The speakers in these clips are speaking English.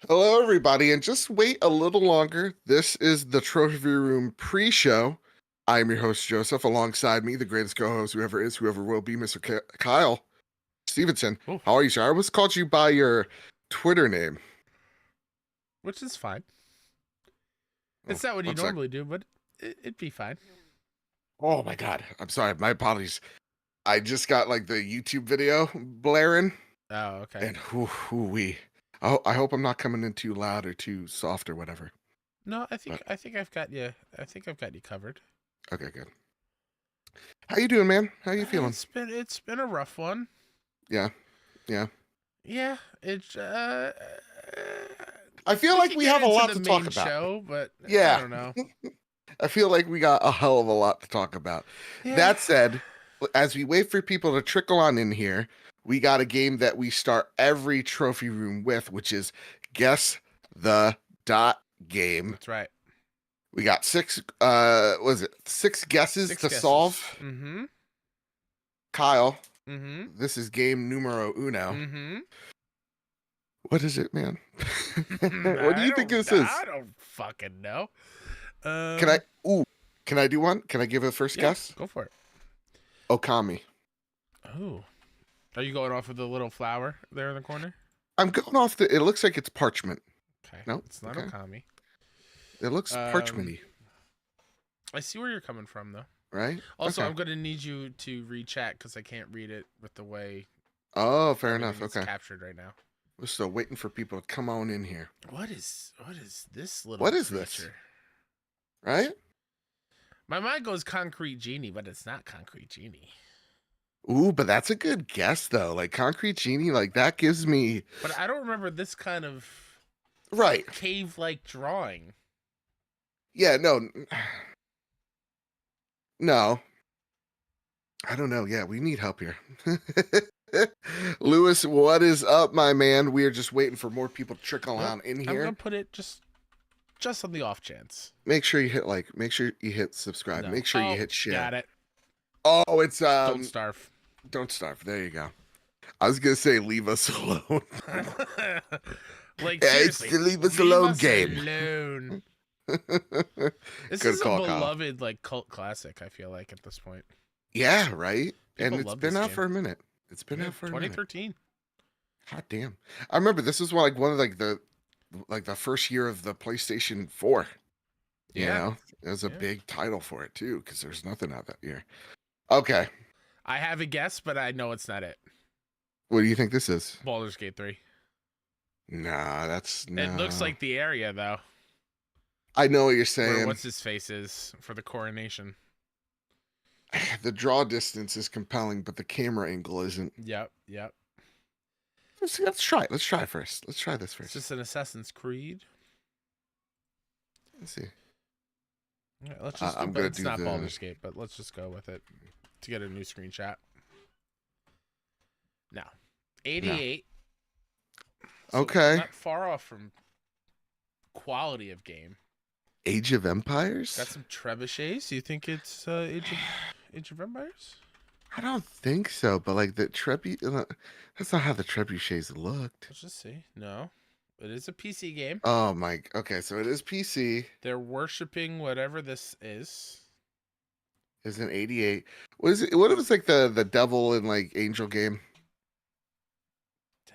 Hello, everybody, and just wait a little longer. This is the Trophy Room pre-show. I'm your host, Joseph. Alongside me, the greatest co-host who ever is, whoever will be, Mr. Kyle Stevenson. Oof. How are you, sir? I almost called you by your Twitter name. Which is fine. Oh, It's not what you one sec. normally do, but it'd be fine. Oh my God, I'm sorry. My apologies. I just got like the YouTube video blaring, Oh, okay. and whoo-wee. I hope I'm not coming in too loud or too soft or whatever. No, I think But- I've got you. I think I've got you covered. Okay, good. How you doing, man? How you feeling? It's been a rough one. Yeah. Yeah, it's I feel we like can we get have a into lot the to talk main about. show, but Yeah. I don't know. I feel like we got a hell of a lot to talk about. Yeah. That said, as we wait for people to trickle on in here, we got a game that we start every trophy room with, which is Guess the Dot Game. That's right. We got six guesses to solve. Mm-hmm. Kyle, Mm-hmm. this is game numero uno. Mm-hmm. What is it, man? What do you think this is? I don't fucking know. Can I do one? Can I give a first guess? Go for it. Okami. Oh. Are you going off of the little flower there in the corner? I'm going off it looks like it's parchment. Okay. Nope, It's not okay. Okami. It looks parchmenty, I see where you're coming from, though. right? Also, Okay. I'm going to need you to re-chat because I can't read it with the way Oh, fair enough. everything is Okay. captured right now. We're still waiting for people to come on in here, What is this little What is this? creature? right? My mind goes Concrete Genie, but it's not Concrete Genie. Ooh, but that's a good guess though. Like Concrete Genie, like that gives me But I don't remember this kind of right. cave-like drawing. Yeah, no. No. I don't know. Yeah, we need help here. Lewis, what is up, my man? We are just waiting for more people to trickle Nope, on in I'm here. going to put it just on the off chance. Make sure you hit like, make sure you hit subscribe, No. make sure Oh, you hit share. Got it. Oh, it's Don't starve. Don't starve. There you go. I was gonna say leave us alone. Like, Yeah, it's seriously, the leave us alone game. alone. This Good is call, a Kyle. beloved like cult classic, I feel like, at this point. Yeah, right. And People it's love been this out game. for a minute. It's been Yeah, out for a minute. 2013. God damn. I remember this was one of the first year of the PlayStation 4. You Yeah. know? It was a Yeah. big title for it too, because there's nothing out that year. Okay. I have a guess, but I know it's not it. What do you think this is? Baldur's Gate 3. Nah, that's no. It looks like the area, though, I know what you're where saying. what's his face is for the coronation. The draw distance is compelling, but the camera angle isn't. Yep. Let's try it. Let's try it first. Let's try this It's first. just an Assassin's Creed. Let's see. Yeah, let's just. I'm But gonna it's do not the- Baldur's Gate, but let's just go with it to get a new screenshot. No, 88. So Okay. Not far off from quality of game. Age of Empires? Got some trebuchets. You think it's Age of Empires? I don't think so, but like the that's not how the trebuchets looked. Let's just see. No, it is a PC game. Oh my, okay, so it is PC. They're worshiping whatever this is. It's an 88. What is it? What if it's like the devil and like angel game?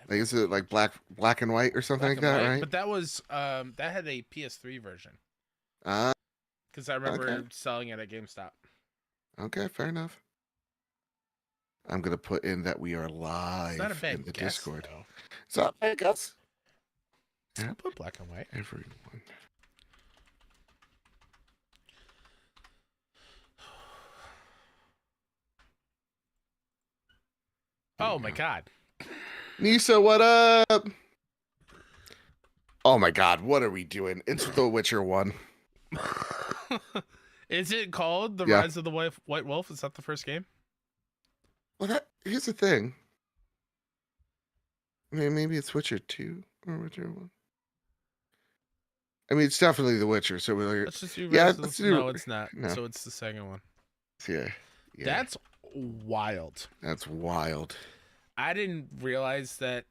Like is it like black and white or something Black like and that, white. right? But that was that had a PS3 version Ah, because I remember Okay. selling it at GameStop. okay, fair enough. I'm gonna put in that we are live It's not a bad in the guess, Discord. though. So I guess I'll put black and white. everyone. Oh my god. Nisa, what up? Oh my god, what are we doing? It's The Witcher 1. Is it called The Yeah. Rise of the White Wolf? Is that the first game? Well, here's the thing. I mean, maybe it's Witcher 2 or Witcher 1. I mean, it's definitely The Witcher, so we're Let's just do Yeah, Rise of the- let's do- No, it's not. no. So it's the second one. yeah. That's wild. That's wild. I didn't realize that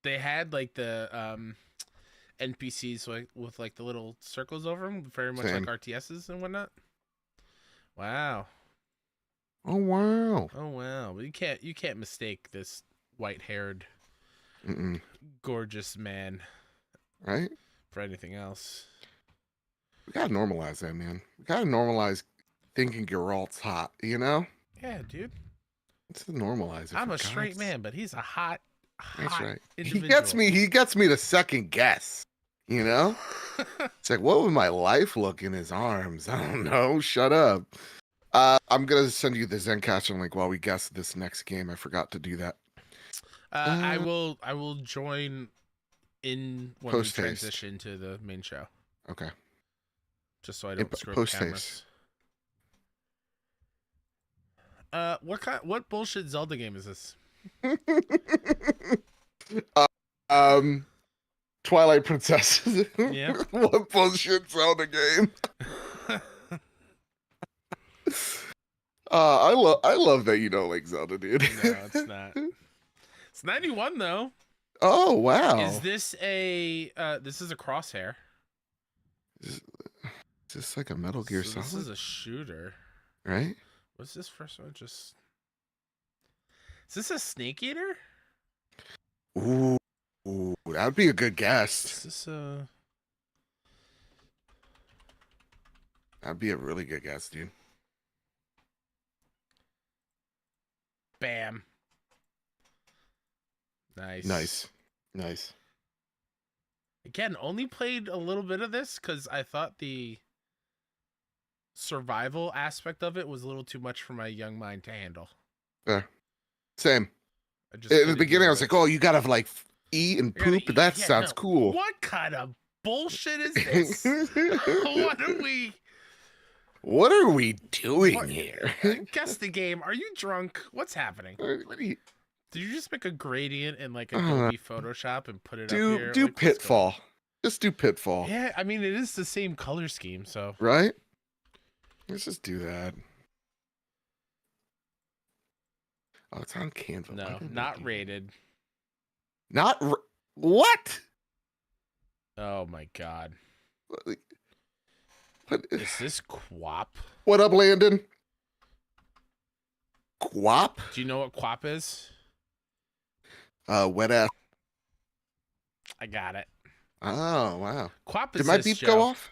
they had like the NPCs with like the little circles over them, very much Same. like RTSs and whatnot. Wow. Oh wow. Oh wow. But you can't mistake this white-haired, Mm-mm. gorgeous man Right? for anything else. We gotta normalize that, man. We gotta normalize thinking Geralt's hot. You know? Yeah, dude. It's to normalize it. I'm for a straight God's- man, but he's a hot That's right. individual. He gets me to second guess. You know? It's like, what would my life look in his arms? I don't know. Shut up. I'm gonna send you the Zencaster link while we guess this next game. I forgot to do that. I will join in when we Post-haste. transition to the main show, Okay. just so I don't screw up Post-haste. cameras. What bullshit Zelda game is this? Twilight Princess. Yeah. What bullshit Zelda game? I love that you don't like Zelda, dude. No, it's not. It's 91 though. Oh wow. Is this a this is a crosshair? Is this like a Metal Gear So Solid? this is a shooter. Right? What's this first one? Is this a Snake Eater? Ooh, that'd be a good guess. Is this a That'd be a really good guess, dude. Bam. Nice. Nice. Again, only played a little bit of this because I thought the survival aspect of it was a little too much for my young mind to handle. Fair. Same. I just In the couldn't beginning, I do was it. like, "Oh, you gotta like eat and I gotta poop. eat. That Yeah, sounds no. cool." What kind of bullshit is this? What are we? What are we doing What- here? Guess the game. Are you drunk? What's happening? What do you Did you just make a gradient in like Uh, Adobe Photoshop and put it up here? do Like, what's going Pitfall? Just do Pitfall, on? Yeah, I mean it is the same color scheme, so right? Let's just do that. Oh, it's on Canva. Why no, didn't they not do- rated. What? Oh my god. What? Is this Quap? What up, Landon? Quap? Do you know what Quap is? Wet ass. I got it. Oh wow. Quap is Did my this, beep Joe. go off?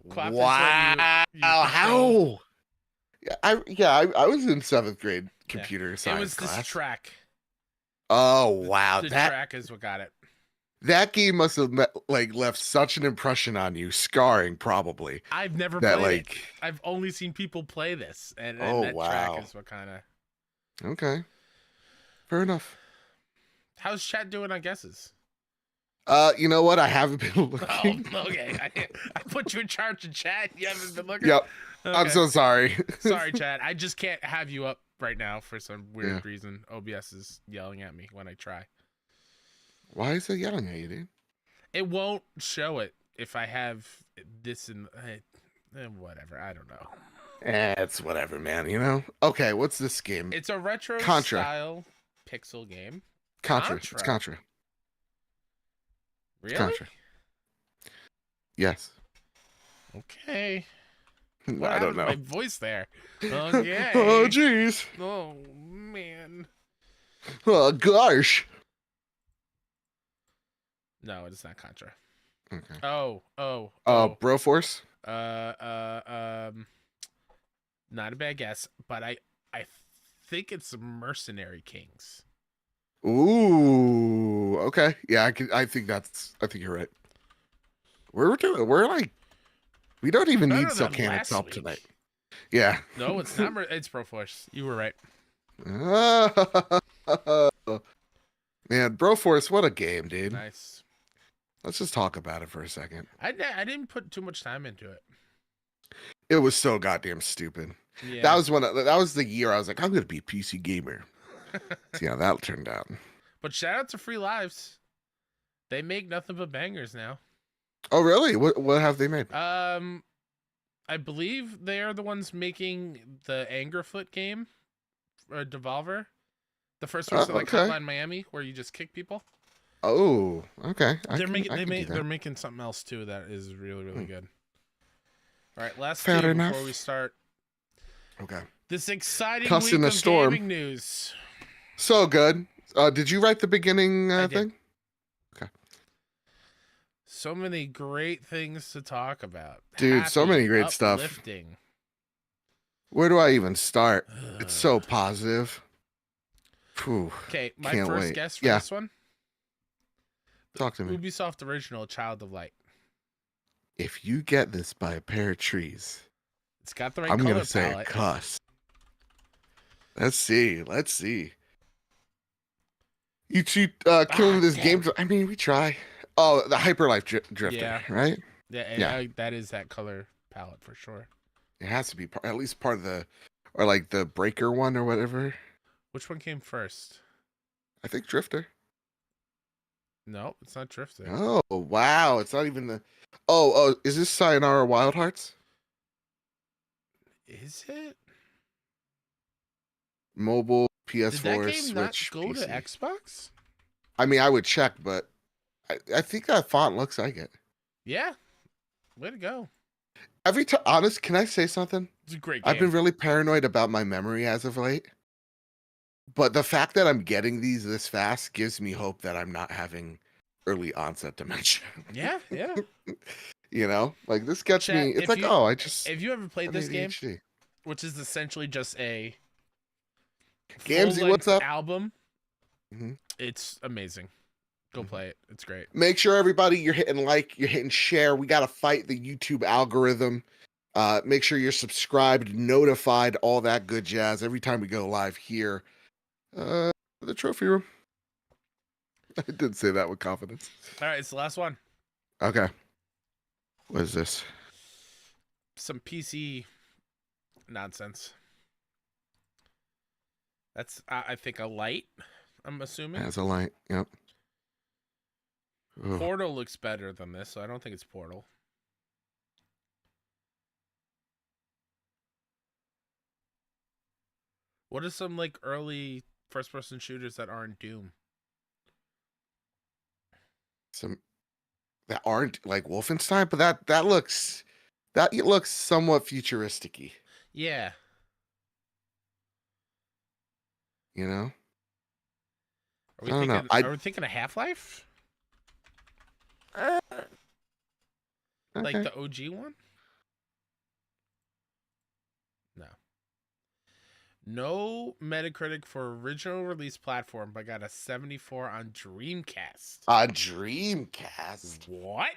Quap is Wow. when you control- How? I was in 7th grade computer It science was this class. track. Oh wow, The that track is what got it. game must have left such an impression on you, scarring probably. I've never That played it. I've only seen people play this, and Oh, that wow. track is what kind of. Okay, fair enough. How's chat doing on guesses? You know what? I haven't been Oh, looking. okay. I put you in charge of chat. You haven't been looking. Yep. I'm Okay. so sorry. Sorry, Chad. I just can't have you up right now for some weird Yeah. reason. OBS is yelling at me when I try. Why is it yelling at you, dude? It won't show it if I have this in. Whatever. I don't know. It's whatever, man. You know. Okay, what's this game? It's a retro Contra. style pixel game. Contra. It's Contra. Contra. Really? Contra. Yes. Okay. I What don't happened to know. my voice there. Okay. Oh jeez. Oh man. Oh gosh. No, it's not Contra. Okay. Oh. Broforce. Not a bad guess, but I think it's Mercenary Kings. Ooh. Okay. Yeah, I think you're right. We're like, we don't even Better need than Silcanix last help week. tonight. Yeah. No, it's not. It's Broforce. You were right. Man, Broforce, what a game, dude. Nice. Let's just talk about it for a second. I didn't put too much time into it. It was so goddamn stupid. Yeah. That was the year I was like, I'm gonna be a PC gamer. See how that turned out. But shout out to Free Lives. They make nothing but bangers now. Oh really? What have they made? I believe they are the ones making the Angerfoot game, or Devolver. The first one's like okay. Hotline Miami, where you just kick people. Oh, okay. I They're can making I can do they're that. making something else too that is really Hmm. good. All right, last Fair two enough. before we start Okay. this exciting Cuss in week the of storm. gaming news. So good. Did you write the beginning I did. thing? Okay. So many great things to talk about. Dude, so many Happy, great stuff. uplifting. Where do I even start? It's so positive. Phew. Okay, my Can't first wait. guess for Yeah, this one: talk to me. Ubisoft original Child of Light. If you get this by a pair of trees, It's got the right I'm gonna color say a palette. cuss. Let's see. Let's see. You two killing this Damn. game. I mean, we try. Oh, the Hyperlife Drifter, Yeah. right? Yeah, that is that color palette for sure. It has to be at least part of the, or like the Breaker one or whatever. Which one came first? I think Drifter. No, it's not Drifter. Oh, wow. It's not even the. Oh, is this Sayonara Wild Hearts? Is it? Mobile, Did that PS4, game not Switch, go to PC. Xbox? I mean, I would check, but I think that font looks like it. Yeah. Way to go. Every time, honest, can I say something? It's a great game. I've been really paranoid about my memory as of late. But the fact that I'm getting these this fast gives me hope that I'm not having early onset dementia. Yeah. You know, like this gets Chat, me. It's like, if you ever played I'm this game, ADHD. which is essentially just a Gamesy, full-length what's up? album, Mhm. it's amazing. Go play it. It's great. Make sure everybody you're hitting like, you're hitting share. We got to fight the YouTube algorithm. Make sure you're subscribed, notified, all that good jazz every time we go live here. The trophy room. I did say that with confidence. All right, it's the last one. Okay. What is this? Some PC nonsense. That's, I think, a light, I'm assuming. Has a light. Yep. Ugh. Portal looks better than this, so I don't think it's Portal. What are some like early first-person shooters that aren't Doom? Some that aren't like Wolfenstein, but that looks somewhat futuristic-y, Yeah. you know? Are we I don't know. thinking? Are we thinking of Half-Life? Like Okay. the OG one? No. No Metacritic for original release platform, but got a 74 on Dreamcast. A Dreamcast. What?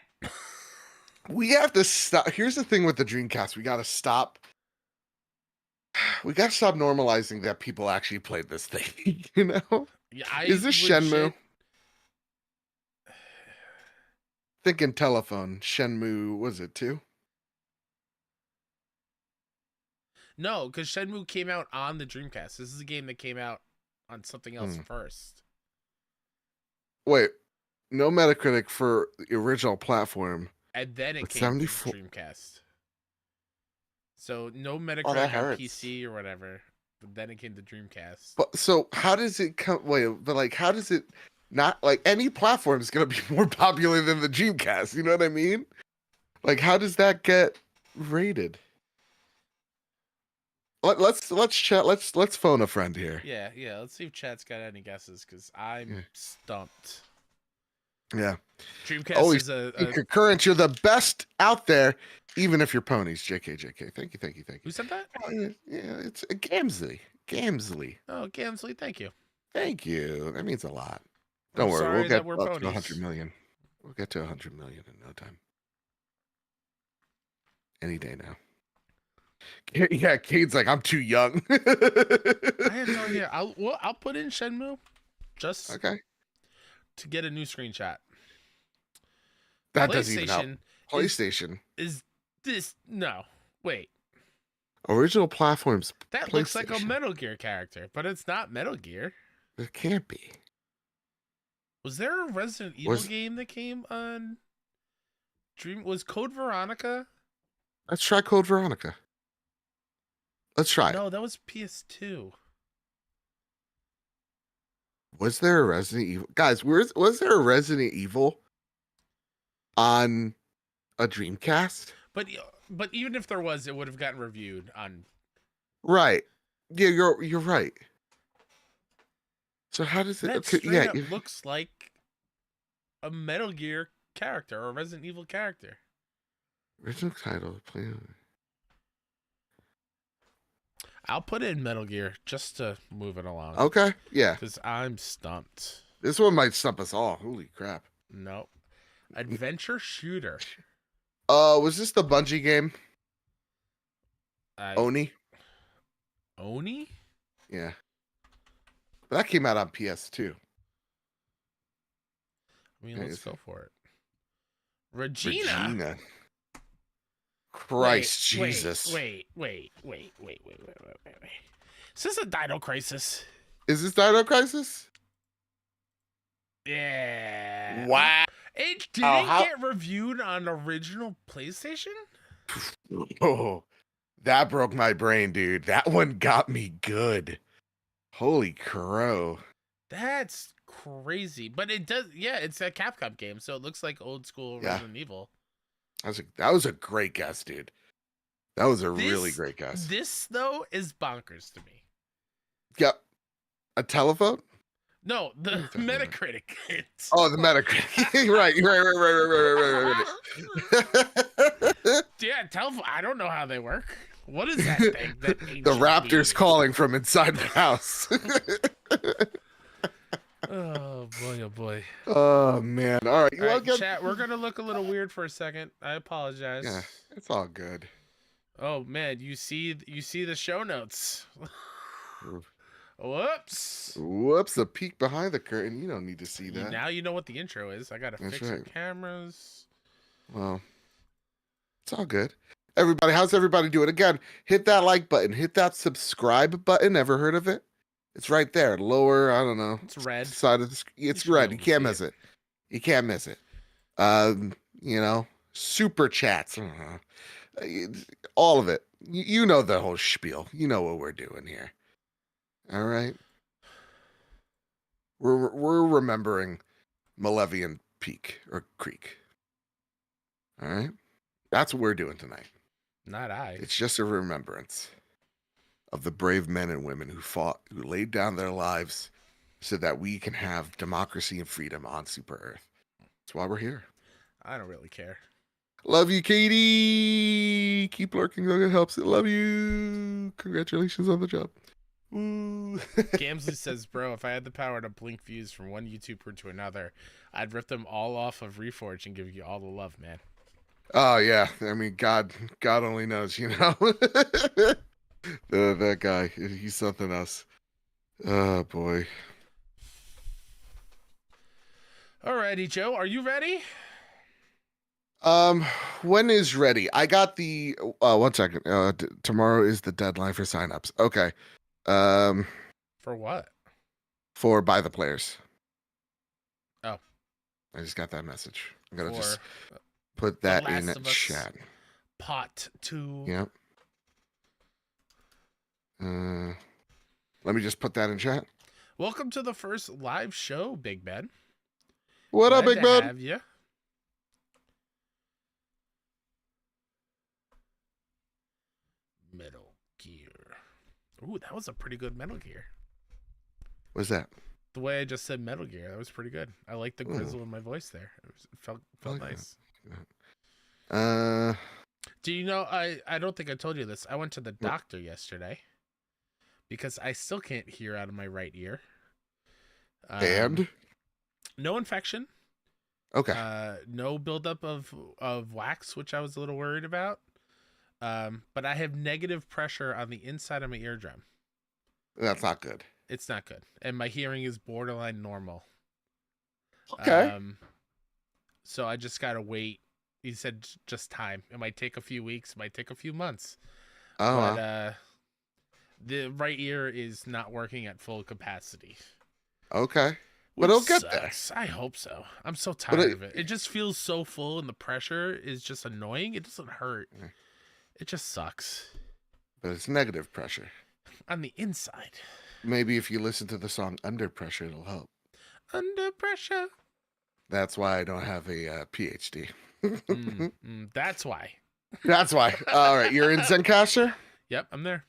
We have to stop. Here's the thing with the Dreamcast. We got to stop. We got to stop normalizing that people actually played this thing. You know? Yeah, Is this Shenmue? Thinking telephone. Shenmue, was it 2? No, because Shenmue came out on the Dreamcast. This is a game that came out on something else first. Wait, no Metacritic for the original platform. And then it But came 74 to Dreamcast. So no that Metacritic on hurts. PC or whatever. But then it came to Dreamcast. But so how does it come? Wait, but like, how does it not like any platform is going to be more popular than the Dreamcast? You know what I mean? Like, how does that get rated? Let's chat. Let's phone a friend here. Yeah. Let's see if chat's got any guesses, because I'm stumped. Yeah. Dreamcast Always is a concurrent. You're the best out there, even if you're ponies. JK. Thank you. Who said that? Yeah, it's a Gamsley. Oh, Gamsley, thank you. Thank you. That means a lot. Don't I'm worry. sorry We'll that get we're up to ponies. 100 million. We'll get to 100 million in no time. Any day now. Yeah, Cade's like, I'm too young. I have no idea. I'll put in Shenmue just Okay. to get a new screenshot. That doesn't even help. PlayStation PlayStation. is this? No, wait. Original platforms. That looks like a PlayStation. Metal Gear character, but it's not Metal Gear. It can't be. Was there a Resident Evil game that came on Dream? Was Code Veronica? Let's try Code Veronica. Let's try it. No, that was PS2. Was there a Resident Evil? Guys, was there a Resident Evil on a Dreamcast? But even if there was, it would have gotten reviewed on. Right. Yeah, you're right. So how does it? That Okay, straight yeah, up looks like a Metal Gear character or a Resident Evil character. original title. I'll put it in Metal Gear just to move it along. Okay, yeah. Because I'm stumped. This one might stump us all. Holy crap. Nope. Adventure shooter. Was this the Bungie game? Oni? Oni? Yeah. But that came out on PS2. I mean, let's go for it. Regina. Christ, Jesus. Wait. Is this a Dino Crisis? Is this Dino Crisis? Yeah. Wow. It didn't get reviewed on original PlayStation? Oh, that broke my brain, dude. That one got me good. Holy crow. That's crazy. But it does, yeah, it's a Capcom game, so it looks like old school Resident Evil. That was a great guess, dude. That was a really great guess. This, though, is bonkers to me. Yep. A telephone? No, the Metacritic. Oh, the Metacritic. right. Yeah, telephone. I don't know how they work. What is that thing? The raptor's calling from inside the house. Oh boy. Oh man. All right. All right, chat, we're gonna look a little weird for a second. I apologize. Yeah, it's all good. Oh man, you see the show notes. Whoops, a peek behind the curtain. You don't need to see that. Now you know what the intro is. I gotta fix your cameras. Well, it's all good. Everybody, how's everybody doing? Again, hit that like button. Hit that subscribe button. Ever heard of it? It's right there. Lower, I don't know. It's red. Side of the screen. It's red. You can't miss it. You can't miss it. Super chats. All of it. You know the whole spiel. You know what we're doing here. All right. We're remembering Malevian Peak or Creek. All right. That's what we're doing tonight. Not I. It's just a remembrance of the brave men and women who fought, who laid down their lives so that we can have democracy and freedom on Super Earth. That's why we're here. I don't really care. Love you, Katie. Keep lurking. It helps. Love you. Congratulations on the job. Woo. Gamsley says, bro, if I had the power to blink views from one YouTuber to another, I'd rip them all off of Reforge and give you all the love, man. Oh yeah, I mean, God only knows, you know. That guy, he's something else. Oh boy. Alrighty, Joe, are you ready? When is ready? I got the 1 second. Tomorrow is the deadline for signups. Okay. For what? For Buy the Players. Oh. I just got that message. I'm gonna just put that in chat. Pot 2. Yep. Let me just put that in chat. Welcome to the first live show, Big Ben. What up, Big Ben? Have you? Metal Gear. Ooh, that was a pretty good Metal Gear. What's that? The way I just said Metal Gear, that was pretty good. I like the grizzle in my voice there. It felt nice. Do you know, I don't think I told you this. I went to the doctor yesterday because I still can't hear out of my right ear. And? No infection. Okay. No buildup of wax, which I was a little worried about. But I have negative pressure on the inside of my eardrum. That's not good. It's not good. And my hearing is borderline normal. Okay. So I just got to wait. He said just time. It might take a few weeks. It might take a few months. But the right ear is not working at full capacity. Okay. But it'll get there. I hope so. I'm so tired of it. It just feels so full and the pressure is just annoying. It doesn't hurt. It just sucks. But it's negative pressure. On the inside. Maybe if you listen to the song Under Pressure, it'll help. Under pressure. That's why I don't have a PhD. That's why. That's why. All right, you're in Zencaster? Yep, I'm there.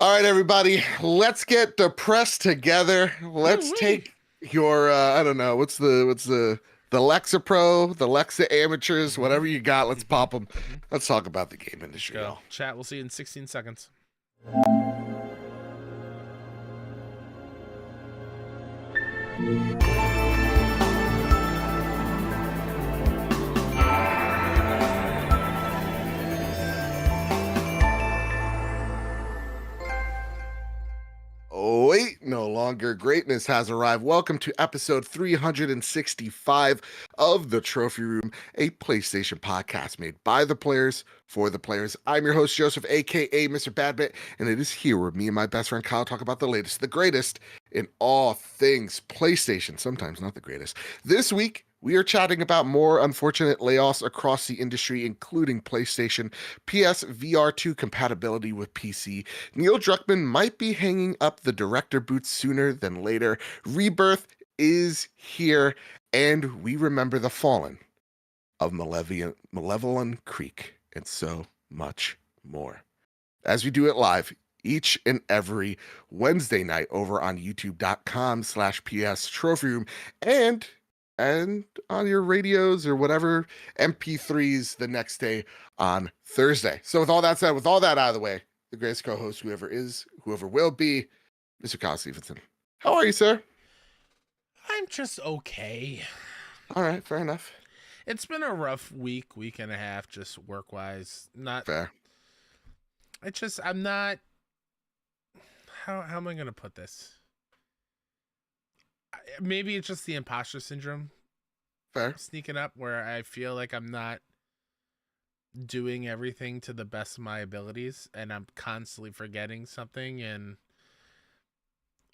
All right, everybody, let's get depressed together. Let's take your I don't know, what's the Lexapro, the Lexa amateurs, whatever you got, let's pop them. Let's talk about the game industry. Go. Chat, we'll see you in 16 seconds. Oh, wait, no longer greatness has arrived. Welcome to episode 365 of The Trophy Room, a PlayStation podcast made by the players for the players. I'm your host, Joseph, aka Mr. Badbit, and it is here where me and my best friend Kyle talk about the latest, the greatest in all things PlayStation, sometimes not the greatest. This week, we are chatting about more unfortunate layoffs across the industry, including PlayStation, PS VR2 compatibility with PC. Neil Druckmann might be hanging up the director boots sooner than later. Rebirth is here, and we remember the fallen of Malevolent Creek, and so much more. As we do it live each and every Wednesday night over on youtube.com/PS Trophy Room and on your radios or whatever MP3s the next day on Thursday. So with all that said, with all that out of the way, the greatest co-host, whoever is, whoever will be, Mr. Kyle Stevenson. How are you, sir? I'm just okay. All right, fair enough. It's been a rough week and a half, just work-wise. Not fair. I'm not. How am I going to put this? Maybe it's just the imposter syndrome. Fair. Sneaking up where I feel like I'm not doing everything to the best of my abilities and I'm constantly forgetting something. And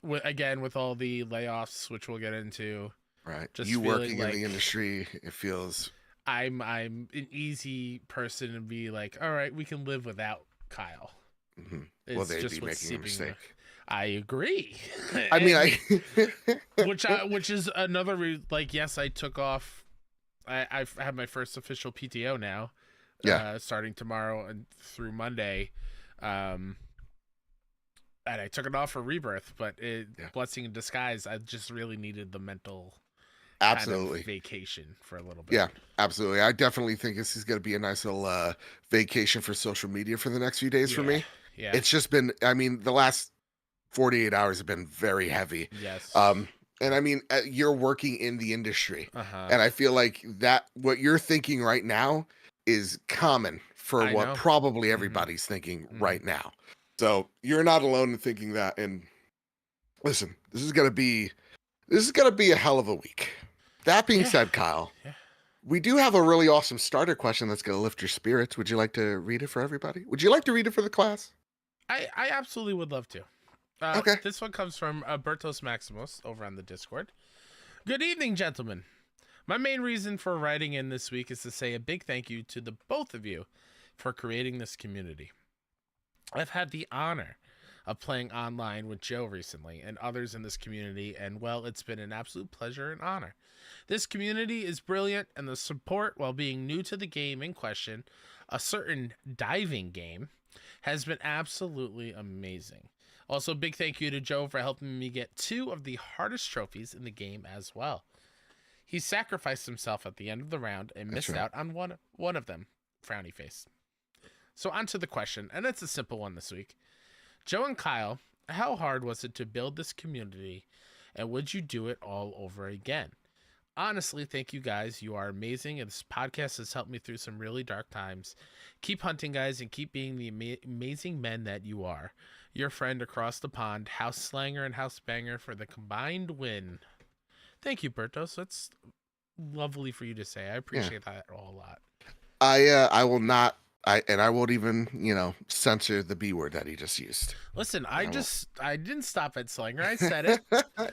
with all the layoffs, which we'll get into. Right. Just you working like in the industry, it feels. I'm an easy person to be like, all right, we can live without Kyle. Mm-hmm. Well, they'd be making a mistake. I agree. I mean, which is another yes, I took off. I've had my first official PTO now. Yeah. Starting tomorrow and through Monday, and I took it off for Rebirth. But blessing in disguise. I just really needed the mental. Absolutely. Kind of vacation for a little bit. Yeah, absolutely. I definitely think this is going to be a nice little vacation for social media for the next few days for me. Yeah. It's just been, I mean, the last 48 hours have been very heavy. Yes. And I mean, you're working in the industry. And I feel like that what you're thinking right now is common for what probably everybody's thinking right now. So you're not alone in thinking that. And listen, this is going to be a hell of a week. That being said, Kyle, we do have a really awesome starter question that's going to lift your spirits. Would you like to read it for everybody? Would you like to read it for the class? I absolutely would love to. Okay. This one comes from Bertos Maximus over on the Discord. Good evening, gentlemen. My main reason for writing in this week is to say a big thank you to the both of you for creating this community. I've had the honor of playing online with Joe recently and others in this community, and well, it's been an absolute pleasure and honor. This community is brilliant, and the support while being new to the game in question, a certain diving game, has been absolutely amazing. Also, big thank you to Joe for helping me get 2 of the hardest trophies in the game as well. He sacrificed himself at the end of the round and missed out on one of them. Frowny face. So on to the question, and it's a simple one this week. Joe and Kyle, how hard was it to build this community, and would you do it all over again? Honestly, thank you guys. You are amazing, and this podcast has helped me through some really dark times. Keep hunting, guys, and keep being the amazing men that you are. Your friend across the pond, House Slanger and House Banger for the combined win. Thank you, Bertos. That's lovely for you to say. I appreciate that a whole lot. I will not. I won't even, censor the B word that he just used. Listen, I didn't stop at Slanger. I said it.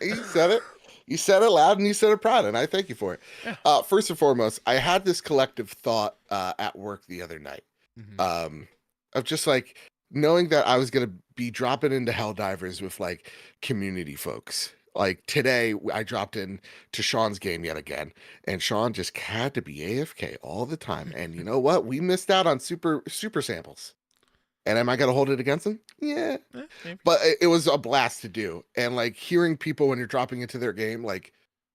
You said it. You said it loud and you said it proud, and I thank you for it. Yeah. First and foremost, I had this collective thought at work the other night of just knowing that I was going to be dropping into Helldivers with community folks Like today, I dropped in to Sean's game yet again, and Sean just had to be AFK all the time. And you know what? We missed out on super samples. And am I gonna hold it against him? Yeah, Maybe. but it was a blast to do. And like hearing people when you're dropping into their game, like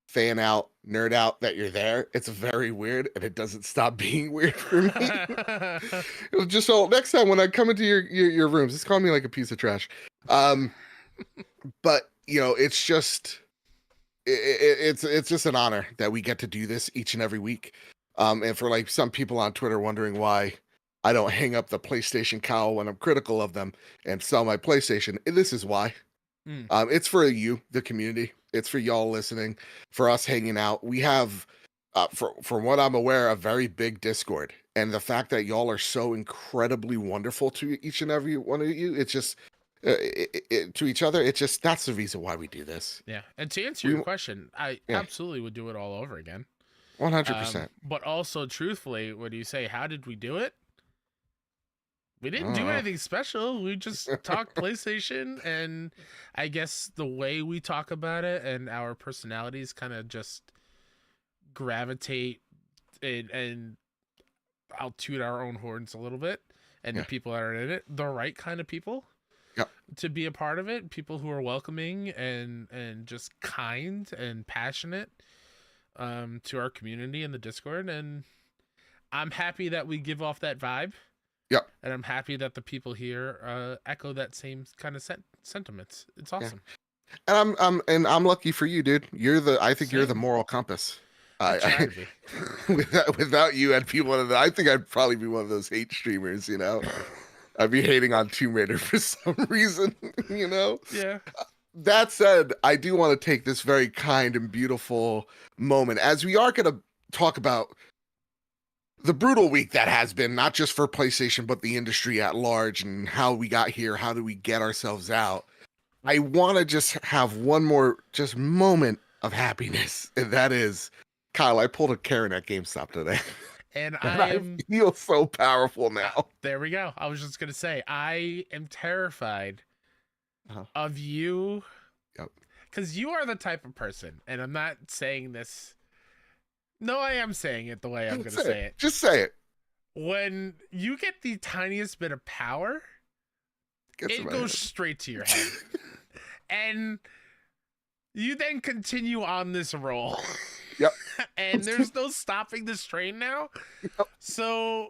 fan out, nerd out that you're there, it's very weird, and it doesn't stop being weird for me. It was just so next time when I come into your rooms, just call me like a piece of trash. But it's just it's just an honor that we get to do this each and every week. And for like some people on Twitter wondering why I don't hang up the PlayStation cowl when I'm critical of them and sell my PlayStation, this is why. It's for you, the community. It's for y'all listening, for us hanging out. We have, from what I'm aware, a very big Discord. And the fact that y'all are so incredibly wonderful to each and every one of you, it's just, to each other, it's just, that's the reason why we do this. Yeah. And to answer your question, I absolutely would do it all over again. 100%. But also, truthfully, when you say, how did we do it? We didn't do anything special. We just talked PlayStation, and I guess the way we talk about it and our personalities kind of just gravitate, and I'll toot our own horns a little bit, and the people that are in it, the right kind of people to be a part of it, people who are welcoming and just kind and passionate to our community in the Discord. And I'm happy that we give off that vibe. Yep. And I'm happy that the people here echo that same kind of sentiments. It's awesome. Yeah. And I'm lucky for you, dude. I think you're the moral compass. I be. Without you, I'd be I think I'd probably be one of those hate streamers, I'd be hating on Tomb Raider for some reason, Yeah. That said, I do want to take this very kind and beautiful moment, as we are going to talk about the brutal week that has been, not just for PlayStation, but the industry at large, and how we got here. How do we get ourselves out? I want to just have one more just moment of happiness. And that is, Kyle, I pulled a Karen at GameStop today. And I feel so powerful now. There we go. I was just going to say, I am terrified of you. Yep. Because you are the type of person, and I'm not saying this. No, I am saying it the way I'm going to say it. Just say it. When you get the tiniest bit of power, it goes straight to your head. And you then continue on this roll. Yep. And there's no stopping this train now. Yep. So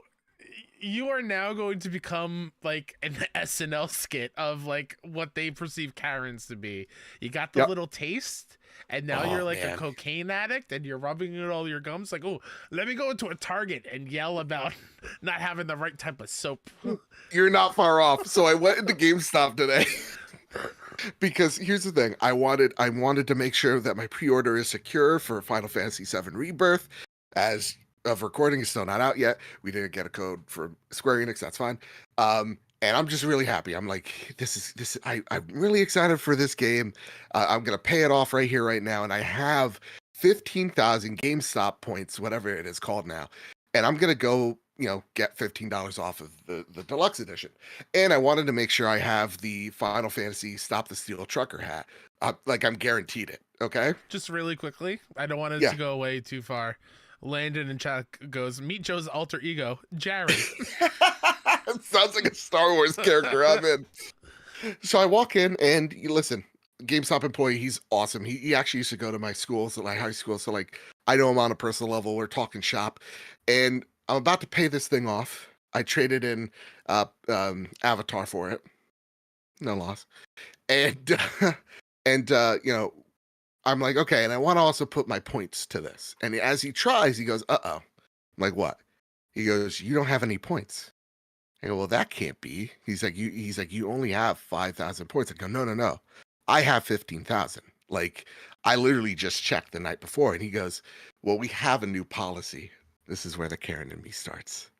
you are now going to become like an SNL skit of like what they perceive Karens to be. You got the little taste, and now you're like a cocaine addict, and you're rubbing it all your gums. Like, oh, let me go into a Target and yell about not having the right type of soap. You're not far off. So I went into GameStop today. Because here's the thing, I wanted to make sure that my pre-order is secure for Final Fantasy VII Rebirth. As of recording, it's still not out yet. We didn't get a code for Square Enix. That's fine. And I'm just really happy. I'm like, I'm really excited for this game. I'm gonna pay it off right here, right now, and I have 15,000 GameStop points, whatever it is called now, and I'm gonna go, get $15 off of the deluxe edition. And I wanted to make sure I have the Final Fantasy Stop the Steel Trucker hat. Like I'm guaranteed it. Okay. Just really quickly, I don't want it to go away too far. Landon and Chuck goes, meet Joe's alter ego, Jared. Sounds like a Star Wars character. I'm in. So I walk in, and you listen, GameStop employee, he's awesome. He actually used to go to my school, so like high school. So like I know him on a personal level. We're talking shop, and I'm about to pay this thing off. I traded in Avatar for it. No loss. And I'm like, okay, and I want to also put my points to this. And as he tries, he goes, uh-oh. I'm like, what? He goes, you don't have any points. I go, well, that can't be. He's like, you only have 5,000 points. I go, no. I have 15,000. Like, I literally just checked the night before. And he goes, well, we have a new policy. This is where the Karen in me starts.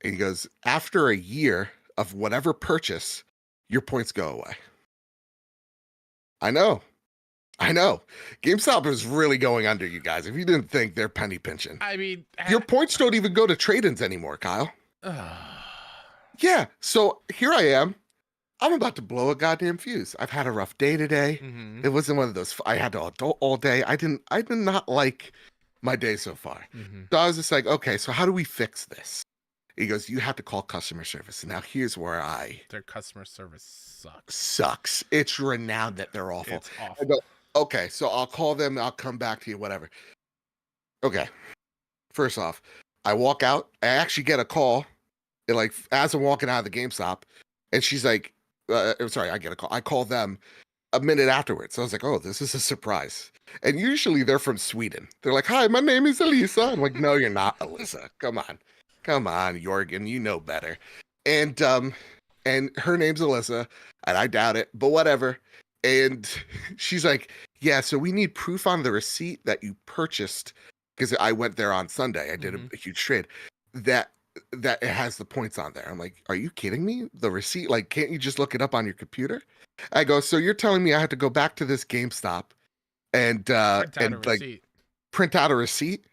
And he goes, after a year of whatever purchase, your points go away. I know. GameStop is really going under, you guys. If you didn't think, they're penny pinching. I mean, your points don't even go to trade-ins anymore, Kyle. Yeah. So here I am. I'm about to blow a goddamn fuse. I've had a rough day today. Mm-hmm. It wasn't one of those. I had to adult all day. I did not like my day so far. Mm-hmm. So I was just like, okay, so how do we fix this? He goes, you have to call customer service. And now here's where their customer service sucks. sucks. It's renowned that they're awful. It's awful. I go, okay, so I'll call them. I'll come back to you, whatever. Okay. First off, I walk out. I actually get a call, like as I'm walking out of the GameStop, and she's like, sorry, I get a call. I call them a minute afterwards. So I was like, oh, this is a surprise. And usually they're from Sweden. They're like, hi, my name is Elisa. I'm like, no, you're not, Alyssa. Come on, Jorgen, you know better. And her name's Alyssa, and I doubt it, but whatever. And she's like, yeah, so we need proof on the receipt that you purchased, because I went there on Sunday. I did a huge trade that it has the points on there. I'm like, are you kidding me? The receipt, like, can't you just look it up on your computer? I go, so you're telling me I have to go back to this GameStop and like print out a receipt?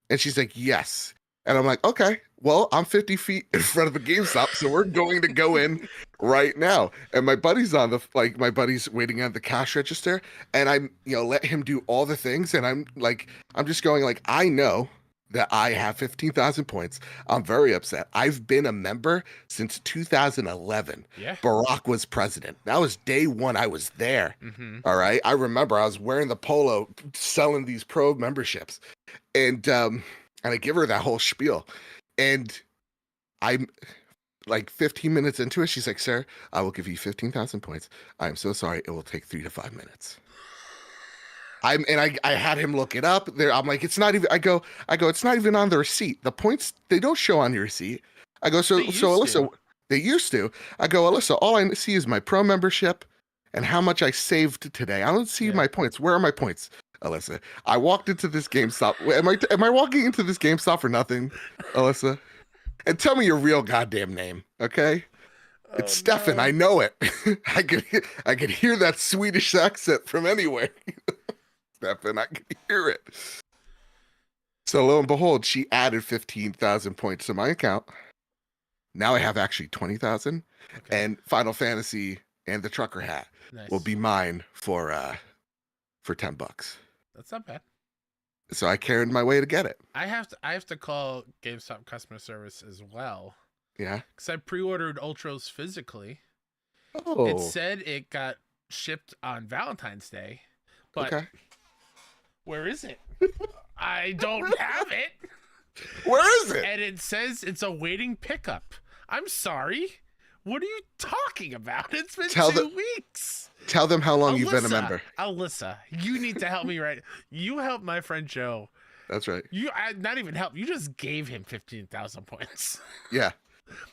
And she's like, yes. And I'm like, okay, well, I'm 50 feet in front of a GameStop, so we're going to go in right now. And my buddy's my buddy's waiting at the cash register, and I'm, let him do all the things. And I'm just going like, I know that I have 15,000 points. I'm very upset. I've been a member since 2011. Yeah. Barack was president. That was day one I was there. Mm-hmm. All right. I remember I was wearing the polo selling these pro memberships. And I give her that whole spiel. And I'm like 15 minutes into it. She's like, sir, I will give you 15,000 points. I'm so sorry. It will take 3 to 5 minutes. I had him look it up there. I'm like, it's not even, I go, it's not even on the receipt. The points, they don't show on your receipt. I go, so Alyssa, they used to. I go, Alyssa, all I see is my pro membership and how much I saved today. I don't see my points. Where are my points, Alyssa? I walked into this GameStop. Am I walking into this GameStop for nothing, Alyssa? And tell me your real goddamn name, okay? It's Stefan. No. I know it. I could hear that Swedish accent from anywhere. Stefan, I could hear it. So lo and behold, she added 15,000 points to my account. Now I have actually 20,000, and Final Fantasy and the trucker hat will be mine for $10. That's not bad. So I carried my way to get it. I have to call GameStop customer service as well. Yeah. Because I pre-ordered Ultros physically. Oh. It said it got shipped on Valentine's Day, but where is it? I don't have it. Where is it? And it says it's awaiting pickup. I'm sorry. What are you talking about? It's been 2 weeks. Tell them how long you've been a member. Alyssa, you need to help me, right? You helped my friend Joe. That's right. Not even help. You just gave him 15,000 points. Yeah.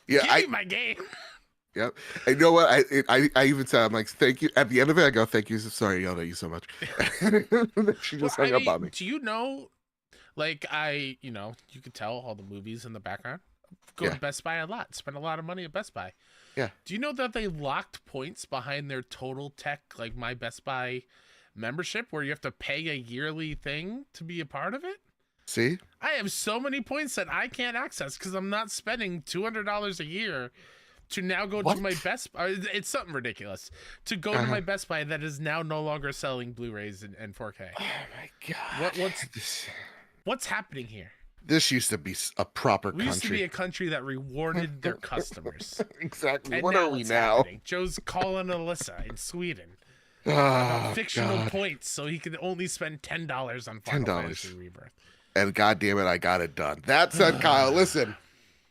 Yeah. Give me my game. Yep. And you know what? I even said, I'm like, thank you. At the end of it, I go, thank you. Sorry, yelled at you so much. She just hung up on me. Do you know, like, you could tell all the movies in the background. Go to Best Buy a lot. Spend a lot of money at Best Buy. Yeah. Do you know that they locked points behind their Total Tech, like my Best Buy membership, where you have to pay a yearly thing to be a part of it? See? I have so many points that I can't access because I'm not spending $200 a year to now go to my Best Buy. It's something ridiculous. To go to my Best Buy that is now no longer selling Blu-rays and 4K. Oh my God. What's happening here? This used to be a proper country. We used to be a country that rewarded their customers. Exactly. And what are we now? Happening? Joe's calling Alyssa in Sweden. About fictional points, so he can only spend $10 on Final Fantasy Rebirth. And God damn it, I got it done. That said, Kyle, listen,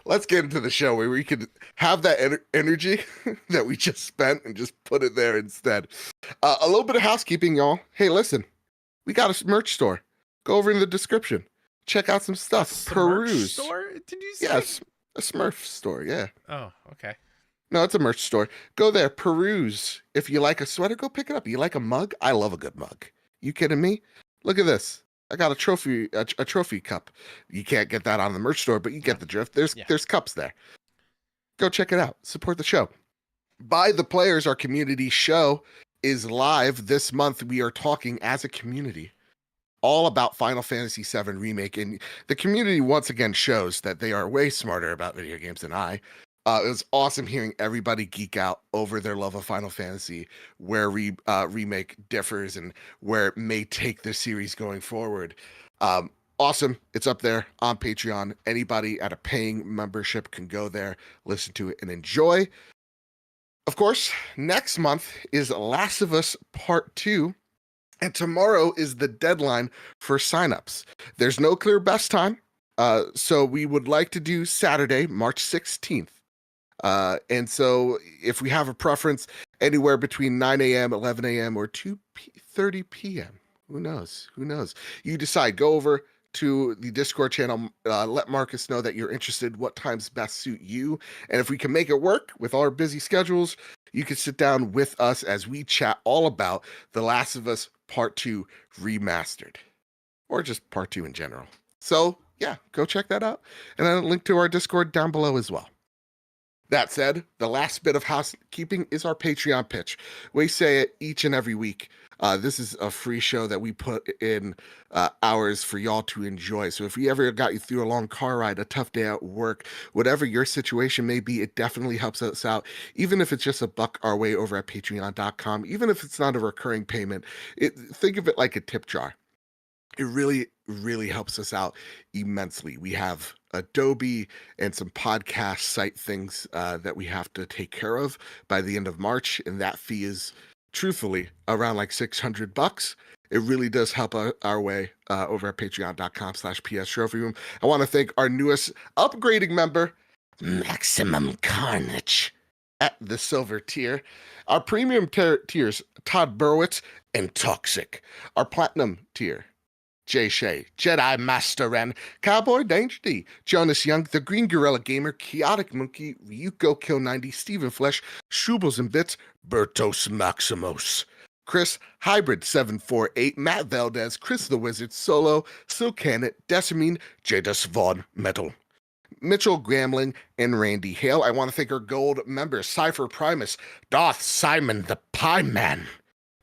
let's get into the show where we can have that energy that we just spent and just put it there instead. A little bit of housekeeping, y'all. Hey, listen, we got a merch store. Go over in the description. Check out some stuff. Peruse. Store? Did you say? Yes, a Smurf store. Yeah. Oh, okay. No, it's a merch store. Go there, peruse. If you like a sweater, go pick it up. You like a mug? I love a good mug. You kidding me? Look at this. I got a trophy cup. You can't get that on the merch store, but you get the drift. There's cups there. Go check it out. Support the show. By the Players, our community show is live this month. We are talking as a community all about Final Fantasy VII Remake, and the community once again shows that they are way smarter about video games than I. It was awesome hearing everybody geek out over their love of Final Fantasy, where remake differs and where it may take the series going forward. Awesome. It's up there on Patreon. Anybody at a paying membership can go there, listen to it, and enjoy. Of course, next month is Last of Us Part 2, and tomorrow is the deadline for signups. There's no clear best time, so we would like to do Saturday, March 16th. And so if we have a preference, anywhere between 9 a.m., 11 a.m., or 2:30 p.m., who knows? Who knows? You decide. Go over to the Discord channel. Let Marcus know that you're interested, what times best suit you. And if we can make it work with our busy schedules, you can sit down with us as we chat all about The Last of Us Part 2 Remastered, or just Part 2 in general. So, yeah, go check that out. And then a link to our Discord down below as well. That said, the last bit of housekeeping is our Patreon pitch. We say it each and every week. This is a free show that we put in hours for y'all to enjoy. So if we ever got you through a long car ride, a tough day at work, whatever your situation may be, it definitely helps us out. Even if it's just $1 our way over at patreon.com, even if it's not a recurring payment, think of it like a tip jar. It really, really helps us out immensely. We have Adobe and some podcast site things that we have to take care of by the end of March, and that fee is truthfully around like $600. It really does help our way over at patreon.com/PS Trophy Room. I want to thank our newest upgrading member, Maximum Carnage, at the silver tier. Our premium tiers, Todd Burwitz and Toxic. Our platinum tier, Jay Shea, Jedi Master Ren, Cowboy Danger D, Jonas Young, The Green Gorilla Gamer, Chaotic Monkey, Ryuko Kill 90, Stephen Flesh, Shubles and Bits, Bertos Maximos, Chris Hybrid 748, Matt Valdez, Chris the Wizard, Solo, Silcanet, Decimine, Jadis Vaughn Metal, Mitchell Gramling, and Randy Hale. I want to thank our gold members, Cypher Primus, Darth Simon the Pie Man,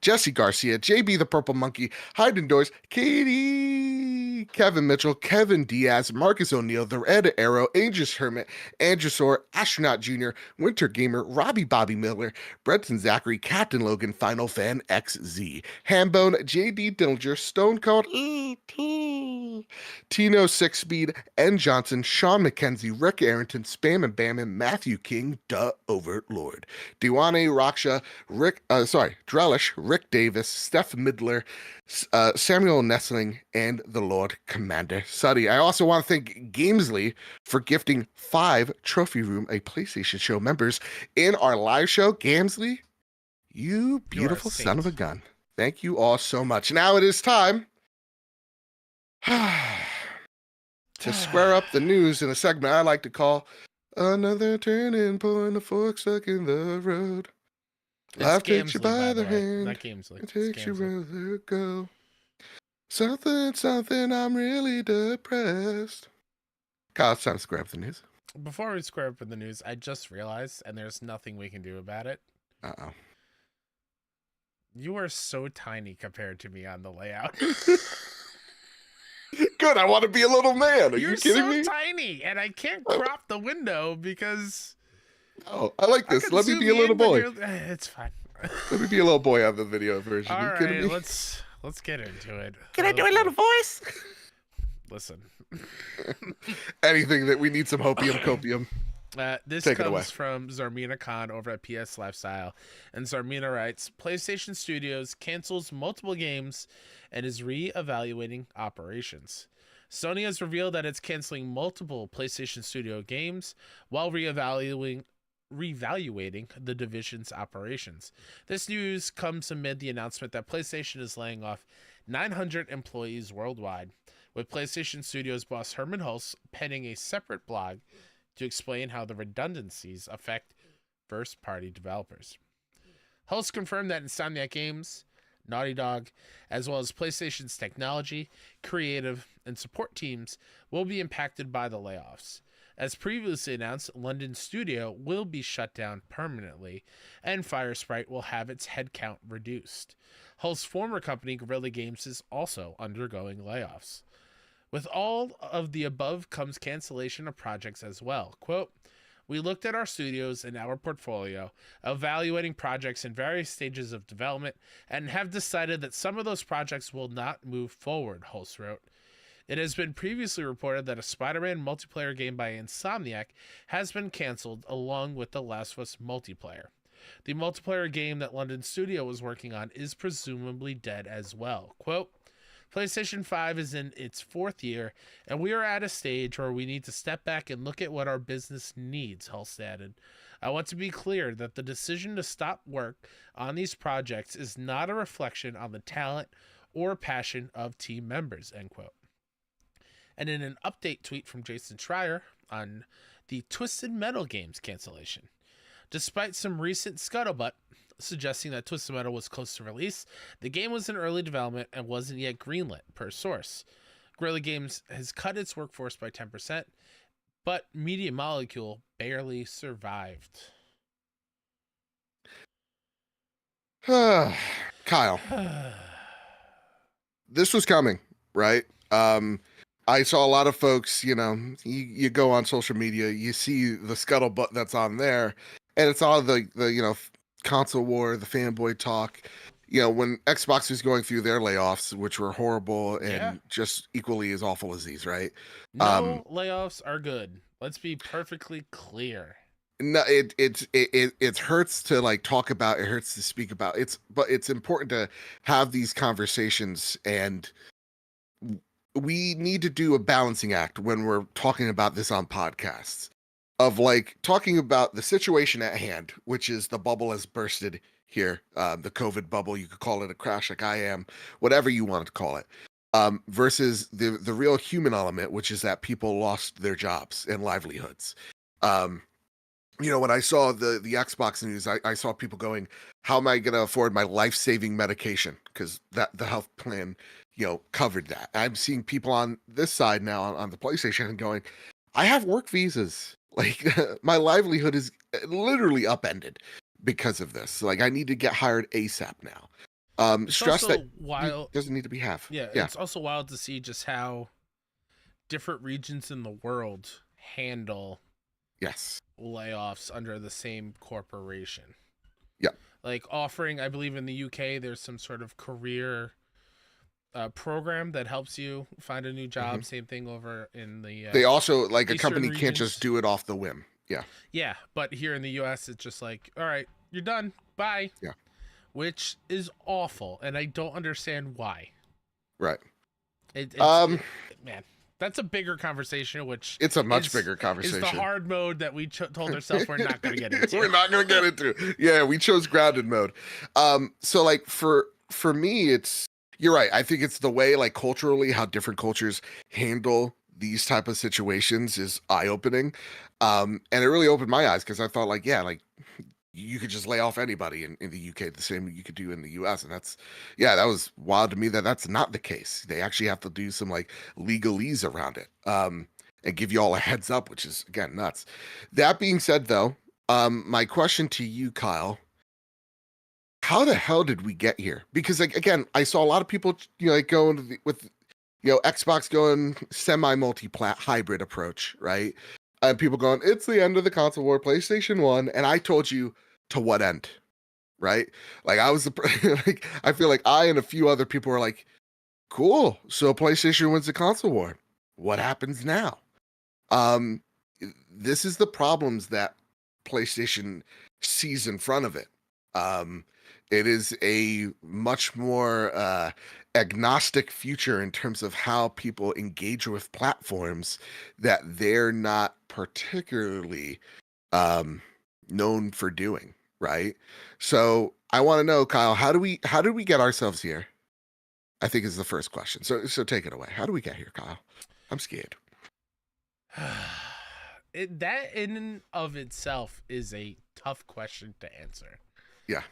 Jesse Garcia, JB the Purple Monkey, Hyde Indoors, Katie, Kevin Mitchell, Kevin Diaz, Marcus O'Neill, The Red Arrow, Angus Hermit, Androsaur, Astronaut Jr., Winter Gamer, Robbie Bobby Miller, Brenton Zachary, Captain Logan, Final Fan XZ, Hambone, JD Dillinger, Stone Cold E.T., Tino Six Speed, N. Johnson, Sean McKenzie, Rick Arrington, Spam and Bammin, Matthew King, Duh Overlord, Diwane Raksha, Drellish, Rick Davis, Steph Midler, Samuel Nestling, and the Lord Commander Suddy. I also want to thank Gamesley for gifting 5 Trophy Room, a PlayStation Show members in our live show. Gamesley, you beautiful son of a gun. Thank you all so much. Now it is time to square up the news in a segment I like to call Another Turning Point, a fork stuck in the road. Life takes you by the hand, it takes you where to go. Something, I'm really depressed. Kyle, it's time to square up the news. Before we square up the news, I just realized, and there's nothing we can do about it. Uh-oh. You are so tiny compared to me on the layout. Good, I want to be a little man. Are you kidding me? You're so tiny, and I can't crop the window because... Oh, I like this. Let me be a little boy. It's fine. Let me be a little boy on the video version. All Are you kidding me? Let's get into it. Can I do a little voice? Listen. Anything that we need some hopium copium. This comes from Zarmina Khan over at PS Lifestyle. And Zarmina writes, PlayStation Studios cancels multiple games and is re-evaluating operations. Sony has revealed that it's canceling multiple PlayStation Studio games while reevaluating the division's operations. This news comes amid the announcement that PlayStation is laying off 900 employees worldwide, with PlayStation Studios boss Herman Hulse penning a separate blog to explain how the redundancies affect first-party developers. Hulse confirmed that Insomniac Games, Naughty Dog, as well as PlayStation's technology, creative, and support teams will be impacted by the layoffs. As previously announced, London Studio will be shut down permanently, and Firesprite will have its headcount reduced. Hull's former company, Guerrilla Games, is also undergoing layoffs. With all of the above comes cancellation of projects as well. Quote, We looked at our studios and our portfolio, evaluating projects in various stages of development, and have decided that some of those projects will not move forward, Hulse wrote. It has been previously reported that a Spider-Man multiplayer game by Insomniac has been canceled along with The Last of Us multiplayer. The multiplayer game that London Studio was working on is presumably dead as well. Quote, PlayStation 5 is in its 4th year, and we are at a stage where we need to step back and look at what our business needs, Hulse added. I want to be clear that the decision to stop work on these projects is not a reflection on the talent or passion of team members, end quote. And in an update tweet from Jason Schreier on the Twisted Metal game's cancellation, despite some recent scuttlebutt suggesting that Twisted Metal was close to release, the game was in early development and wasn't yet greenlit, per source. Guerrilla Games has cut its workforce by 10%, but Media Molecule barely survived. Kyle, this was coming, right? I saw a lot of folks, you go on social media, you see the scuttlebutt that's on there, and it's all the console war, the fanboy talk. When Xbox was going through their layoffs, which were horrible and just equally as awful as these, right? No, layoffs are good. Let's be perfectly clear. No, it hurts to talk about. It hurts to speak about. But it's important to have these conversations, and we need to do a balancing act when we're talking about this on podcasts. Of talking about the situation at hand, which is the bubble has bursted here, the COVID bubble. You could call it a crash, like I am, whatever you want to call it. Versus the real human element, which is that people lost their jobs and livelihoods. When I saw the Xbox news, I saw people going, "How am I going to afford my life-saving medication?" Because the health plan, covered that. I'm seeing people on this side now on the PlayStation and going, "I have work visas. My livelihood is literally upended because of this. I need to get hired ASAP now." Stress that doesn't need to be have. Yeah, it's also wild to see just how different regions in the world handle layoffs under the same corporation. Yeah. Offering, I believe in the UK, there's some sort of career program that helps you find a new job. Mm-hmm. Same thing over in the they also a company regions. Can't just do it off the whim. Yeah, but here in the US it's just all right, you're done, bye. Which is awful, and I don't understand why. Right. Man, that's a bigger conversation, which it's a much bigger conversation. It's the hard mode that we told ourselves we're not going to get into. We're not going to get into. Yeah, we chose grounded mode. So for me, you're right. I think it's the way, culturally, how different cultures handle these type of situations is eye-opening. And it really opened my eyes because I thought, you could just lay off anybody in the UK the same you could do in the US. And that was wild to me that that's not the case. They actually have to do some legalese around it and give you all a heads up, which is, again, nuts. That being said, though, my question to you, Kyle, how the hell did we get here? Because again, I saw a lot of people, going with Xbox going semi-multi-plat hybrid approach, right? And people going, it's the end of the console war, PlayStation 1, and I told you to what end, right? I was I feel like I and a few other people were cool. So PlayStation wins the console war. What happens now? This is the problems that PlayStation sees in front of it. It is a much more agnostic future in terms of how people engage with platforms that they're not particularly known for doing, right? So I want to know, Kyle, how do we get ourselves here? I think is the first question. So take it away. How do we get here, Kyle? I'm scared. That in and of itself is a tough question to answer. Yeah.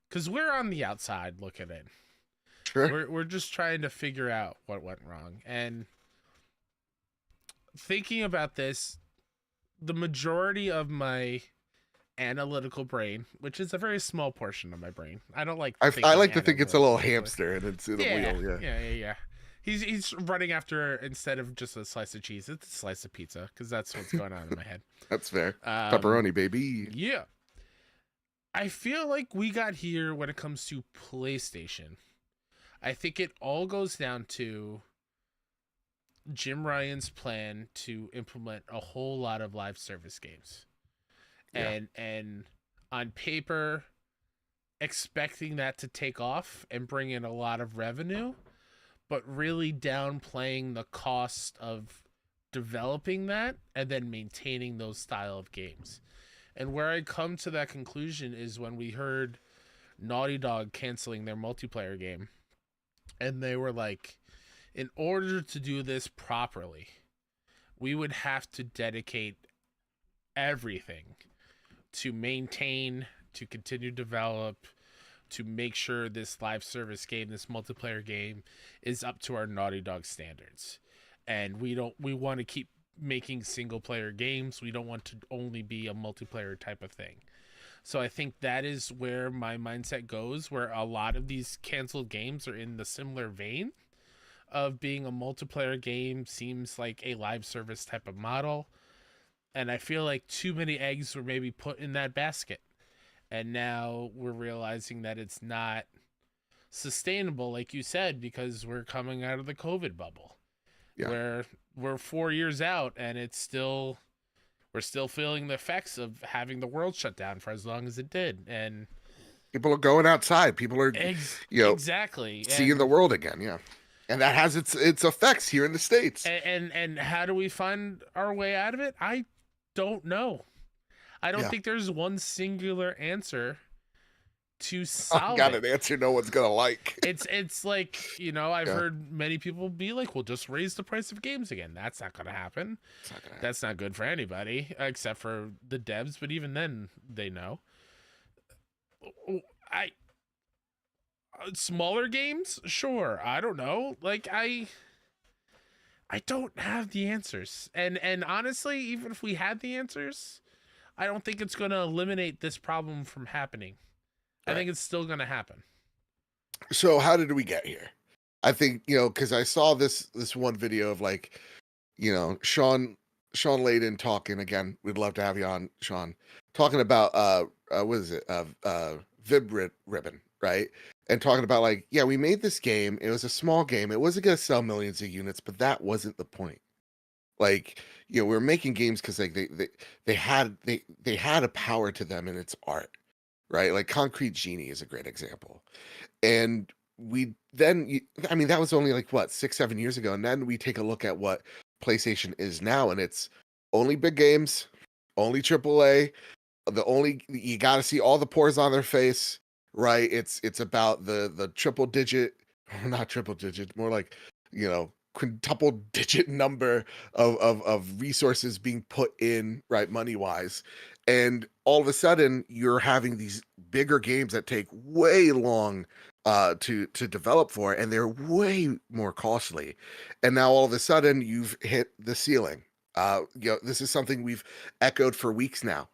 Because we're on the outside looking in. Sure. We're just trying to figure out what went wrong. And thinking about this, the majority of my analytical brain, which is a very small portion of my brain. I don't like I like to think it's a little hamster and it's in a wheel. Yeah. He's running after, instead of just a slice of cheese, it's a slice of pizza, because that's what's going on in my head. That's fair. Pepperoni, baby. Yeah. I feel like we got here when it comes to PlayStation. I think it all goes down to Jim Ryan's plan to implement a whole lot of live service games. Yeah. And on paper, expecting that to take off and bring in a lot of revenue, but really downplaying the cost of developing that and then maintaining those style of games. And where I come to that conclusion is when we heard Naughty Dog canceling their multiplayer game. And they were like, in order to do this properly, we would have to dedicate everything to maintain, to continue to develop, to make sure this live service game, this multiplayer game, is up to our Naughty Dog standards. And we want to keep making single player games. We don't want to only be a multiplayer type of thing. So I think that is where my mindset goes, where a lot of these canceled games are in the similar vein of being a multiplayer game, seems like a live service type of model. And I feel like too many eggs were maybe put in that basket. And now we're realizing that it's not sustainable, like you said, because we're coming out of the COVID bubble. Yeah. Where we're 4 years out and we're still feeling the effects of having the world shut down for as long as it did. And people are going outside. People are, exactly seeing the world again. Yeah. And that has its effects here in the States. And how do we find our way out of it? I don't know. I don't think there's one singular answer to solve got an answer no one's gonna like. It's like, I've heard many people be like, well, just raise the price of games again. That's not gonna happen. That's not good for anybody except for the devs, but even then they know. Smaller games, sure. I don't know. Like I don't have the answers. And honestly, even if we had the answers, I don't think it's going to eliminate this problem from happening. I think it's still going to happen. So how did we get here? I think, because I saw this one video of like, Sean Layden talking again. We'd love to have you on, Sean, talking about what is it? VII Ribbon, right? And talking about like, yeah, we made this game. It was a small game. It wasn't going to sell millions of units, but that wasn't the point. Like, we're making games because like they had a power to them in its art, right? Like Concrete Genie is a great example. And that was only like what, 6-7 years ago. And then we take a look at what PlayStation is now, and it's only big games, only AAA. You got to see all the pores on their face, right? It's about the triple digit, not triple digit, more like, quintuple digit number of resources being put in, right, money wise. And all of a sudden you're having these bigger games that take way long to develop for, and they're way more costly. And now all of a sudden you've hit the ceiling. This is something we've echoed for weeks now.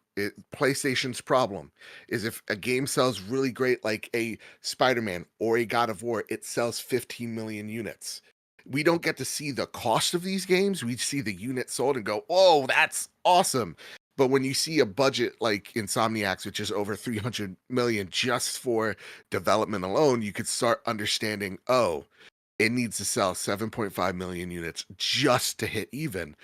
PlayStation's problem is if a game sells really great, like a Spider-Man or a God of War, it sells 15 million units. We don't get to see the cost of these games. We see the units sold and go, "Whoa, that's awesome." But when you see a budget like Insomniac's, which is over 300 million just for development alone, you could start understanding, oh, it needs to sell 7.5 million units just to hit even.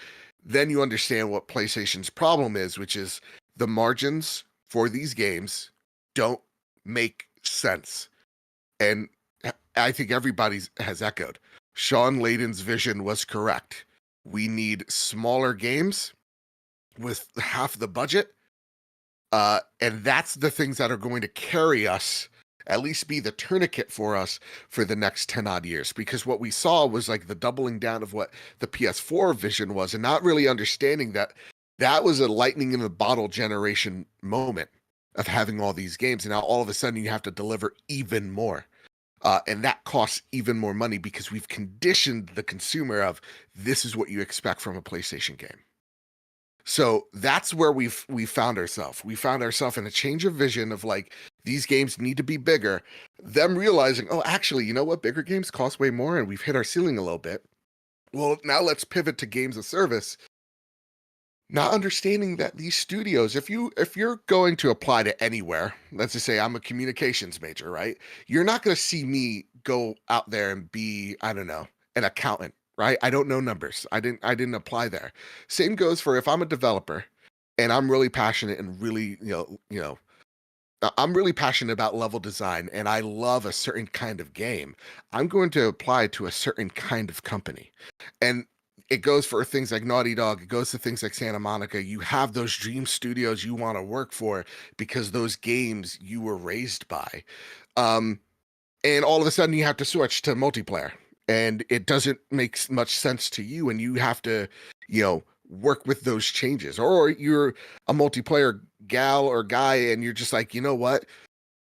Then you understand what PlayStation's problem is, which is the margins for these games don't make sense. And I think everybody has echoed. Sean Layden's vision was correct. We need smaller games with half the budget. And that's the things that are going to carry us, at least be the tourniquet for us for the next 10 odd years. Because what we saw was like the doubling down of what the PS4 vision was, and not really understanding that was a lightning in the bottle generation moment of having all these games. And now all of a sudden you have to deliver even more. And that costs even more money because we've conditioned the consumer of this is what you expect from a PlayStation game. So that's where we found ourselves. We found ourselves in a change of vision of like, these games need to be bigger. Them realizing, oh, actually, you know what? Bigger games cost way more and we've hit our ceiling a little bit. Well, now let's pivot to games of service. Not understanding that these studios, if you're going to apply to anywhere, let's just say I'm a communications major, right? You're not going to see me go out there and be, I don't know, an accountant, right? I don't know numbers. I didn't apply there. Same goes for if I'm a developer and I'm really passionate and really, I'm really passionate about level design and I love a certain kind of game. I'm going to apply to a certain kind of company. And it goes for things like Naughty Dog, it goes to things like Santa Monica. You have those dream studios you want to work for because those games you were raised by. Um, and all of a sudden you have to switch to multiplayer and it doesn't make much sense to you and you have to, work with those changes. Or you're a multiplayer gal or guy and you're just like, you know what?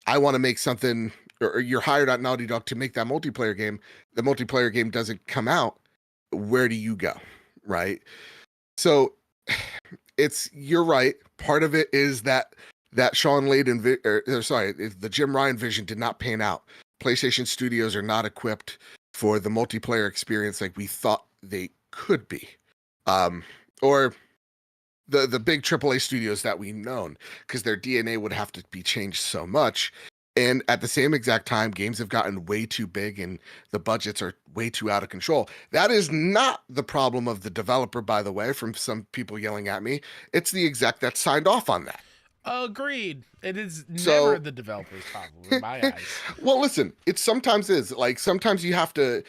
I want to make something, or you're hired at Naughty Dog to make that multiplayer game. The multiplayer game doesn't come out. Where do you go? Right. So you're right. Part of it is that Sean Layden, the Jim Ryan vision did not pan out. PlayStation Studios are not equipped for the multiplayer experience like we thought they could be. Or the big AAA studios that we've known, because their DNA would have to be changed so much. And at the same exact time, games have gotten way too big and the budgets are way too out of control. That is not the problem of the developer, by the way, from some people yelling at me. It's the exec that signed off on that. Agreed. It is never the developer's problem in my eyes. Well, listen, it sometimes is. Like sometimes you have to,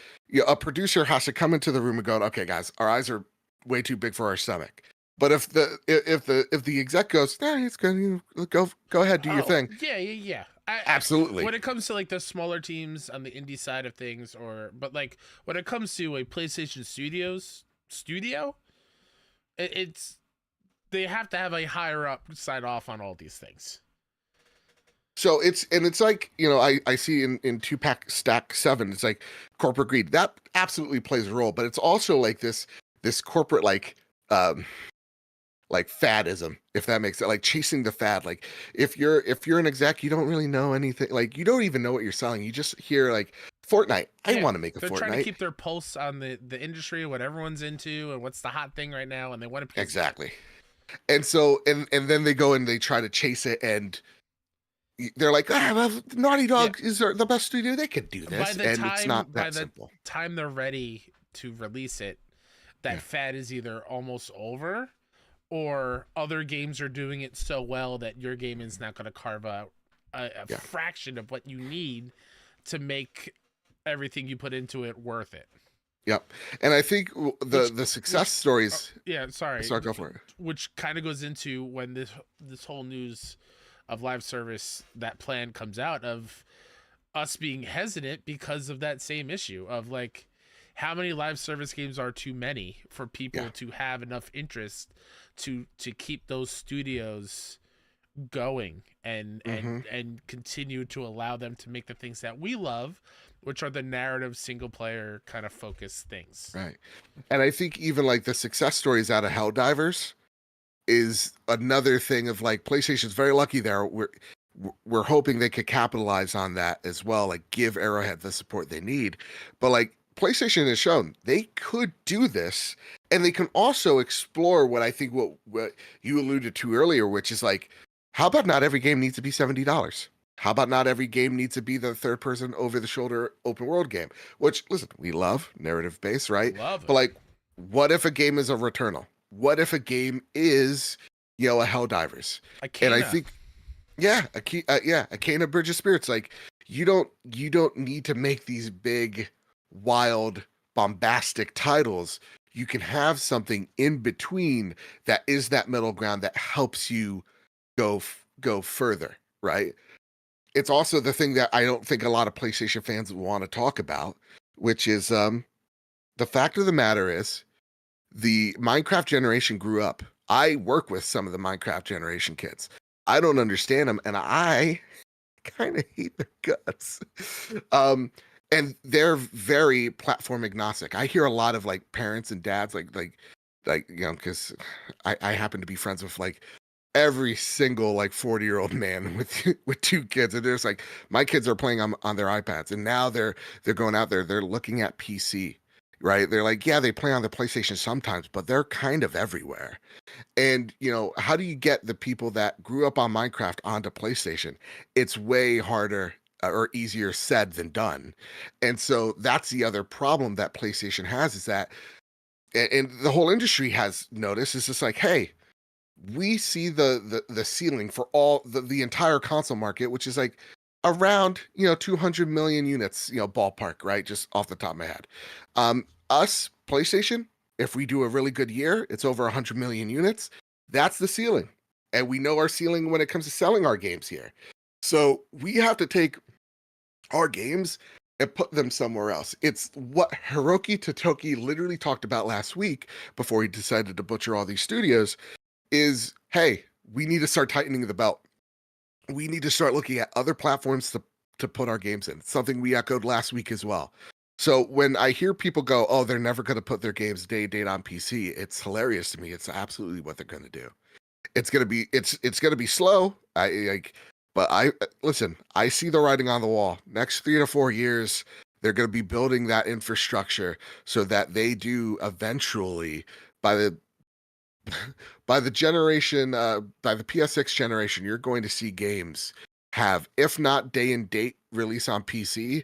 a producer has to come into the room and go, okay, guys, our eyes are way too big for our stomach. But if the exec goes, it's good, go ahead, do your thing. Yeah. Absolutely. When it comes to like the smaller teams on the indie side of things, but like when it comes to a PlayStation studio, it's they have to have a higher up sign off on all these things. So it's like, I see in 2-pack stack 7, it's like corporate greed. That absolutely plays a role, but it's also like this corporate like fadism, if that makes it, like chasing the fad. Like if you're an exec, you don't really know anything. Like you don't even know what you're selling. You just hear like Fortnite. I want to make a Fortnite. They're trying to keep their pulse on the industry, what everyone's into, and what's the hot thing right now, and they want to exactly. And so and then they go and they try to chase it, and they're like, Naughty Dog is the best studio. They could do this, it's not that simple. By the time they're ready to release it, that fad is either almost over, or other games are doing it so well that your game is not going to carve out a fraction of what you need to make everything you put into it worth it. Yep. And I think the success stories. Sorry, go for it. Which kind of goes into when this whole news of live service, that plan comes out, of us being hesitant because of that same issue of like, how many live service games are too many for people to have enough interest to keep those studios going and continue to allow them to make the things that we love, which are the narrative single player kind of focused things. Right. And I think even like the success stories out of Helldivers is another thing of like, PlayStation's very lucky there. We're hoping they could capitalize on that as well, like give Arrowhead the support they need. But like, PlayStation has shown they could do this, and they can also explore what I think what you alluded to earlier, which is like, how about not every game needs to be $70? How about not every game needs to be the third person over the shoulder open world game? Which, listen, we love narrative based, right? Love it. But like, what if a game is a Returnal? What if a game is, a Helldivers? And I think, Akena Bridge of Spirits. Like, you don't need to make these big, wild, bombastic titles. You can have something in between that is that middle ground that helps you go further, right? It's also the thing that I don't think a lot of PlayStation fans want to talk about, which is the fact of the matter is the Minecraft generation grew up. I work with some of the Minecraft generation kids. I don't understand them, and I kind of hate their guts. And they're very platform agnostic. I hear a lot of like parents and dads, like because I happen to be friends with like every single like 40-year-old man with two kids, and there's like my kids are playing on their iPads, and now they're going out there, they're looking at PC, right? They're like, yeah, they play on the PlayStation sometimes, but they're kind of everywhere. And how do you get the people that grew up on Minecraft onto PlayStation? It's way harder or easier said than done. And so that's the other problem that PlayStation has, is that, and the whole industry has noticed, is just like, hey, we see the ceiling for all the entire console market, which is like around 200 million units, ballpark, right? Just off the top of my head. Us, PlayStation, if we do a really good year, it's over 100 million units. That's the ceiling. And we know our ceiling when it comes to selling our games here. So we have to take our games and put them somewhere else. It's what Hiroki Totoki literally talked about last week before he decided to butcher all these studios is, hey, we need to start tightening the belt. We need to start looking at other platforms to put our games in. Something we echoed last week as well. So when I hear people go, oh, they're never going to put their games day and date on PC, it's hilarious to me. It's absolutely what they're going to do. It's going to be slow. But I listen, I see the writing on the wall. Next 3 to 4 years, they're going to be building that infrastructure so that they do eventually, by the generation, by the PS6 generation, you're going to see games have, if not day and date release on PC,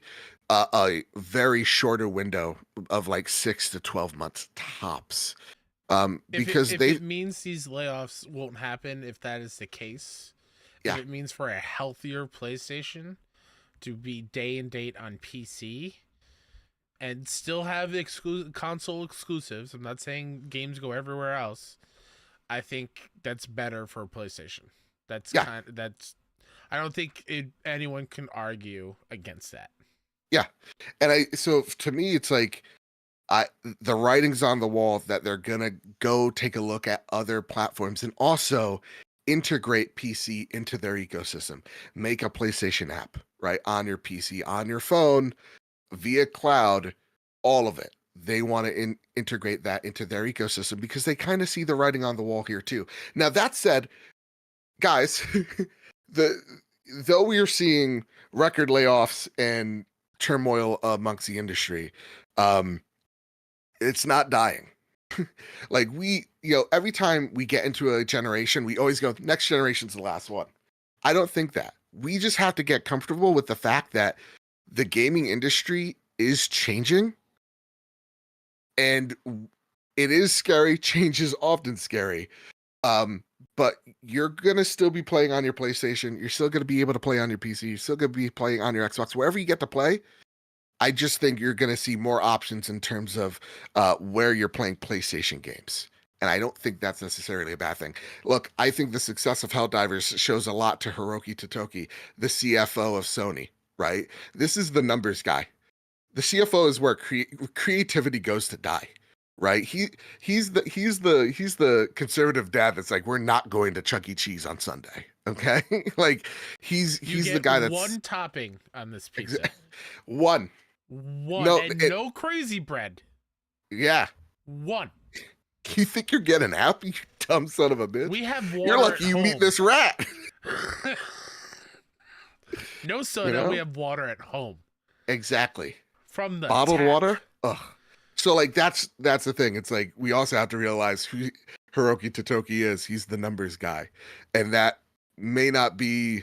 a very shorter window of like 6 to 12 months tops. Because if it means these layoffs won't happen, if that is the case, yeah, if it means for a healthier PlayStation to be day and date on PC and still have console exclusives, I'm not saying games go everywhere else. I think that's better for PlayStation. That's yeah. I don't think anyone can argue against that. Yeah. And so to me, it's like, the writing's on the wall that they're going to go take a look at other platforms and also integrate PC into their ecosystem. Make a PlayStation app, right? On your PC, on your phone, via cloud, all of it. They want to integrate that into their ecosystem because they kind of see the writing on the wall here too. Now, that said, guys, though we are seeing record layoffs and turmoil amongst the industry, it's not dying. Like every time we get into a generation, we always go, next generation's the last one. I don't think that. We just have to get comfortable with the fact that the gaming industry is changing, and it is scary. Change is often scary. But you're gonna still be playing on your PlayStation. You're still gonna be able to play on your PC. You're still gonna be playing on your Xbox. Wherever you get to play, I just think you're going to see more options in terms of where you're playing PlayStation games. And I don't think that's necessarily a bad thing. Look, I think the success of Helldivers shows a lot to Hiroki Totoki, the CFO of Sony, right? This is the numbers guy. The CFO is where creativity goes to die, right? He's the conservative dad that's like, we're not going to Chuck E. Cheese on Sunday, okay? Like he's the guy that's one topping on this pizza. One. No, no crazy bread. Yeah. One. You think you're getting app, you dumb son of a bitch? We have water. You're lucky you meet this rat. No soda. We have water at home. Exactly. From the bottled tap. Water. Ugh. So like that's the thing. It's like we also have to realize who Hiroki Totoki is. He's the numbers guy, and that may be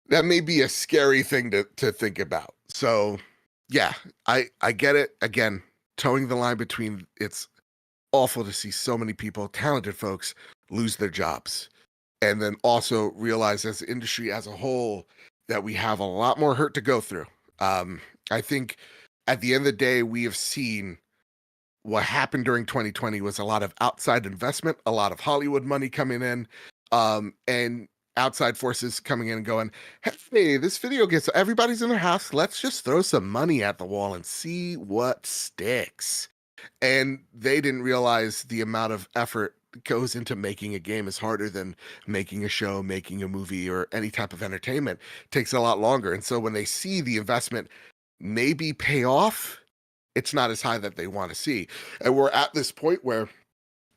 a scary thing to think about. So yeah, I get it. Again, towing the line between, it's awful to see so many people, talented folks, lose their jobs. And then also realize as the industry as a whole that we have a lot more hurt to go through. I think at the end of the day, we have seen what happened during 2020 was a lot of outside investment, a lot of Hollywood money coming in, and outside forces coming in and going, hey, this video gets everybody's in their house. Let's just throw some money at the wall and see what sticks. And they didn't realize the amount of effort that goes into making a game is harder than making a show, making a movie, or any type of entertainment. It takes a lot longer. And so when they see the investment maybe pay off, it's not as high that they want to see. And we're at this point where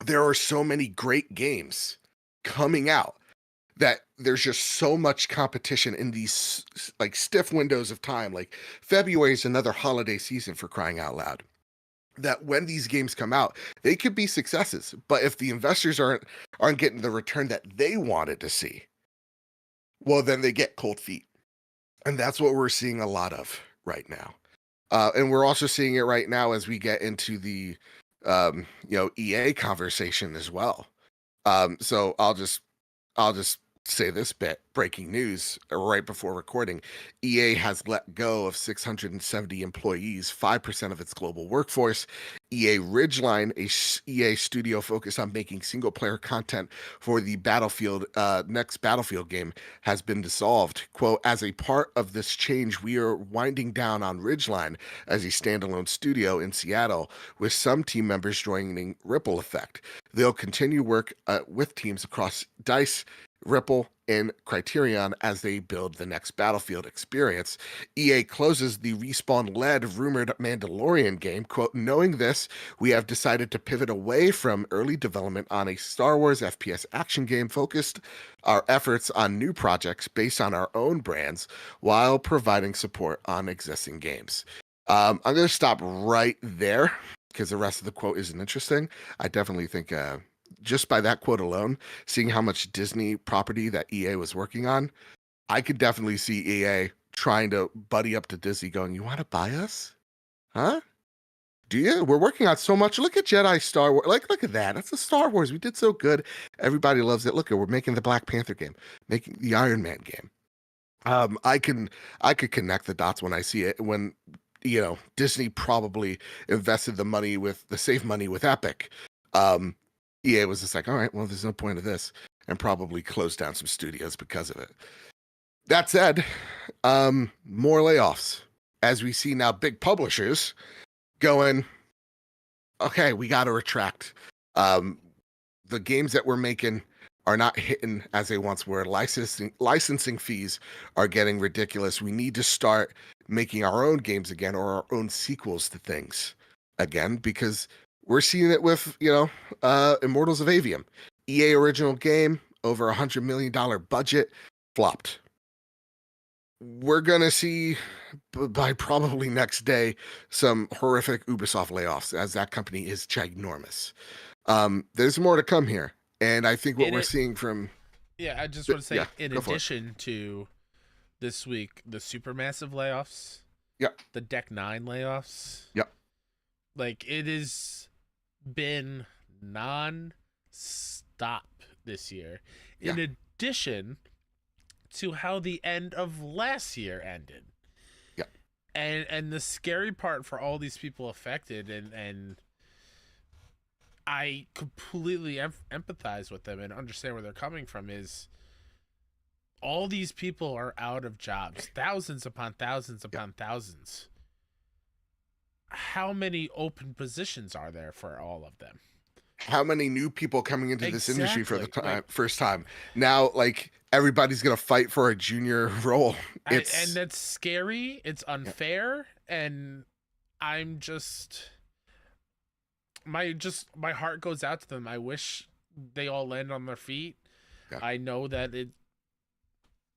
there are so many great games coming out that there's just so much competition in these like stiff windows of time. Like February is another holiday season, for crying out loud. That when these games come out, they could be successes, but if the investors aren't getting the return that they wanted to see, well, then they get cold feet, and that's what we're seeing a lot of right now. And we're also seeing it right now as we get into the EA conversation as well. So I'll just say this bit. Breaking news right before recording. EA has let go of 670 employees, 5% of its global workforce. EA Ridgeline, a EA studio focused on making single player content for the next Battlefield game, has been dissolved. Quote, as a part of this change, we are winding down on Ridgeline as a standalone studio in Seattle, with some team members joining Ripple Effect. They'll continue work with teams across DICE, Ripple, and Criterion as they build the next Battlefield experience. EA closes the Respawn-led rumored Mandalorian game. Quote, knowing this, we have decided to pivot away from early development on a Star Wars FPS action game, focused our efforts on new projects based on our own brands while providing support on existing games. I'm going to stop right there because the rest of the quote isn't interesting. I definitely think just by that quote alone, seeing how much Disney property that EA was working on, I could definitely see EA trying to buddy up to Disney going, you want to buy us? Huh? Do you? We're working on so much. Look at Jedi Star Wars. Like, look at that. That's the Star Wars. We did so good. Everybody loves it. Look, we're making the Black Panther game, making the Iron Man game. I could connect the dots when I see it. When Disney probably invested the save money with Epic. EA was just like, all right, well, there's no point of this, and probably closed down some studios because of it. That said, more layoffs, as we see now big publishers going, okay, we got to retract. The games that we're making are not hitting as they once were. Licensing fees are getting ridiculous. We need to start making our own games again, or our own sequels to things again, because we're seeing it with, Immortals of Avium. EA original game, over $100 million budget, flopped. We're going to see, by probably next day, some horrific Ubisoft layoffs, as that company is ginormous. There's more to come here. And I think what we're seeing from... Yeah, I just want to say, in addition to this week, the supermassive layoffs, the Deck 9 layoffs, like, it has been non-stop this year. In addition to how the end of last year ended. And the scary part for all these people affected, and I completely empathize with them and understand where they're coming from, is all these people are out of jobs. Thousands upon thousands upon thousands. How many open positions are there for all of them? How many new people coming into this industry for the first time? Now, like, everybody's going to fight for a junior role. And that's scary. It's unfair. And I'm just... My heart goes out to them. I wish they all land on their feet. I know that it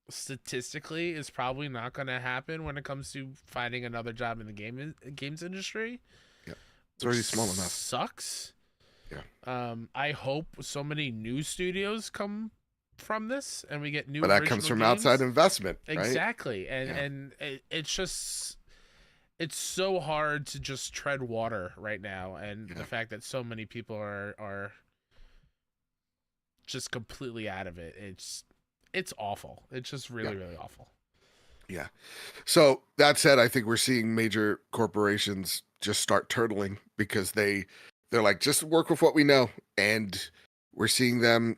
statistically is probably not going to happen when it comes to finding another job in the games industry. It's already small enough. Sucks. I hope so many new studios come from this, and we get new. But that comes from games. Outside investment, right? Exactly, and it's just, it's so hard to just tread water right now, and the fact that so many people are just completely out of it. It's awful. It's just really awful. Yeah. So that said, I think we're seeing major corporations just start turtling because they're like, just work with what we know. And we're seeing them,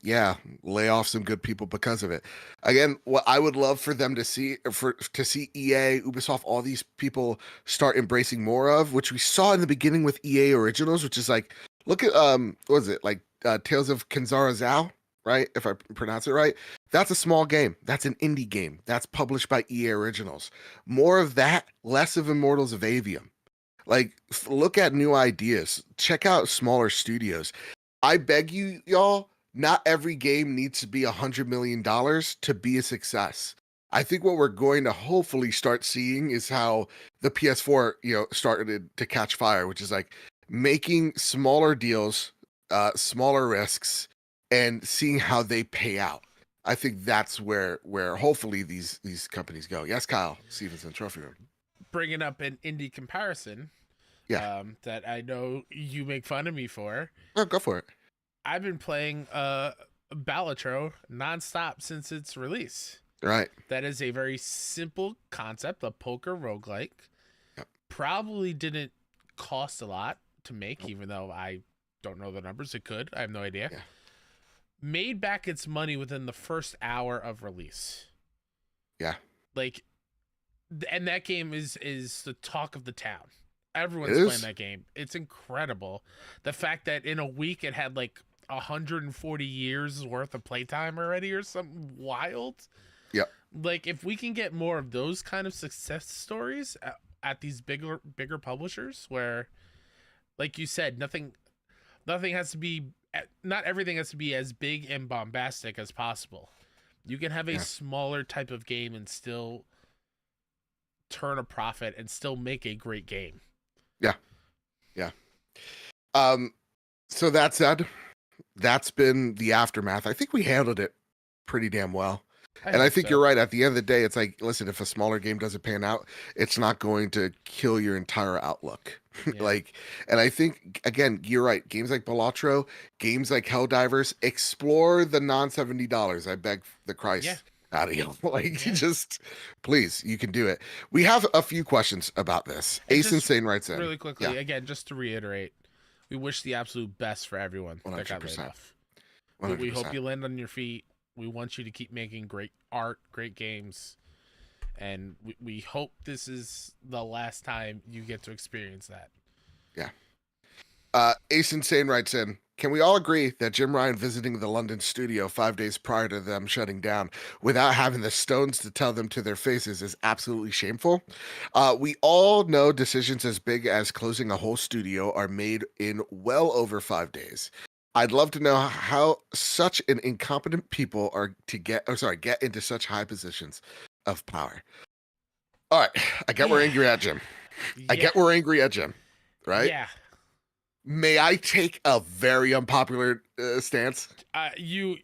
lay off some good people because of it. Again, what I would love for them to see, EA, Ubisoft, all these people start embracing more of, which we saw in the beginning with EA Originals, which is like, look at, what was it? Like Tales of Kenzara Zao, right? If I pronounce it right. That's a small game. That's an indie game. That's published by EA Originals. More of that, less of Immortals of Avium. Like, look at new ideas. Check out smaller studios. I beg you, y'all, not every game needs to be $100 million to be a success. I think what we're going to hopefully start seeing is how the PS4, started to catch fire, which is like making smaller deals, smaller risks, and seeing how they pay out. I think that's where hopefully these companies go. Yes, Kyle Stevenson, Trophy Room. Bringing up an indie comparison, Yeah. that I know you make fun of me for. Oh, go for it. I've been playing Balatro nonstop since its release. Right. That is a very simple concept, a poker roguelike. Yep. Probably didn't cost a lot to make, even though I don't know the numbers. It could. I have no idea. Yeah. Made back its money within the first hour of release. Yeah. Like, and that game is the talk of the town. Everyone's playing that game. It's incredible. The fact that in a week it had like 140 years worth of playtime already or something wild. Yep. Like, if we can get more of those kind of success stories at these bigger publishers, where, like you said, nothing has to be, not everything has to be as big and bombastic as possible. You can have a smaller type of game and still turn a profit and still make a great game. Yeah. Yeah. So that said, that's been the aftermath. I think we handled it pretty damn well. I think you're right. At the end of the day, it's like, listen, if a smaller game doesn't pan out, it's not going to kill your entire outlook. Yeah. And I think, again, you're right. Games like Balatro, games like Helldivers, explore the non-$70. I beg the Christ out of you. Just please, you can do it. We have a few questions about this. Ace Insane writes in. Really quickly, again, just to reiterate, we wish the absolute best for everyone 100%. that got laid off. 100%. We hope you land on your feet. We want you to keep making great art, great games, and we hope this is the last time you get to experience that. Yeah. Ace Insane writes in, can we all agree that Jim Ryan visiting the London studio 5 days prior to them shutting down without having the Stones to tell them to their faces is absolutely shameful? We all know decisions as big as closing a whole studio are made in well over 5 days. I'd love to know how such an incompetent people are to get into such high positions of power. All right, I get we're angry at Jim. I get we're angry at Jim, right? Yeah. May I take a very unpopular stance? You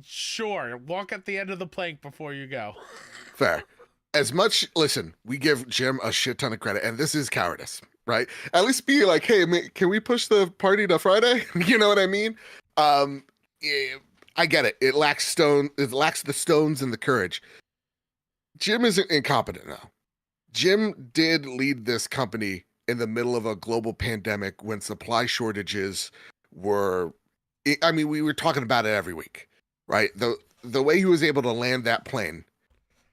sure walk at the end of the plank before you go. Fair. Listen, we give Jim a shit ton of credit, and this is cowardice, right? At least be like, hey, can we push the party to Friday? You know what I mean? I get it. It lacks the stones and the courage. Jim isn't incompetent now. Jim did lead this company in the middle of a global pandemic when supply shortages were, we were talking about it every week, right? The way he was able to land that plane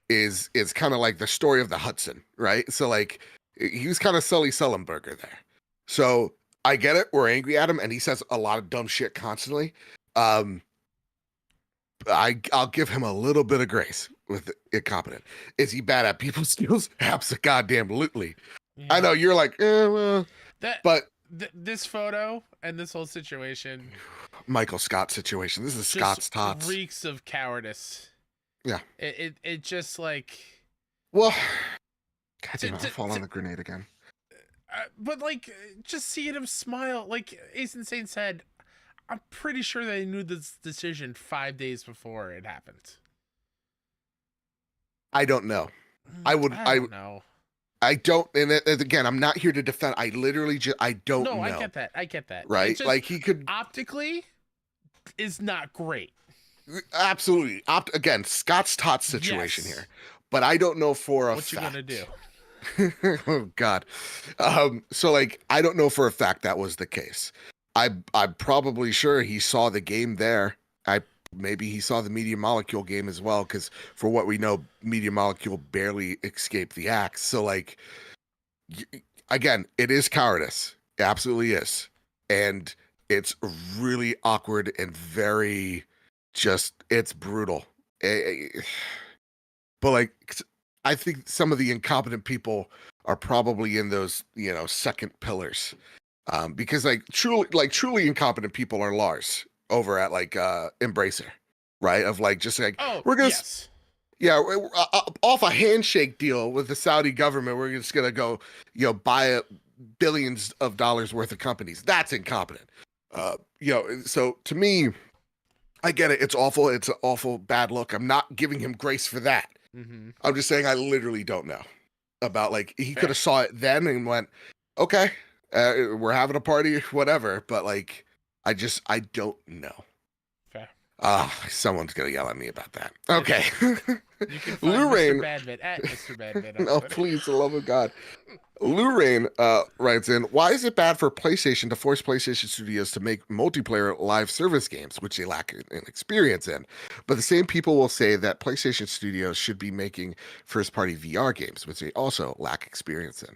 is kind of like the story of the Hudson, right? So like he was kind of Sully Sullenberger there. So I get it. We're angry at him, and he says a lot of dumb shit constantly. I'll give him a little bit of grace with incompetent. Is he bad at people skills? Absolutely. Yeah. I know you're like, well, but this photo and this whole situation, Michael Scott situation. This is Scott's tots. Reeks of cowardice. Yeah. It just like. Well, God damn it, I'll fall on the grenade again. But like, just seeing him smile, like Ace Insane said, I'm pretty sure they knew this decision 5 days before it happened. I don't know. I don't know. I don't, and again, I'm not here to defend. I literally I don't know. No, I get that. Right? Just, like he could optically is not great. Absolutely. Again, Scott's tots situation here, but I don't know for a fact. What you gonna do? Oh God. So like, I don't know for a fact that was the case. I'm probably sure he saw the game there. Maybe he saw the Media Molecule game as well, because for what we know, Media Molecule barely escaped the axe. So like, again, it is cowardice. It absolutely is. And it's really awkward and very it's brutal. But like, I think some of the incompetent people are probably in those, second pillars. Because truly incompetent people are Lars over at like Embracer, right? Of like just like Oh, we're gonna yes. yeah, off a handshake deal with the Saudi government, we're just gonna go, buy billions of dollars worth of companies. That's incompetent. So to me, I get it. It's awful. It's an awful bad look. I'm not giving him grace for that. Mm-hmm. I'm just saying I literally don't know about like he Fair. could have saw it then and went, okay, we're having a party, whatever. But like, I don't know. Fair. Someone's gonna yell at me about that. Okay. You can find Mr. Lorraine. Badman at Mr. Badman. No, please, the love of God. Lorraine writes in, why is it bad for PlayStation to force PlayStation Studios to make multiplayer live service games, which they lack an experience in? But the same people will say that PlayStation Studios should be making first-party VR games, which they also lack experience in.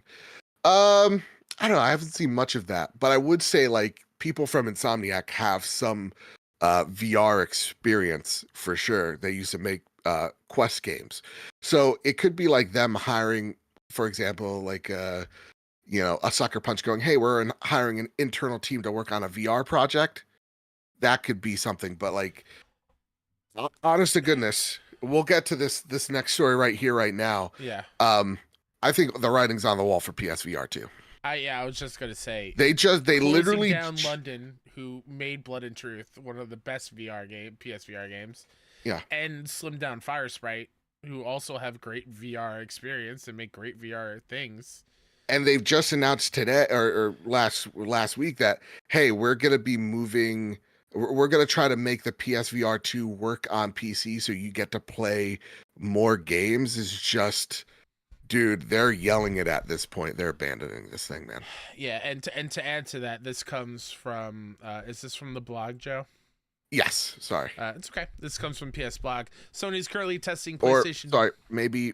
I don't know. I haven't seen much of that, but I would say like people from Insomniac have some VR experience for sure. They used to make Quest games, so it could be like them hiring, for example, like a Sucker Punch going, "Hey, we're hiring an internal team to work on a VR project." That could be something, but like, honest to goodness, we'll get to this next story right here, right now. Yeah. I think the writing's on the wall for PSVR 2. I was just gonna say They literally down London, who made Blood and Truth, one of the best PSVR games. Yeah. And slimmed down Fire Sprite, who also have great VR experience and make great VR things. And they've just announced today or last week that, hey, we're gonna be moving. We're gonna try to make the PSVR 2 work on PC, so you get to play more games. Is just, dude, they're yelling it at this point. They're abandoning this thing, man. Yeah, and to add to that, this comes from is this from the blog, Joe? Yes, sorry. It's okay. This comes from PS Blog. Sony's currently testing Or PlayStation. sorry, maybe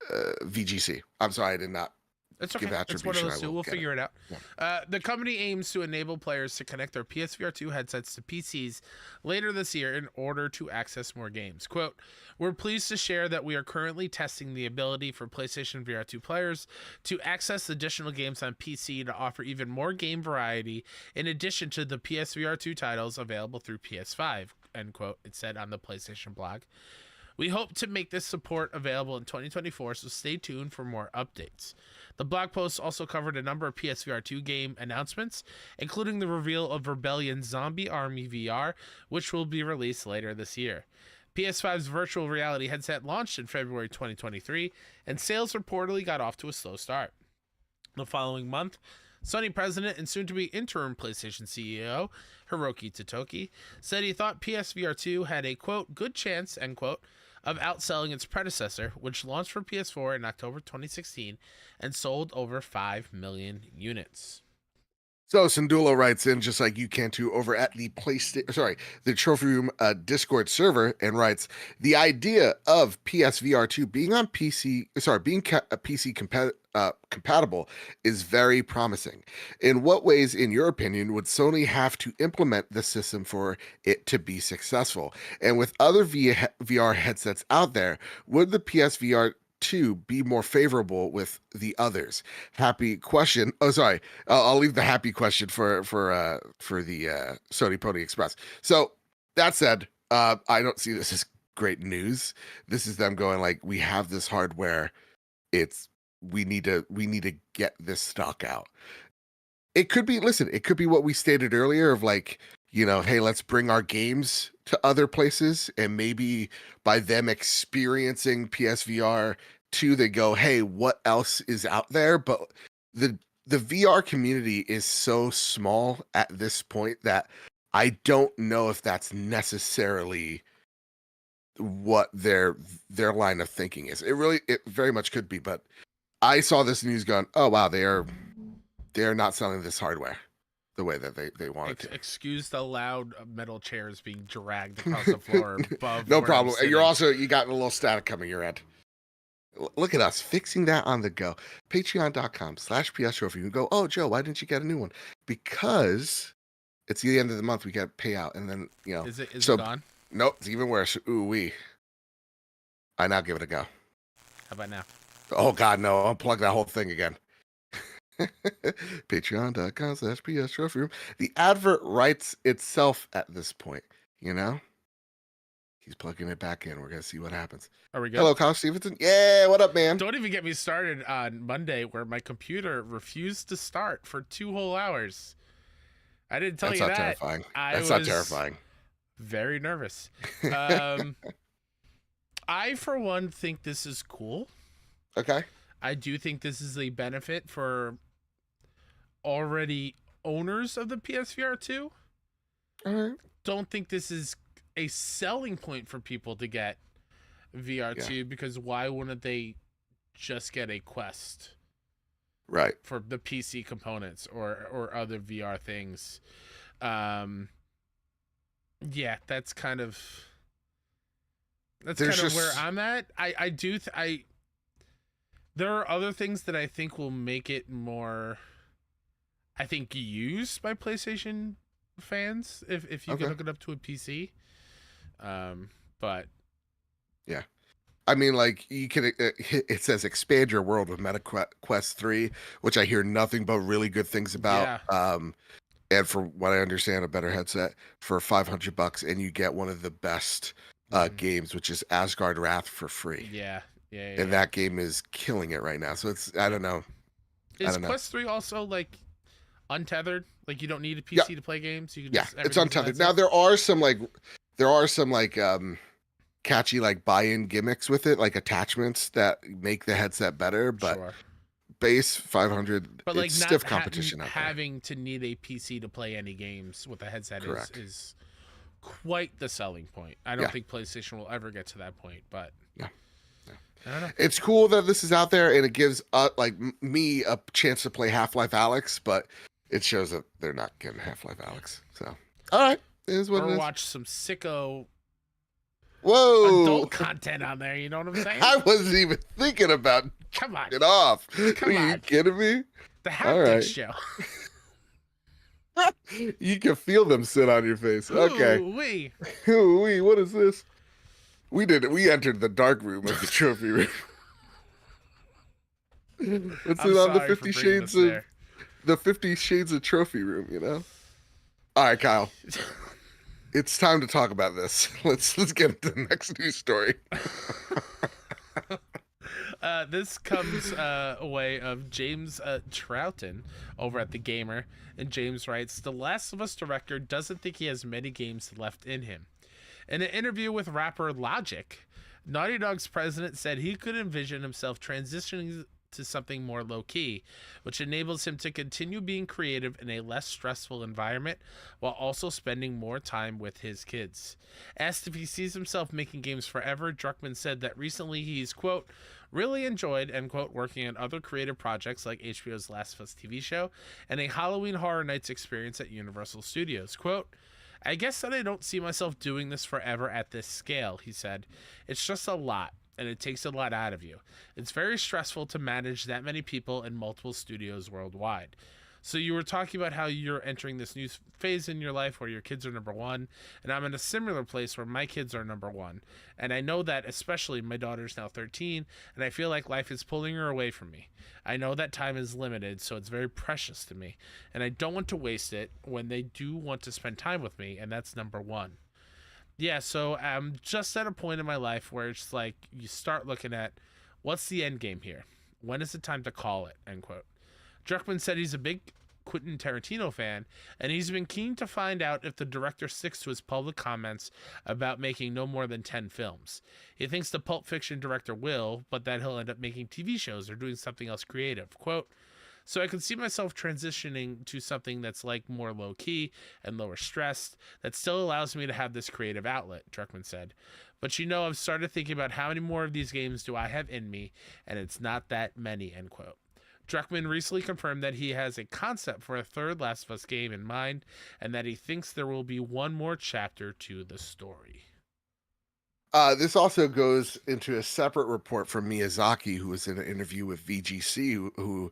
VGC. I'm sorry, I did not. It's okay. Give It's one of attribution, those I two. will We'll get figure it out. The company aims to enable players to connect their PSVR 2 headsets to PCs later this year in order to access more games. Quote, we're pleased to share that we are currently testing the ability for PlayStation VR 2 players to access additional games on PC to offer even more game variety in addition to the PSVR 2 titles available through PS5, end quote, it said on the PlayStation blog. We hope to make this support available in 2024, so stay tuned for more updates. The blog post also covered a number of PSVR 2 game announcements, including the reveal of Rebellion Zombie Army VR, which will be released later this year. PS5's virtual reality headset launched in February 2023, and sales reportedly got off to a slow start. The following month, Sony president and soon-to-be interim PlayStation CEO, Hiroki Totoki, said he thought PSVR 2 had a, quote, good chance, end quote, of outselling its predecessor, which launched for PS4 in October 2016 and sold over 5 million units. So Sandula writes in, just like you can too, over at the the Trophy Room Discord server, and writes, the idea of PSVR 2 being on PC, PC compatible is very promising. In what ways, in your opinion, would Sony have to implement the system for it to be successful? And with other VR headsets out there, would the PSVR to be more favorable with the others? Happy question. Oh, sorry. I'll leave the happy question for the Sony Pony Express. So that said, I don't see this as great news. This is them going like, we have this hardware. We need to get this stock out. It could be, listen, it could be what we stated earlier of like, hey, let's bring our games to other places, and maybe by them experiencing PSVR 2, they go, hey, what else is out there? But the VR community is so small at this point that I don't know if that's necessarily what their line of thinking is. It very much could be, but I saw this news going, oh wow, they're not selling this hardware the way that they wanted to. Excuse the loud metal chairs being dragged across the floor above. No problem. And you got a little static coming your end. Look at us fixing that on the go. Patreon.com/PS Trophy. You go, oh Joe, why didn't you get a new one? Because it's the end of the month. We got to pay out, and then Is it gone? Nope, it's even worse. Ooh wee. I now give it a go. How about now? Oh God, no! Unplug that whole thing again. Patreon.com/PS Trophy Room. The advert writes itself at this point, you know? He's plugging it back in. We're going to see what happens. Are we good? Hello, Kyle Stevenson. Yeah, what up, man? Don't even get me started on Monday where my computer refused to start for 2 whole hours. I didn't tell That's you not that. terrifying. I That's was not terrifying. very nervous. I, for one, think this is cool. Okay. I do think this is a benefit for already owners of the PSVR 2. All right. Don't think this is a selling point for people to get VR2 because why wouldn't they just get a Quest? Right. For the PC components or other VR things. Yeah, that's kind of where I'm at. There are other things that I think will make it more, I think, used by PlayStation fans if you can hook it up to a PC. But yeah, I mean, like, you can. It says expand your world with Meta Quest 3, which I hear nothing but really good things about. Yeah. And for what I understand, a better headset for $500, and you get one of the best games, which is Asgard Wrath for free. Yeah. And that game is killing it right now. So it's, I don't know. Is Quest 3 also like untethered? Like you don't need a PC to play games. You can just it's untethered. Now there are some catchy like buy-in gimmicks with it, like attachments that make the headset better. But base 500, but like it's stiff competition out there. Having to need a PC to play any games with a headset is quite the selling point. I don't think PlayStation will ever get to that point, but I don't know. It's cool that this is out there, and it gives me a chance to play Half-Life Alyx, but it shows that they're not getting Half-Life Alyx. So, all right, it is what it is. Or watch some sicko adult content on there. You know what I'm saying? I wasn't even thinking about it off. Are you kidding me? The Haptic Show. You can feel them sit on your face. Okay. Ooh-wee. What is this? We entered the dark room of the trophy room. What's it on the 50 Shades of the 50 Shades of Trophy Room, you know? All right, Kyle. It's time to talk about this. Let's get into the next news story. This comes away of James Troughton over at The Gamer. And James writes, The Last of Us director doesn't think he has many games left in him. In an interview with rapper Logic, Naughty Dog's president said he could envision himself transitioning to something more low-key, which enables him to continue being creative in a less stressful environment while also spending more time with his kids. Asked if he sees himself making games forever, Druckmann said that recently he's, quote, really enjoyed, end quote, working on other creative projects like HBO's Last of Us TV show and a Halloween Horror Nights experience at Universal Studios. Quote, I guess that I don't see myself doing this forever at this scale, he said. It's just a lot, and it takes a lot out of you. It's very stressful to manage that many people in multiple studios worldwide. So you were talking about how you're entering this new phase in your life where your kids are number one, and I'm in a similar place where my kids are number one. And I know that especially my daughter's now 13, and I feel like life is pulling her away from me. I know that time is limited, so it's very precious to me, and I don't want to waste it when they do want to spend time with me, and that's number one. Yeah, so I'm just at a point in my life where it's like you start looking at what's the end game here? When is it time to call it? End quote. Druckmann said he's a big Quentin Tarantino fan, and he's been keen to find out if the director sticks to his public comments about making no more than 10 films. He thinks the Pulp Fiction director will, but that he'll end up making TV shows or doing something else creative. Quote, so I could see myself transitioning to something that's like more low-key and lower stressed that still allows me to have this creative outlet, Druckmann said. But I've started thinking about how many more of these games do I have in me, and it's not that many, end quote. Druckmann recently confirmed that he has a concept for a third Last of Us game in mind, and that he thinks there will be one more chapter to the story. This also goes into a separate report from Miyazaki, who was in an interview with VGC,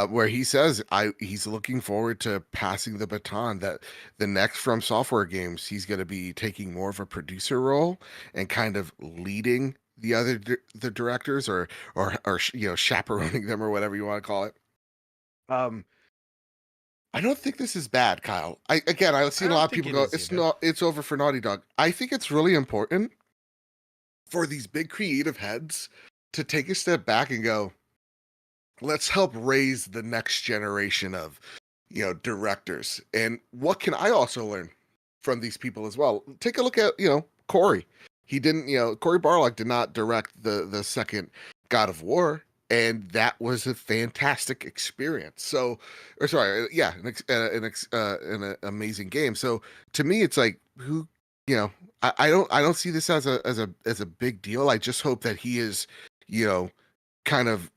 where he says he's looking forward to passing the baton, that the next From Software games, he's going to be taking more of a producer role and kind of leading the directors or chaperoning them or whatever you want to call it. Um, I don't think this is bad, Kyle. I've I seen a don't lot of think people it go, is it's either. not, it's over for Naughty Dog. I think it's really important for these big creative heads to take a step back and go, let's help raise the next generation of, directors. And what can I also learn from these people as well? Take a look at, Corey. He didn't, Corey Barlog did not direct the second God of War, and that was a fantastic experience. So, or sorry, yeah, an amazing game. So to me, it's like who, I don't see this as a big deal. I just hope that he is, you know, kind of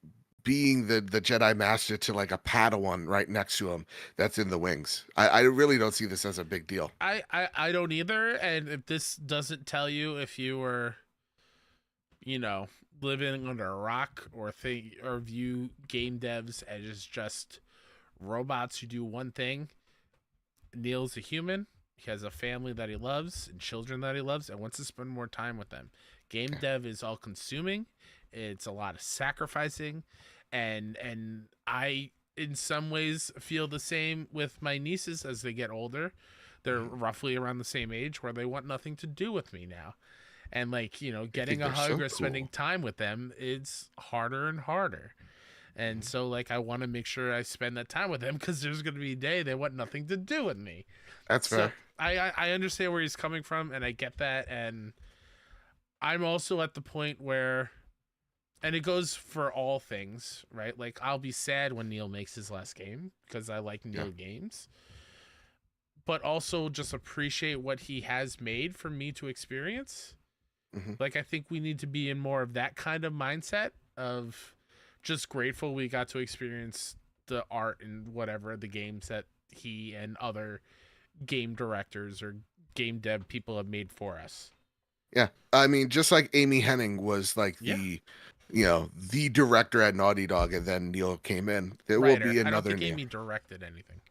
being the Jedi Master to like a Padawan right next to him that's in the wings. I really don't see this as a big deal. I don't either. And if this doesn't tell you if you were, you know, living under a rock or think or view game devs as just robots who do one thing, Neil's a human. He has a family that he loves and children that he loves and wants to spend more time with them. Game Yeah. dev is all consuming. It's a lot of sacrificing, and I in some ways feel the same with my nieces as they get older. They're roughly around the same age where they want nothing to do with me now. And like, I think getting a they're hug so or spending cool. time with them is harder and harder. And Mhm. so like I want to make sure I spend that time with them because there's going to be a day they want nothing to do with me. That's So fair. I understand where he's coming from and I get that. And I'm also at the point where, and it goes for all things, right? Like I'll be sad when Neil makes his last game because I like Yeah. Neil games, but also just appreciate what he has made for me to experience. Hmm. Like I think we need to be in more of that kind of mindset of just grateful we got to experience the art and whatever the games that he and other game directors or game dev people have made for us. Yeah. I mean, just like Amy Henning was like Yeah. the director at Naughty Dog, and then Neil came in. There will Writer. be I don't another think Neil. Amy directed anything.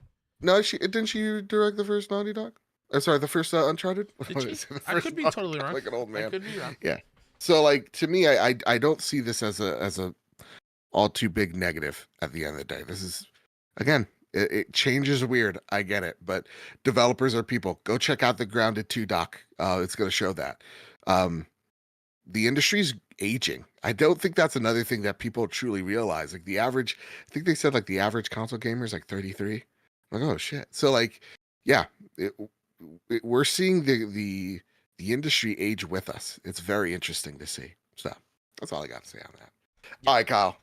No, she didn't. She direct the first Naughty Dog. Sorry, the first Uncharted. Did What she? is it? The I first could be Naughty totally Dog, wrong. like an old I man. could be wrong. Yeah. So like to me, I don't see this as a all too big negative at the end of the day. This is again, it changes weird. I get it, but developers are people. Go check out the Grounded 2 doc. It's going to show that. Um, the industry's aging. I don't think that's another thing that people truly realize. Like the average, I think they said like the average console gamer is like 33. Like, oh shit. So like, yeah, it, we're seeing the industry age with us. It's very interesting to see. So that's all I got to say on that. Yep. All right, Kyle.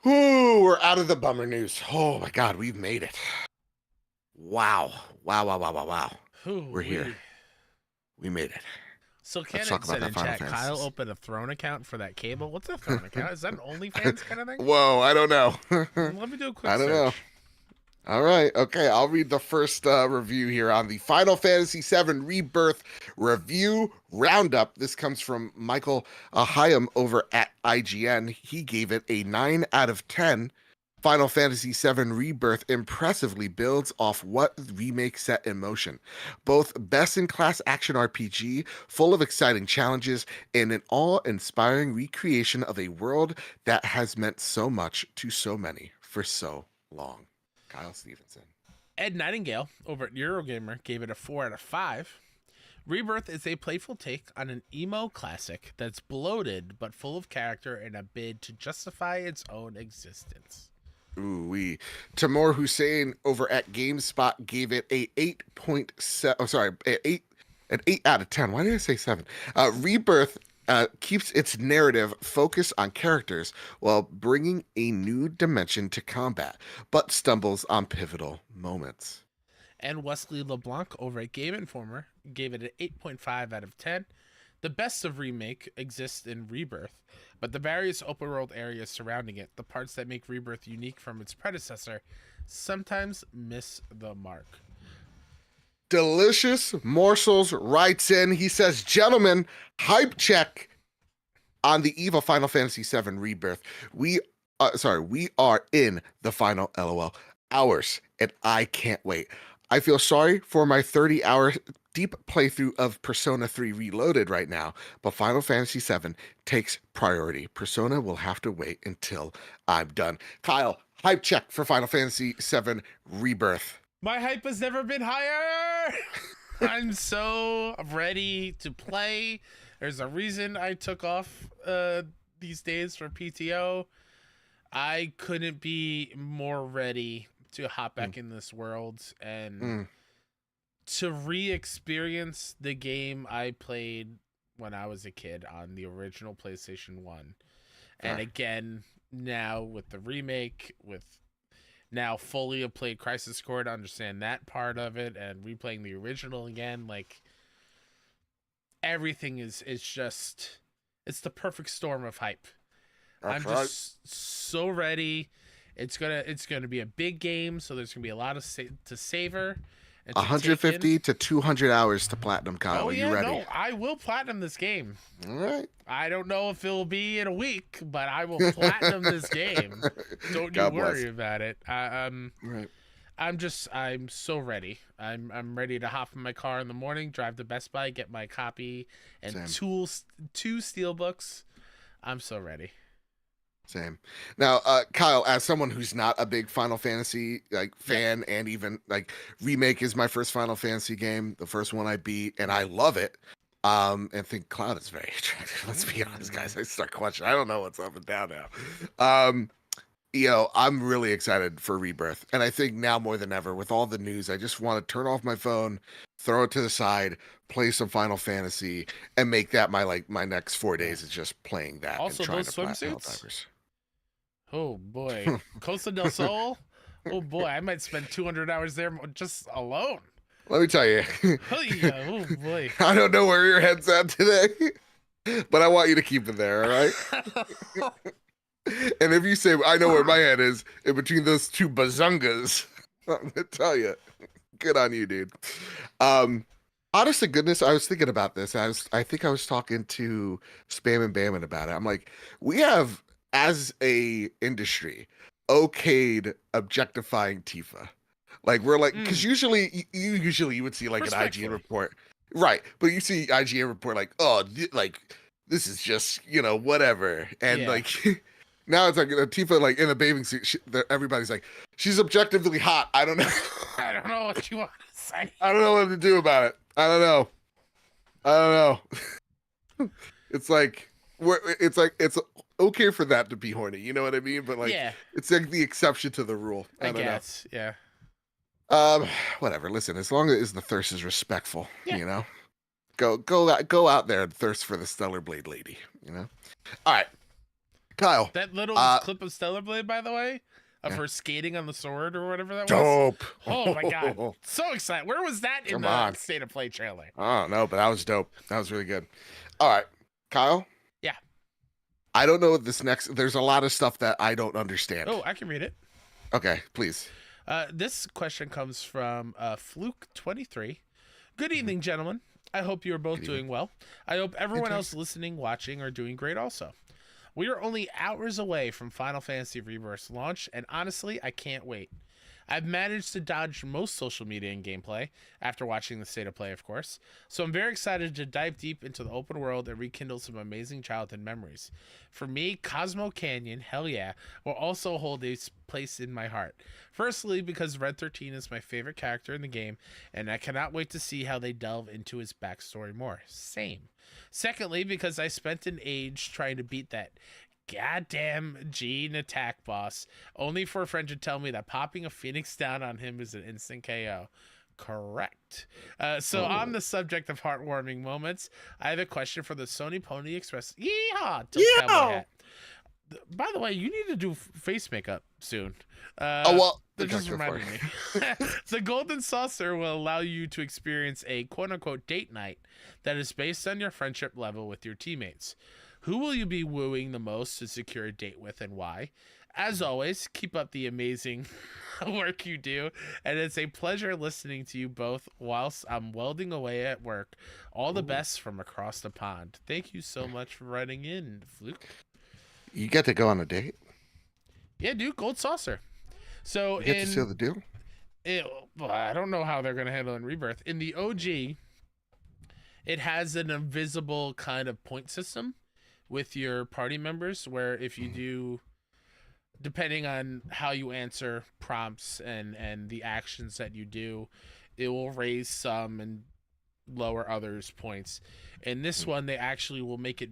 Whoo, we're out of the bummer news. Oh my God, we've made it. Wow. Wow, wow, wow, wow, wow. Ooh, We're here. We made it. So Let's Cannon talk about said that in Final chat, Kyle Fantasy. opened a Throne account for that cable. What's a Throne account? Is that an OnlyFans kind of thing? Whoa, I don't know. Let me do a quick I don't know. search. All right. Okay. I'll read the first review here on the Final Fantasy VII Rebirth review roundup. This comes from Michael Hyam over at IGN. He gave it a 9 out of 10. Final Fantasy VII Rebirth impressively builds off what the remake set in motion. Both best-in-class action RPG, full of exciting challenges, and an awe-inspiring recreation of a world that has meant so much to so many for so long. Kyle Stevenson. Ed Nightingale over at Eurogamer gave it a 4 out of 5. Rebirth is a playful take on an emo classic that's bloated but full of character in a bid to justify its own existence. Ooh wee. Tamor Hussein over at GameSpot gave it a 8.7. Oh, sorry, an 8 out of 10. Why did I say 7? Rebirth keeps its narrative focused on characters while bringing a new dimension to combat, but stumbles on pivotal moments. And Wesley LeBlanc over at Game Informer gave it an 8.5 out of 10. The best of Remake exists in Rebirth, but the various open world areas surrounding it, the parts that make Rebirth unique from its predecessor, sometimes miss the mark. Delicious Morsels writes in. He says, gentlemen, hype check on the eve of Final Fantasy VII Rebirth. We are in the final LOL hours, and I can't wait. I feel sorry for my 30-hour deep playthrough of Persona 3 Reloaded right now, but Final Fantasy VII takes priority. Persona will have to wait until I'm done. Kyle, Hype check for Final Fantasy VII Rebirth. My hype has never been higher. I'm so ready to play. There's a reason I took off these days for PTO. I couldn't be more ready to hop back in this world and to re-experience the game I played when I was a kid on the original PlayStation 1. And again, now with the remake, with now fully have played Crisis Core to understand that part of it, and replaying the original again, like everything is just, it's the perfect storm of hype. I'm just so ready. It's gonna be a big game, so there's gonna be a lot of to savor. 150 to 200 hours to platinum, Kyle. Are you ready? No, I will platinum this game. All right. I don't know if it'll be in a week, but I will platinum this game. Don't you worry about it. Right. I'm so ready. I'm ready to hop in my car in the morning, drive to Best Buy, get my copy and two steelbooks. I'm so ready. Same. Now, Kyle, as someone who's not a big Final Fantasy fan, and even Remake is my first Final Fantasy game, the first one I beat, and I love it. And think Cloud is very attractive. Let's be honest, guys. I start questioning. I don't know what's up and down now. I'm really excited for Rebirth, and I think now more than ever, with all the news, I just want to turn off my phone, throw it to the side, play some Final Fantasy, and make that my next 4 days is just playing that. Also, and trying those to swimsuits. Oh boy, Costa del Sol. Oh boy, I might spend 200 hours there just alone. Let me tell you. Oh boy. I don't know where your head's at today, but I want you to keep it there, all right? And if you say, I know where my head is, in between those two bazungas, I'm going to tell you, good on you, dude. Honest to goodness, I was thinking about this. I think I was talking to Spam and Bammin about it. I'm like, we have, as a industry, okayed objectifying Tifa. Like, we're like, because usually you would see like an IGN report, right? But you see IGN report like, oh, this is just whatever, and like now it's like Tifa like in a bathing suit. Everybody's like, she's objectively hot. I don't know. I don't know what you want to say. I don't know what to do about it. I don't know. It's like it's okay for that to be horny. You know what I mean? But it's like the exception to the rule. I guess. Yeah. Whatever. Listen, as long as the thirst is respectful, go out there and thirst for the Stellar Blade lady. All right, Kyle. That little clip of Stellar Blade, by the way, of her skating on the sword or whatever that was. Dope. Oh my god, so excited. Where was that in the State of Play trailer? I don't know, but that was dope. That was really good. All right, Kyle. Yeah. I don't know what this next. There's a lot of stuff that I don't understand. Oh, I can read it. Okay, please. This question comes from Fluke23. Good evening, gentlemen. I hope you are both doing well. I hope everyone else listening, watching, are doing great also. We are only hours away from Final Fantasy Rebirth's launch, and honestly, I can't wait. I've managed to dodge most social media and gameplay after watching the State of Play, of course, so I'm very excited to dive deep into the open world and rekindle some amazing childhood memories. For me, Cosmo Canyon, hell yeah, will also hold a place in my heart. Firstly, because Red 13 is my favorite character in the game, and I cannot wait to see how they delve into his backstory more. Same. Secondly, because I spent an age trying to beat that goddamn Gene attack boss, only for a friend to tell me that popping a Phoenix down on him is an instant KO. Correct. On the subject of heartwarming moments, I have a question for the Sony Pony Express. Yeehaw! Hat. By the way, you need to do face makeup soon. That just reminded me. The Golden Saucer will allow you to experience a quote-unquote date night that is based on your friendship level with your teammates. Who will you be wooing the most to secure a date with, and why? As always, keep up the amazing work you do, and it's a pleasure listening to you both whilst I'm welding away at work. All the best from across the pond. Thank you so much for writing in, Fluke. You get to go on a date? Yeah, dude, Gold Saucer. So you get to seal the deal? I don't know how they're going to handle it in Rebirth. In the OG, it has an invisible kind of point system with your party members, where if you do depending on how you answer prompts and the actions that you do, it will raise some and lower others points. In this one, they actually will make it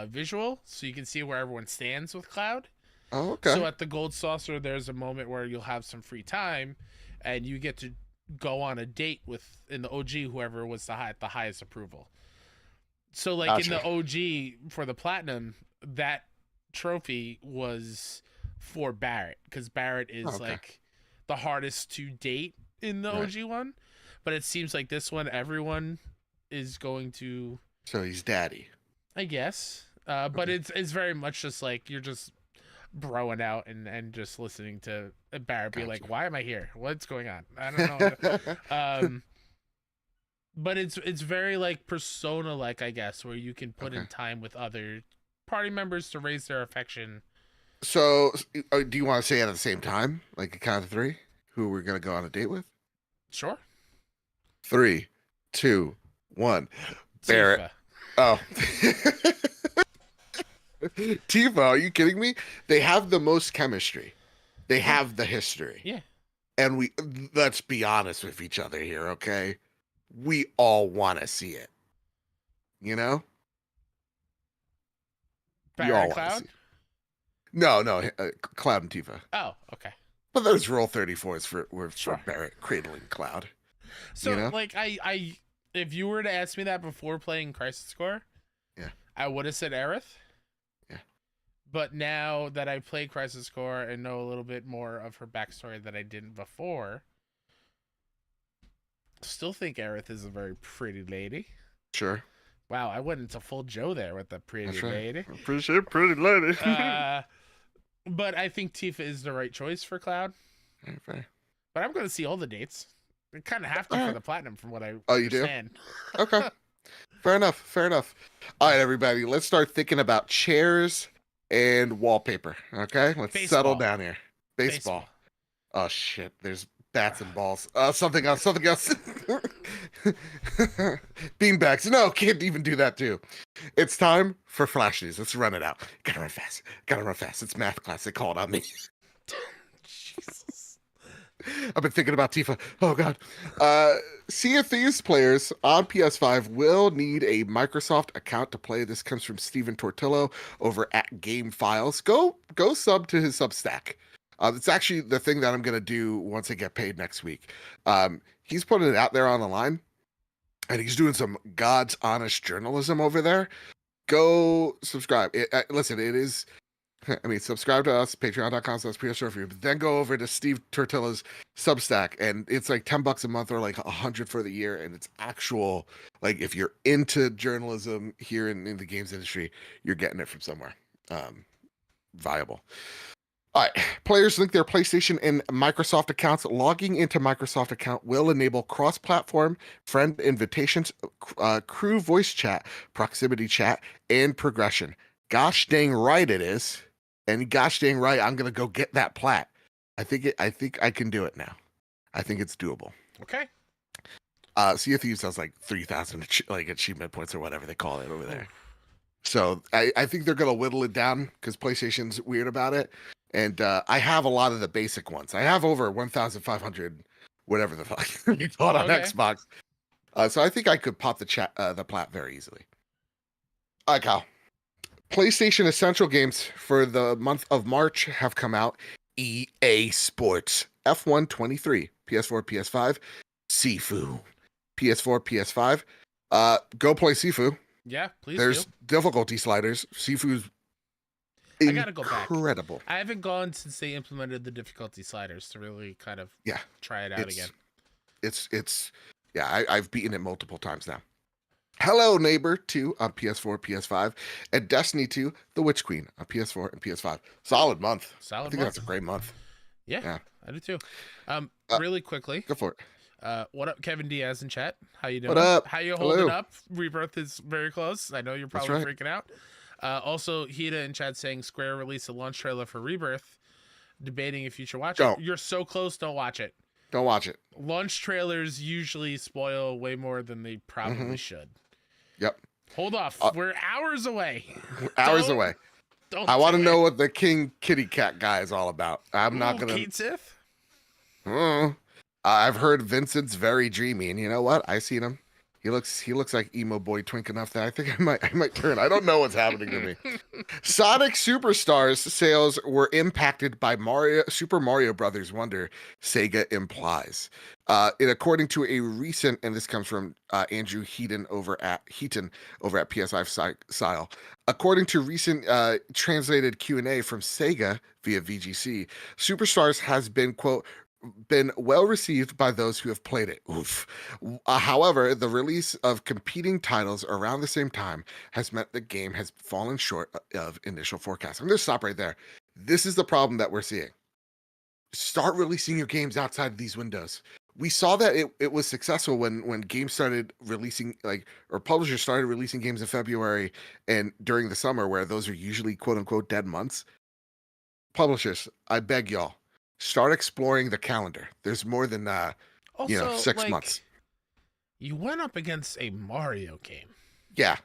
visual, so you can see where everyone stands with Cloud. Oh, okay. So at the Gold Saucer, there's a moment where you'll have some free time, and you get to go on a date with, in the OG, whoever was the highest approval. So like in the OG for the Platinum, that trophy was for Barrett, because Barrett is like the hardest to date in the OG one. But it seems like this one, everyone is going to. So he's daddy, I guess. But it's very much just like you're just broing out and just listening to Barrett be like, "Why am I here? What's going on? I don't know." But it's very like Persona like, I guess, where you can put in time with other party members to raise their affection. So, do you want to say at the same time, like a count of 3, who we're gonna go on a date with? Sure. 3, 2, 1. Barrett. Tifa. Oh. Tifa, are you kidding me? They have the most chemistry. They have the history. Yeah. And let's be honest with each other here, okay? We all want to see it. You know? Barrett Cloud? No, Cloud and Tifa. Oh, okay. But those roll 34s for Sure. Barrett cradling Cloud. So, you know? like, I if you were to ask me that before playing Crisis Core, I would have said Aerith. Yeah. But now that I played Crisis Core and know a little bit more of her backstory that I didn't before, still think Aerith is a very pretty lady. Sure. Wow, I went into full Joe there with the pretty lady. I'm pretty sure pretty lady. But I think Tifa is the right choice for Cloud. Okay. But I'm going to see all the dates. I kind of have to for the Platinum, from what I understand. You do? Okay. Fair enough. All right, everybody. Let's start thinking about chairs and wallpaper. Okay? Let's settle down here. Baseball. Oh, shit. There's bats and balls. Something else. Beanbags. No, can't even do that, too. It's time for Flash News. Let's run it out. Gotta run fast. It's math class. They called on me. Jesus. I've been thinking about Tifa. Oh, God. Sea of Thieves players on PS5 will need a Microsoft account to play. This comes from Steven Tortillo over at Game Files. Go sub to his Substack. It's actually the thing that I'm going to do once I get paid next week. He's putting it out there on the line, and he's doing some God's honest journalism over there. Go subscribe. Listen, it is... I mean, subscribe to us, patreon.com/PSReview, but then go over to Steve Tortilla's Substack, and it's like $10 a month or like $100 for the year, and it's actual, like, if you're into journalism here in the games industry, you're getting it from somewhere viable. All right, players link their PlayStation and Microsoft accounts. Logging into Microsoft account will enable cross-platform friend invitations, crew voice chat, proximity chat, and progression. Gosh dang right it is. And gosh dang right, I'm gonna go get that plat. I think I can do it now. I think it's doable. Okay. Sea of Thieves has like 3,000 achievement points or whatever they call it over there. So I think they're gonna whittle it down because PlayStation's weird about it. And I have a lot of the basic ones. I have over 1,500, whatever the fuck you call it on Xbox. So I think I could pop the plat very easily. All right, Kyle. PlayStation Essential games for the month of March have come out. EA Sports F1 23, PS4, PS5, Sifu, PS4, PS5. Go play Sifu. Yeah, please. There's difficulty sliders. Sifu's I gotta go back. Incredible. I haven't gone since they implemented the difficulty sliders to really kind of try it out again. I've beaten it multiple times now. Hello Neighbor 2 on PS4, PS5, and Destiny 2, The Witch Queen on PS4 and PS5. Solid month. I think that's a great month. Yeah, I do too. Really quickly. Go for it. What up, Kevin Diaz in chat? How you doing? What up? How you holding up? Rebirth is very close. I know you're probably freaking out. Also, Hida in chat saying Square released a launch trailer for Rebirth, debating if you should watch it. You're so close, don't watch it. Don't watch it. Launch trailers usually spoil way more than they probably should. Yep. Hold off. We're hours away. Hours away. I want to do know it. what the King Kitty Cat guy is all about. I'm not Ooh, gonna. Kate Sith? I've heard Vincent's very dreamy, and you know what? I seen him. He looks like emo boy twink enough that I think I might turn. I don't know what's happening to me. Sonic Superstars sales were impacted by Super Mario Brothers Wonder, Sega implies. According to a recent, and this comes from Andrew Heaton over at PS5 Style. According to recent translated Q&A from Sega via VGC, Superstars has been well received by those who have played it. Oof. However, the release of competing titles around the same time has meant the game has fallen short of initial forecasts. I'm going to stop right there. This is the problem that we're seeing. Start releasing your games outside of these windows. We saw that it was successful when games started releasing, or publishers started releasing games in February and during the summer, where those are usually quote unquote dead months. Publishers, I beg y'all, start exploring the calendar. There's more than Also, 6 months. You went up against a Mario game. Yeah.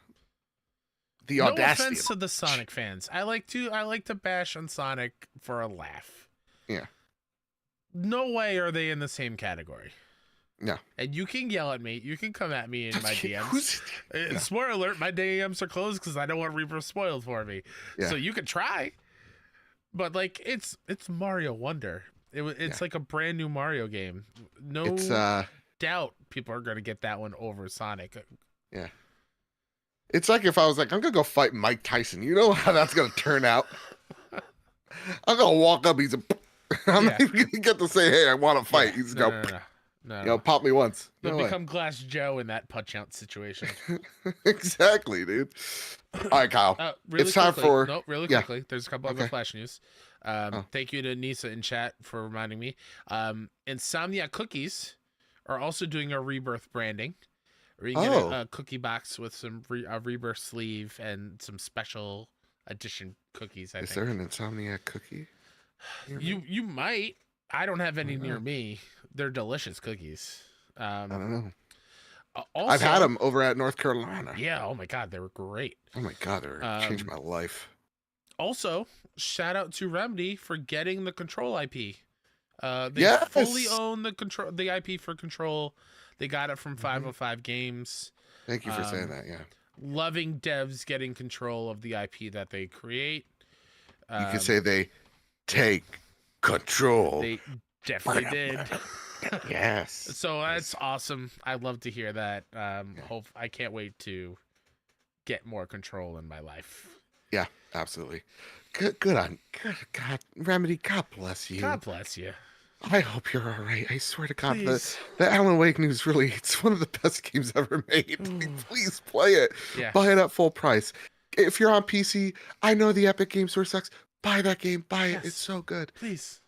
The No audacity. offense to the Sonic fans. I like to bash on Sonic for a laugh. Yeah. No way are they in the same category. No. And you can yell at me. You can come at me in my DMs. Yeah. Spoiler alert, my DMs are closed because I don't want Reaper spoiled for me. Yeah. So you could try. But it's Mario Wonder. It's like a brand new Mario game. No doubt people are going to get that one over Sonic. Yeah. It's like if I was like, I'm going to go fight Mike Tyson. You know how that's going to turn out? I'm going to walk up. I'm not even going to get to say, hey, I want to fight. He's going to go, pop me once. You'll become Glass Joe in that punch out situation. Exactly, dude. All right, Kyle. Really it's time quickly, for... No, really quickly. There's a couple other flash news. Oh. Thank you to Nisa in chat for reminding me. Insomniac Cookies are also doing a Rebirth branding. Where you get a cookie box with some a Rebirth sleeve and some special edition cookies, I think. Is there an Insomniac cookie? You might. I don't have any near me. They're delicious cookies. I don't know. Also, I've had them over at North Carolina. Yeah. Oh my God, they were great. Oh my God, they changed my life. Also, shout out to Remedy for getting the Control IP. They fully own the IP for Control. They got it from 505 Games. Thank you for saying that. Yeah. Loving devs getting control of the IP that they create. You could say they take control. They definitely did. Yes. So that's awesome. I love to hear that. I can't wait to get more control in my life. Yeah, absolutely. Good God, Remedy, God bless you. God bless you. I hope you're all right. I swear to God, the Alan Wake news it's one of the best games ever made. Please play it. Yeah. Buy it at full price. If you're on PC, I know the Epic Game Store sucks. Buy that game. Buy it. It's so good. Please.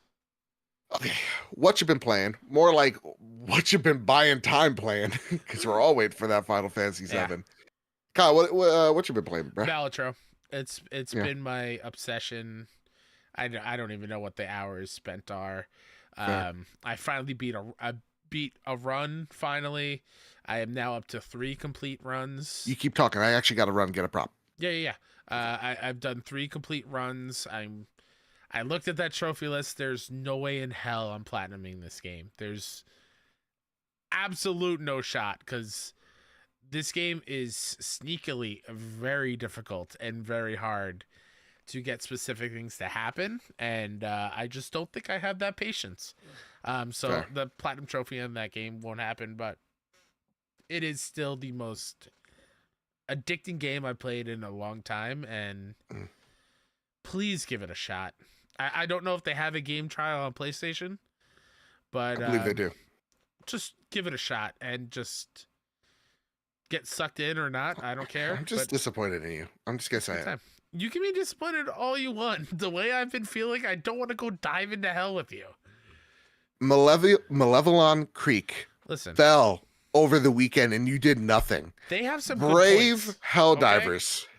Okay. What you been playing? More like what you been buying time playing, because we're all waiting for that Final Fantasy VII. Kyle, what you been playing, bro? Balatro. It's been my obsession. I don't even know what the hours spent are. I finally beat a run. Finally, I am now up to 3 complete runs. You keep talking. I actually got to run and get a prop. Yeah. I've done 3 complete runs. I looked at that trophy list. There's no way in hell I'm platinuming this game. There's absolute no shot, because this game is sneakily very difficult and very hard to get specific things to happen, and I just don't think I have that patience. So the platinum trophy in that game won't happen, but it is still the most addicting game I've played in a long time, and please give it a shot. I don't know if they have a game trial on PlayStation, but I believe they do. Just give it a shot and just get sucked in or not. I don't care. I'm just disappointed in you. I'm just gonna say it. You can be disappointed all you want. The way I've been feeling, I don't want to go dive into hell with you. Malevelon Creek fell over the weekend, and you did nothing. They have some brave Helldivers. Okay?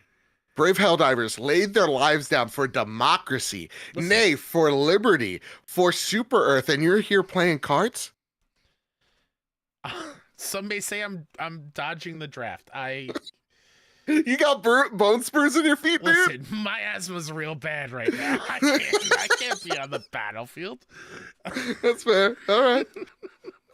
Brave Helldivers laid their lives down for democracy, nay, for liberty, for Super Earth, and you're here playing cards? Some may say I'm dodging the draft. You got bone spurs in your feet, dude. Listen, my asthma's real bad right now. I can't be on the battlefield. That's fair. All right.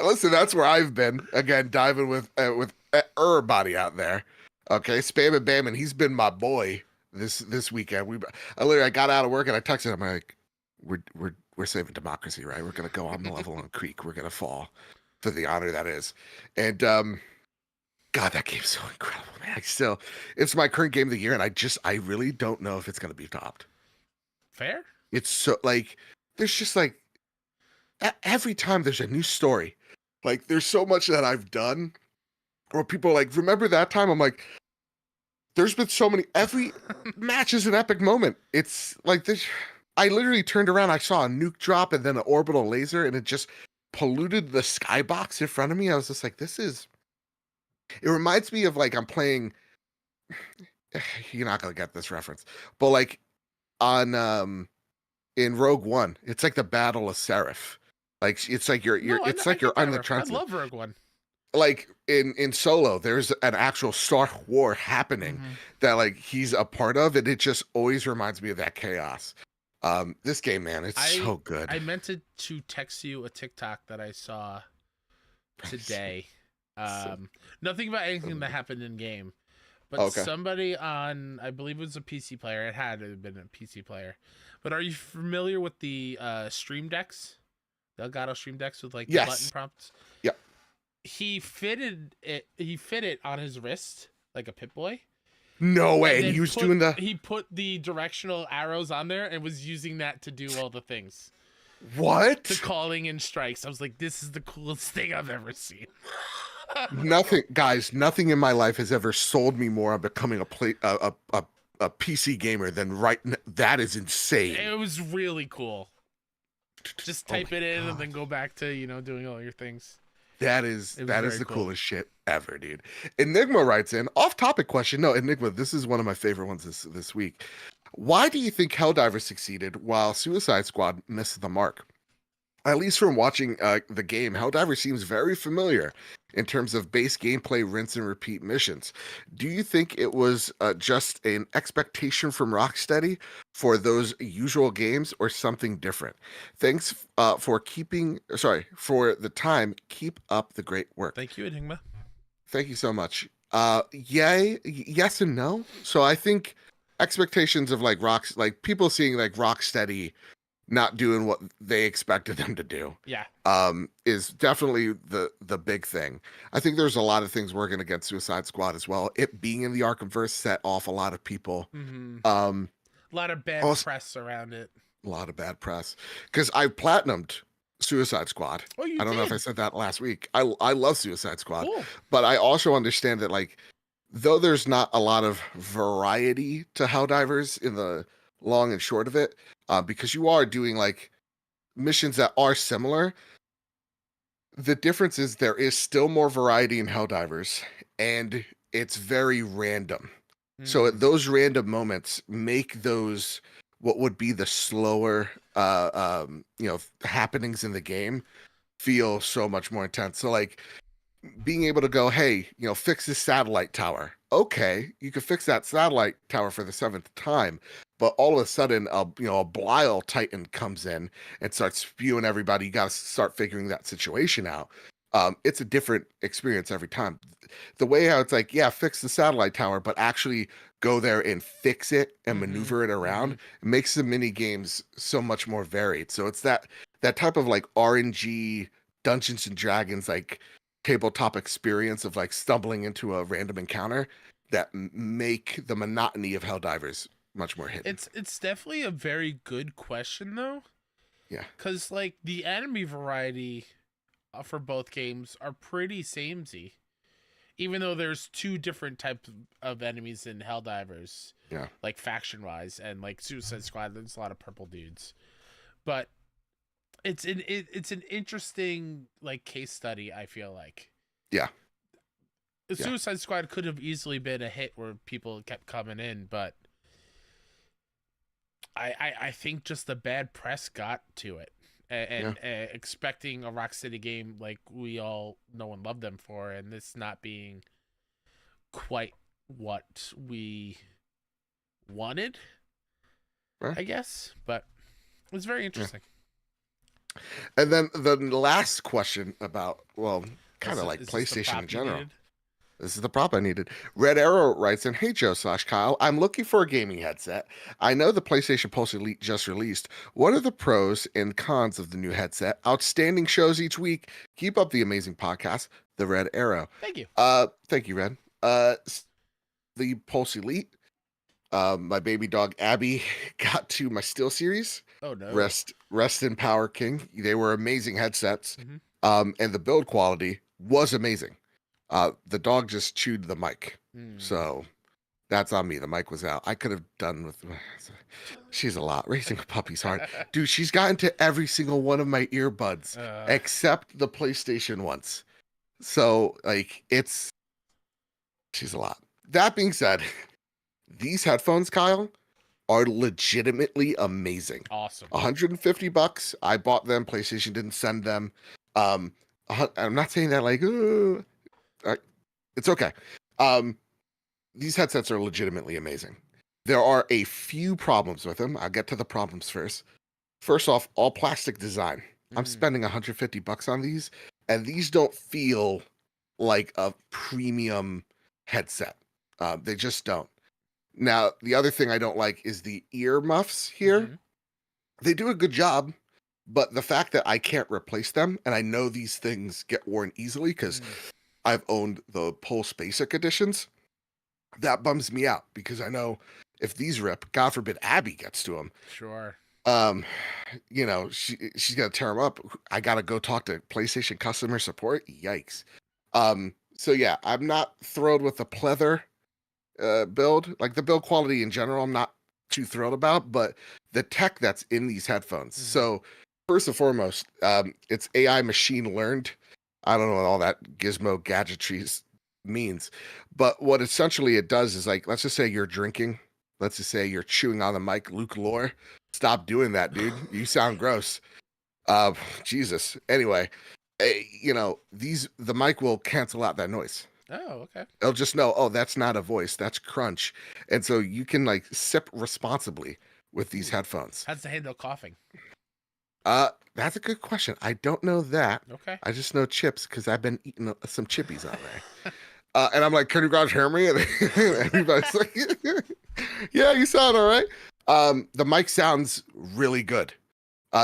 Listen, that's where I've been. Again, diving with everybody out there. Okay, Spam and Bam, and he's been my boy this weekend. I got out of work and I texted him. I'm like, we're saving democracy, right? We're gonna go on the level on Creek. We're gonna fall for the honor that is. And God, that game's so incredible, man. It's my current game of the year, and I really don't know if it's gonna be topped. Fair. It's so like there's just like every time there's a new story. Like there's so much that I've done where people are like, remember that time? I'm like, there's been so many. Every match is an epic moment. It's like this. I literally turned around, I saw a nuke drop and then an orbital laser, and it just polluted the skybox in front of me. I was just like, it reminds me of like I'm playing. You're not gonna get this reference, but like on in Rogue One, it's like the Battle of Seraph. Like it's like you're it's like you're on the I love Rogue One. Like in Solo, there's an actual Star War happening that like he's a part of, and it just always reminds me of that chaos. This game, man, it's so good. I meant to text you a TikTok that I saw today. Nothing about anything that happened in game, but somebody on, I believe it was a PC player. It had to have been a PC player. But are you familiar with the Stream Decks? The Elgato Stream Decks with like the button prompts? Yeah. He fitted it on his wrist like a Pip-Boy. No way. And he was doing he put the directional arrows on there and was using that to do all the things. What? To calling in strikes. I was like, this is the coolest thing I've ever seen. Nothing in my life has ever sold me more on becoming a PC gamer than that is insane. It was really cool. Just type it in and then go back to, doing all your things. That is the coolest shit ever, dude. Enigma writes in, off-topic question. No, Enigma, this is one of my favorite ones this week. Why do you think Helldivers succeeded while Suicide Squad missed the mark? At least from watching the game, Helldivers seems very familiar in terms of base gameplay, rinse and repeat missions. Do you think it was just an expectation from Rocksteady for those usual games or something different? Thanks for the time. Keep up the great work. Thank you, Enigma. Thank you so much. Yes and no. So I think expectations of like people seeing like Rocksteady not doing what they expected them to do. Yeah. Is definitely the big thing. I think there's a lot of things working against Suicide Squad as well. It being in the Arkhamverse set off a lot of people. A lot of bad press around it. A lot of bad press. Because I platinumed Suicide Squad. Oh, you I don't did? know if I said that last week. I love Suicide Squad. Cool. But I also understand that like though there's not a lot of variety to Helldivers in the long and short of it, because you are doing like missions that are similar. The difference is there is still more variety in Helldivers, and it's very random. So those random moments make those what would be the slower, happenings in the game feel so much more intense. So like being able to go, hey, fix this satellite tower. Okay, you can fix that satellite tower for the 7th time, but all of a sudden, a Belial Titan comes in and starts spewing everybody. You got to start figuring that situation out. It's a different experience every time. The way how it's like, yeah, fix the satellite tower, but actually go there and fix it and maneuver it around, it makes the mini games so much more varied. So it's that type of like RNG Dungeons and Dragons like tabletop experience of like stumbling into a random encounter that make the monotony of Helldivers much more hidden. It's definitely a very good question though. Yeah. Because like the enemy variety for both games are pretty samey. Even though there's two different types of enemies in Helldivers. Yeah. Like faction wise, and like Suicide Squad, there's a lot of purple dudes. But it's an interesting like case study, I feel like. Yeah. The Suicide Squad could have easily been a hit where people kept coming in, but I think just the bad press got to it, and expecting a Rocksteady game like we all know and love them for, and this not being quite what we wanted, Right. I guess, but it was very interesting. And then the last question about, well, kind of like Is this the PlayStation in prop you general. needed? This is the prop I needed. Red Arrow writes in, "Hey Joe/Kyle, I'm looking for a gaming headset. I know the PlayStation Pulse Elite just released. What are the pros and cons of the new headset? Outstanding shows each week. Keep up the amazing podcast." The Red Arrow. Thank you. Thank you, Red. The Pulse Elite. My baby dog Abby got to my Steel Series. Oh no. Rest in power, King. They were amazing headsets. Mm-hmm. And the build quality was amazing. The dog just chewed the mic. So that's on me. The mic was out. I could have done with. She's a lot. Raising a puppy's hard. Dude, she's gotten to every single one of my earbuds except the PlayStation ones. So, like, she's a lot. That being said, these headphones, Kyle, are legitimately amazing. Awesome. $150. I bought them. PlayStation didn't send them. I'm not saying that like, it's okay. These headsets are legitimately amazing. There are a few problems with them. I'll get to the problems first. First off, all plastic design. I'm spending $150 on these, and these don't feel like a premium headset. They just don't. Now, the other thing I don't like is the ear muffs here. Mm-hmm. They do a good job, but the fact that I can't replace them, and I know these things get worn easily because I've owned the Pulse Basic editions, that bums me out because I know if these rip, God forbid Abby gets to them. Sure. You know, she's gonna tear them up. I gotta go talk to PlayStation customer support. Yikes. So yeah, I'm not thrilled with the pleather build. Like the build quality in general, I'm not too thrilled about, but the tech that's in these headphones. So first and foremost, it's AI machine learned. I don't know what all that gizmo gadgetry means, but what essentially it does is like, let's just say you're drinking. Let's just say you're chewing on the mic. Luke Lore, stop doing that, dude. You sound gross. Jesus. Anyway, you know, the mic will cancel out that noise. Oh, okay. It'll just know, oh, that's not a voice, that's crunch. And so you can like sip responsibly with these headphones. How's the handle coughing? That's a good question. I don't know that. Okay. I just know chips because I've been eating some chippies on there. And I'm like, can you guys hear me? And everybody's like, yeah, you sound all right. The mic sounds really good.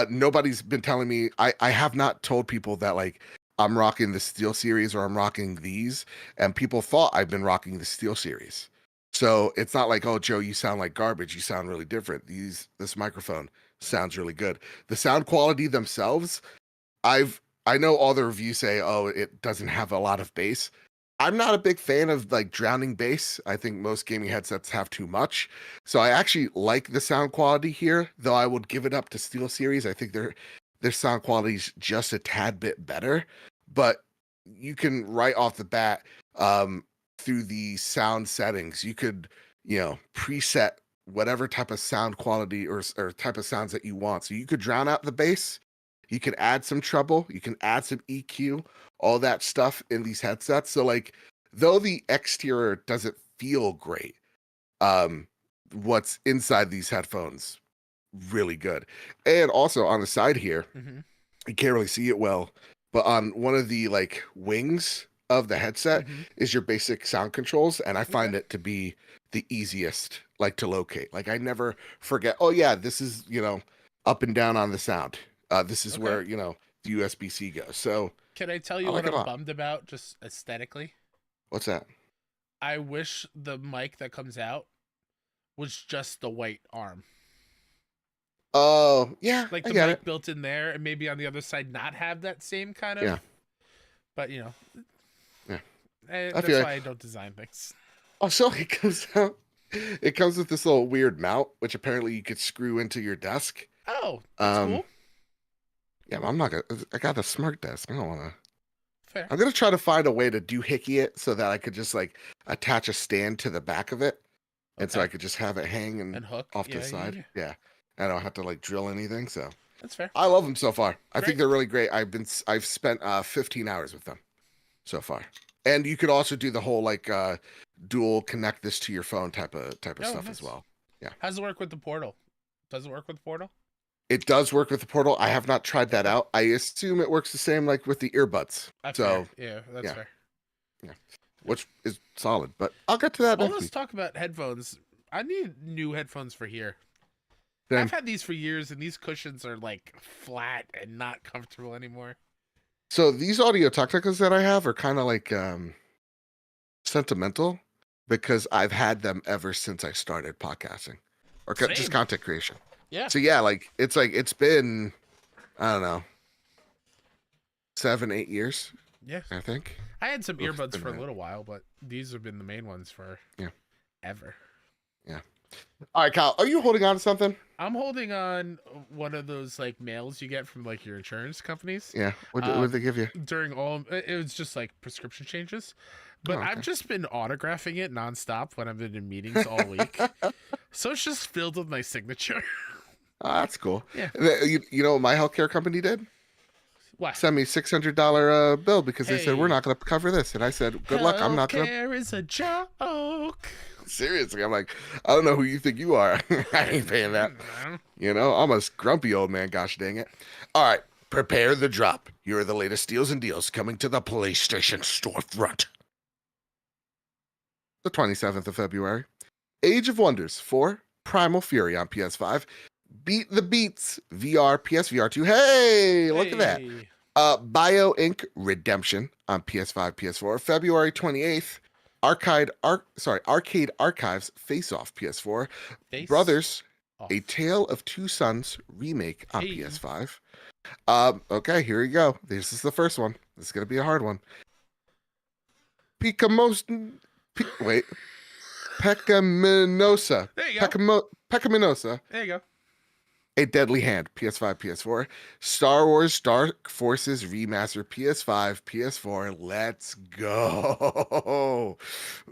Nobody's been telling me, I have not told people that like I'm rocking the Steel Series or I'm rocking these, and people thought I've been rocking the Steel Series. So it's not like, oh, Joe, you sound like garbage. You sound really different. This microphone sounds really good. The sound quality themselves, I know all the reviews say, oh, it doesn't have a lot of bass. I'm not a big fan of like drowning bass. I think most gaming headsets have too much. So I actually like the sound quality here, though I would give it up to Steel Series. I think their sound quality is just a tad bit better. But you can right off the bat, through the sound settings, you could, you know, preset whatever type of sound quality or type of sounds that you want. So you could drown out the bass. You can add some treble. You can add some EQ, all that stuff in these headsets. So like, though the exterior doesn't feel great, what's inside these headphones, really good. And also on the side here, you can't really see it well, but on one of the like wings of the headset is your basic sound controls. And I find it to be the easiest like to locate. Like I never forget, oh yeah, this is, you know, up and down on the sound. This is where, you know, the USB-C goes. So can I tell you what I'm bummed about just aesthetically? What's that? I wish the mic that comes out was just the white arm. Oh, yeah. Like the mic built in there, and maybe on the other side not have that same kind of. Yeah. But, you know. Yeah. That's why I don't design things. Also, it comes out. It comes with this little weird mount, which apparently you could screw into your desk. Oh, that's cool. Yeah, but I'm not gonna. I got a smart desk. I don't want to. Fair. I'm gonna try to find a way to doohickey it so that I could just like attach a stand to the back of it, and so I could just have it hang and hook off to the side. Yeah, I don't have to like drill anything. So that's fair. I love them so far. I think they're really great. I've spent 15 hours with them so far. And you could also do the whole like dual connect this to your phone type of Oh, stuff nice. as well. Yeah. How's it work with the portal? Does it work with the portal? It does work with the portal. I have not tried that out. I assume it works the same like with the earbuds. That's So fair. Yeah, that's fair. Yeah. Which is solid, but I'll get to that Well, next let's week. talk about headphones. I need new headphones for here. Same. I've had these for years, and these cushions are like flat and not comfortable anymore. So these Audio Technicas that I have are kind of like sentimental because I've had them ever since I started podcasting or just Same. content creation. Yeah. So yeah, like it's been, I don't know, 7-8 years. Yeah. I think. I had some Oof, earbuds been for a that. little while, but these have been the main ones for ever. Yeah. All right, Kyle, are you holding on to something? I'm holding on one of those like mails you get from like your insurance companies. Yeah. What did they give you? During all, it was just like prescription changes, but Oh, okay. I've just been autographing it nonstop when I've been in meetings all week. So it's just filled with my signature. Oh, that's cool. Yeah. You know what my healthcare company did? What? Send me $600 bill because they said we're Hey. not going to cover this, and I said, "Good luck. I'm not going to." Healthcare is a joke. Seriously, I'm like, I don't know who you think you are. I ain't paying that. You know, I'm a grumpy old man. Gosh dang it! All right, prepare the drop. Here are the latest deals and deals coming to the PlayStation storefront. The 27th of February. Age of Wonders 4, Primal Fury on PS5. Beat the Beats VR, PSVR 2. Hey, look at that. Hey. Bio Inc. Redemption on PS5, PS4. February 28th. Arcade Archives Face Off PS4. Face Brothers, off. A Tale of Two Sons remake on Hey. PS5. Okay, here we go. This is the first one. This is gonna be a hard one. Pecaminosa. There you go. Pecaminosa. There you go. A Deadly Hand, PS5, PS4. Star Wars Dark Forces Remaster, PS5, PS4. Let's go.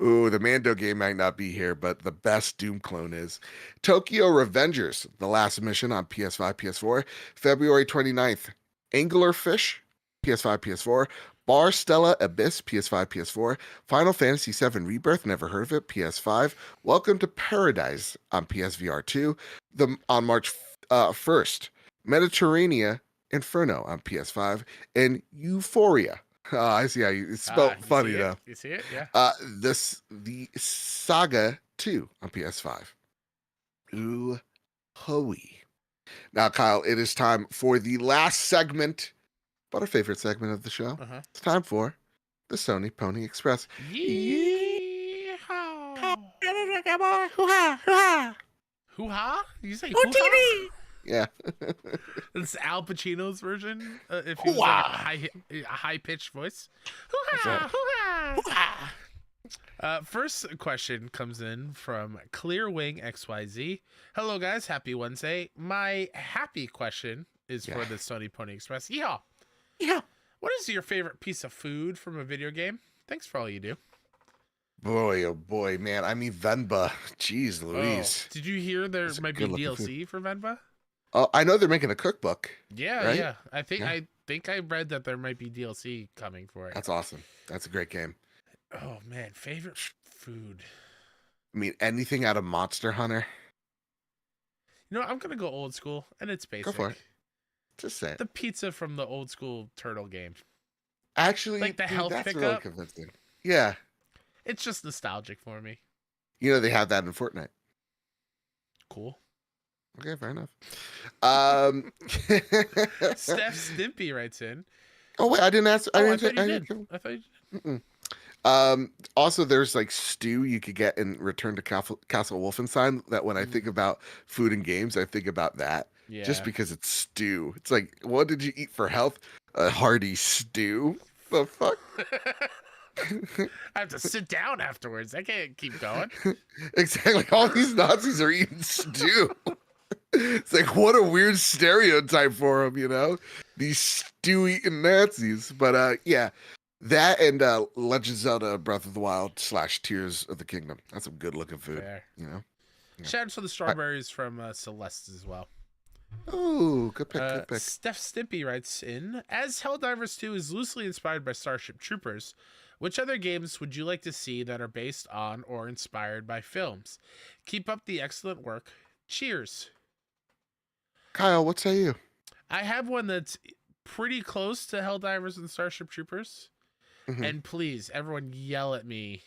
Ooh, the Mando game might not be here, but the best Doom clone is. Tokyo Revengers, The Last Mission on PS5, PS4. February 29th. Anglerfish, PS5, PS4. Bar Stella Abyss, PS5, PS4. Final Fantasy VII Rebirth, never heard of it, PS5. Welcome to Paradise on PSVR 2. On March 1st, Mediterranean Inferno on PS5, and Euphoria. I see how it's spelled funny though. You see it? Yeah. The Saga 2 on PS5. Ooh, hooey. Now, Kyle, it is time for the last segment, but our favorite segment of the show. Uh-huh. It's time for the Sony Pony Express. Hoo-ha! Hoo-ha? You say hoo-ha? Yeah. It's Al Pacino's version. If he was like a high-pitched voice. Hoo-ha! Hoo-ha! First question comes in from Clearwing XYZ. Hello, guys. Happy Wednesday. My happy question is for the Sony Pony Express. Yeah. What is your favorite piece of food from a video game? Thanks for all you do. Boy, oh boy, man. I mean, Venba. Jeez Louise. Did you hear there That's a might be good-looking DLC for Venba? I know they're making a cookbook. Yeah, right? yeah. I think I read that there might be DLC coming for it. That's awesome. That's a great game. Oh man, favorite food. I mean, anything out of Monster Hunter. You know, I'm gonna go old school, and it's basic. Go for it. Just say it. The pizza from the old school Turtle game. Actually, like the health that's pickup. really convincing. Yeah. It's just nostalgic for me. You know, they have that in Fortnite. Cool. Okay, fair enough. Steph Stimpy writes in. Oh wait, I didn't ask. I thought you did. I thought you did. Also, there's like stew you could get in Return to Castle Wolfenstein. That when I think about food and games, I think about that. Yeah. Just because it's stew. It's like, what did you eat for health? A hearty stew. The fuck? I have to sit down afterwards. I can't keep going. Exactly. All these Nazis are eating stew. It's like, what a weird stereotype for them, you know? These stew-eating Nazis. But yeah, that and Legend of Zelda Breath of the Wild / Tears of the Kingdom. That's some good-looking food, Fair. you know? Yeah. Shout out to the strawberries from Celeste as well. Oh, good pick, good pick. Steph Stimpy writes in, as Helldivers 2 is loosely inspired by Starship Troopers, which other games would you like to see that are based on or inspired by films? Keep up the excellent work. Cheers. Kyle, what say you? I have one that's pretty close to Helldivers and Starship Troopers. Mm-hmm. And please, everyone yell at me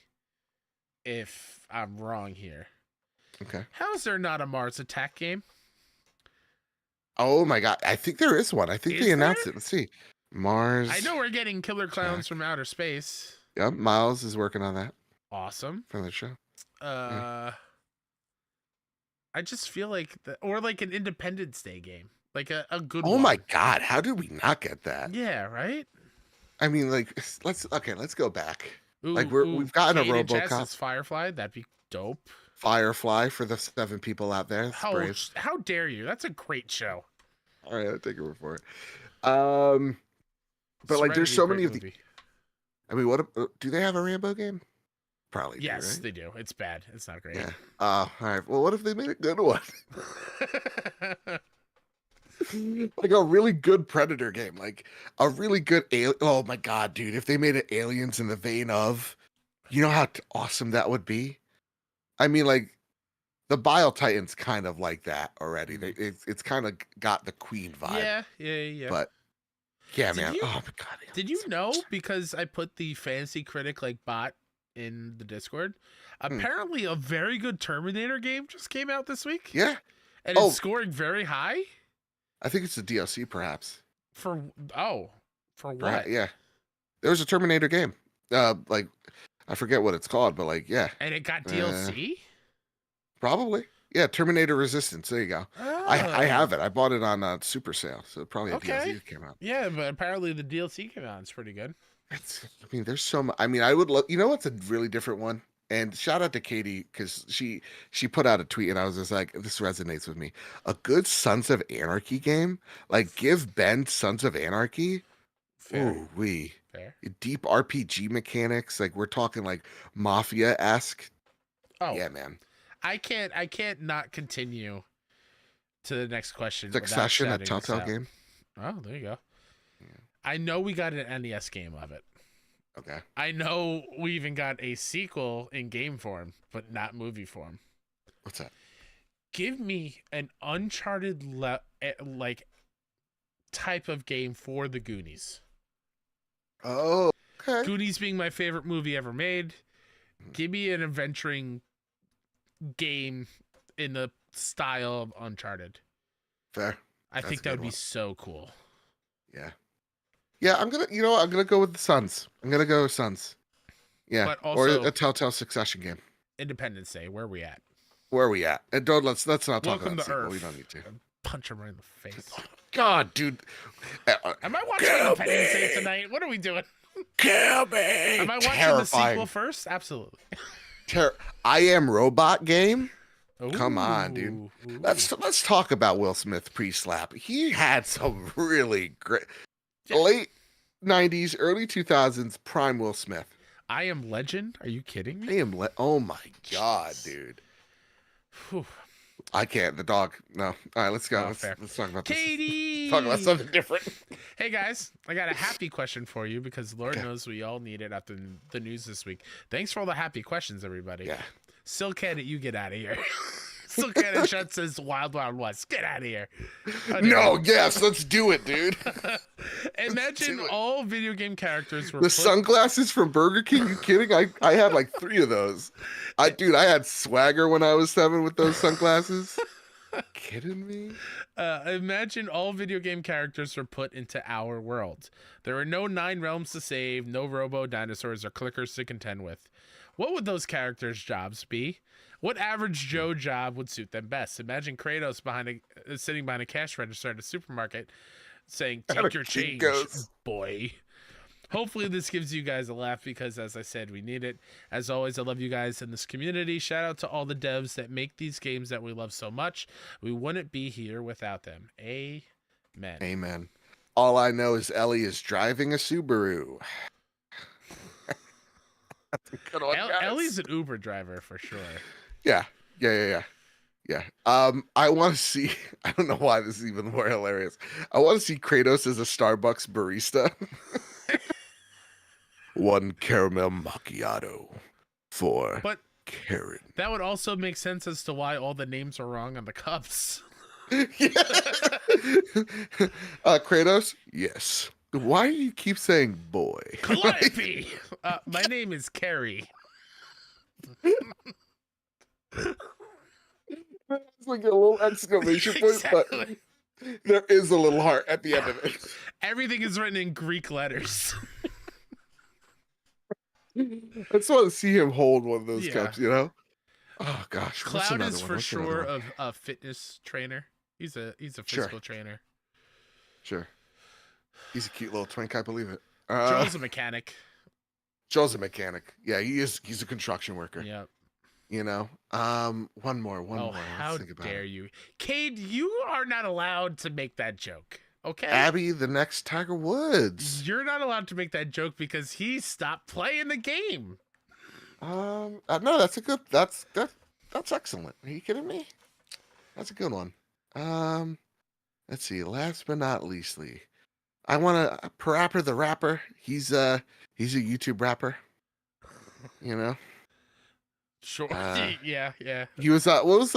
if I'm wrong here. Okay. How is there not a Mars Attack game? Oh my god, I think there is one. I think they announced it. Let's see. Mars. I know we're getting Killer Clowns from Outer Space. Yep, Miles is working on that. Awesome. For the show. I just feel like or like an Independence Day game. Like a good one. Oh my god, how did we not get that? Yeah, right? I mean, like, let's go back. Ooh, like we've gotten a RoboCop. Firefly, that'd be dope. Firefly for the 7 people out there. How dare you? That's a great show. All right, I'll take your word for it. But like, there's so many of the. I mean, what do they have a Rambo game? Probably. Yes, do, right? they do. It's bad. It's not great. Yeah. All right. Well, what if they made a good one? Like a really good Predator game, like a really good oh my god, dude! If they made it Aliens in the vein of, you know how awesome that would be. I mean, like the Bile Titans kind of like that already. It's kind of got the Queen vibe. Yeah. But yeah, man. Oh my god. Did you know, because I put the Fantasy Critic like bot in the Discord, apparently a very good Terminator game just came out this week. Yeah. And it's scoring very high. I think it's a DLC, perhaps. For what? Yeah. There was a Terminator game. Like I forget what it's called, but like, yeah. And it got DLC? Probably. Yeah, Terminator Resistance. There you go. Oh. I have it. I bought it on super sale, so probably a DLC that came out. Yeah, but apparently the DLC came out. It's pretty good. I mean, there's so much. I mean, I would love. You know what's a really different one? And shout out to Katie, because she put out a tweet and I was just like, this resonates with me. A good Sons of Anarchy game, like give Ben Sons of Anarchy. Fair. Ooh, Fair. Deep RPG mechanics, like we're talking like Mafia-esque. Oh yeah, man. I can't not continue to the next question. Succession, a Telltale game. Oh, there you go. Yeah. I know we got an NES game of it. Okay. I know we even got a sequel in game form, but not movie form. What's that? Give me an Uncharted like type of game for the Goonies. Oh, okay. Goonies being my favorite movie ever made. Give me an adventuring game in the style of Uncharted. Fair. I think that would be so cool. Yeah. Yeah, I'm gonna go with the Sons. I'm gonna go with Sons. Yeah, but also, or a Telltale Succession game. Independence Day. Where are we at? Where are we at? And let's not talk Welcome about to sequel. Earth. We don't need to. Punch him right in the face. God, dude. Am I watching Independence Day tonight? What are we doing? Kill me. Am I watching the sequel first? Absolutely. I Am Robot game. Ooh, Come on, dude. Let's talk about Will Smith pre-slap. He had some really great late 90s, early 2000s prime Will Smith. I Am Legend? Are you kidding me? Oh my god, dude. Whew. I can't. The dog. No. All right, let's go. Let's talk about Katie! Talk about something different. Hey guys, I got a happy question for you because Lord knows we all need it after the news this week. Thanks for all the happy questions, everybody. Yeah. Silkhead, you get out of here. Silkhead and Shut says Wild Wild West. Get out of here. No, yes, let's do it, dude. Imagine all video game characters were sunglasses from Burger King. You kidding? I had like 3 of those. I had swagger when I was 7 with those sunglasses. Kidding me? Imagine all video game characters were put into our world. There are no 9 realms to save, no robo dinosaurs or clickers to contend with. What would those characters' jobs be? What average Joe job would suit them best? Imagine Kratos sitting behind a cash register at a supermarket saying, "Take your change, boy." Hopefully this gives you guys a laugh because, as I said, we need it. As always, I love you guys in this community. Shout out to all the devs that make these games that we love so much. We wouldn't be here without them. Amen. Amen. All I know is Ellie is driving a Subaru. Ellie's an Uber driver for sure. Yeah. Yeah. I want to see. I don't know why this is even more hilarious. I want to see Kratos as a Starbucks barista. One caramel macchiato for But Karen. that would also make sense as to why all the names are wrong on the cups. Yeah. Kratos? Yes. Why do you keep saying boy? Calliope! My name is Carrie. It's like a little exclamation point, Exactly. but there is a little heart at the end of it. Everything is written in Greek letters. I just want to see him hold one of those Yeah. cups, you know? Oh gosh. what's Cloud another is one? for What's another sure one? a fitness trainer. He's a Sure. physical trainer. Sure. He's a cute little twink, I believe it. Joel's a mechanic. Joel's a mechanic. Yeah, he is. He's a construction worker. Yep. You know. One more. How Let's think about dare it. you, Cade? You are not allowed to make that joke. Okay. Abby, the next Tiger Woods. You're not allowed to make that joke because he stopped playing the game. No, that's a good. That's excellent. Are you kidding me? That's a good one. Let's see. Last but not leastly, I want to Parappa the rapper. He's a YouTube rapper. You know. Sure. Yeah. He was what's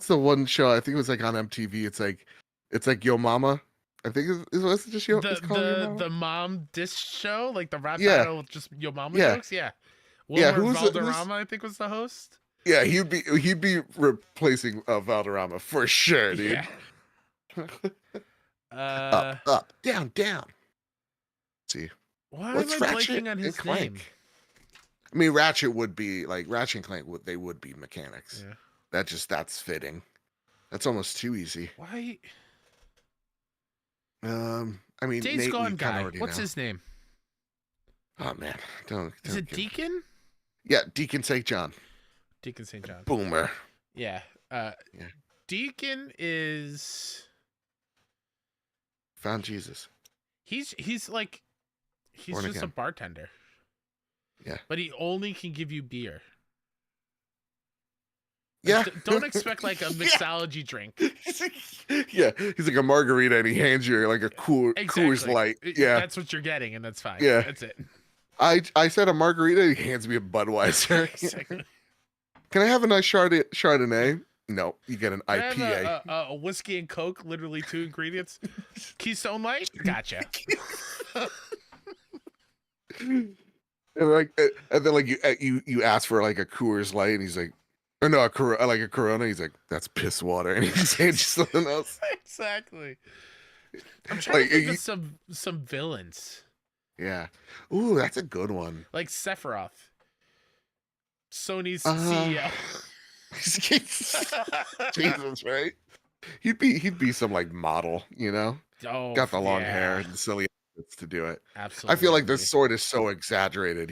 the one show? I think it was like on MTV. It's like Yo Mama. I think was it just Yo? It's called Yo Mama? The mom diss show, like the rap Yeah. battle with just Yo Mama Yeah. jokes. Yeah. Yeah, Wilmer who's Valderrama, I think, was the host. Yeah, he'd be replacing Valderrama for sure, dude. Yeah. Up, down. Let's see. Why What's am I Ratchet blanking on and his Clank? name? I mean, Ratchet would be like Ratchet and Clank. They would be mechanics. Yeah. That's fitting. That's almost too easy. Why? I mean, Days Nate, Gone we guy. already What's know. his name? Oh man, don't. Is it Deacon? Yeah, Deacon St. John. Deacon St. John. Boomer. Yeah. Yeah. Deacon is. Found Jesus. He's Born just a again. bartender. Yeah. But he only can give you beer. Yeah. Don't expect like a mixology drink. Yeah, he's like a margarita, and he hands you like a Coors Light. Yeah, That's what you're getting, and that's fine. Yeah. That's it. I said a margarita. He hands me a Budweiser. Exactly. Can I have a nice Chardonnay? No, you get an Can I IPA. have a whiskey and Coke, literally 2 ingredients. Keystone Light, gotcha. And then like you ask for like a Coors Light, and he's like, or no, like a Corona. He's like, that's piss water, and he just hands you something else. Exactly. I'm trying Like, to think of some villains. Yeah. Ooh, that's a good one. Like Sephiroth, Sony's Uh, CEO. Jesus, right? He'd be some like model, you know? Oh, Got the long yeah. hair and the silly outfits to do it. Absolutely. I feel like this sword is so exaggerated.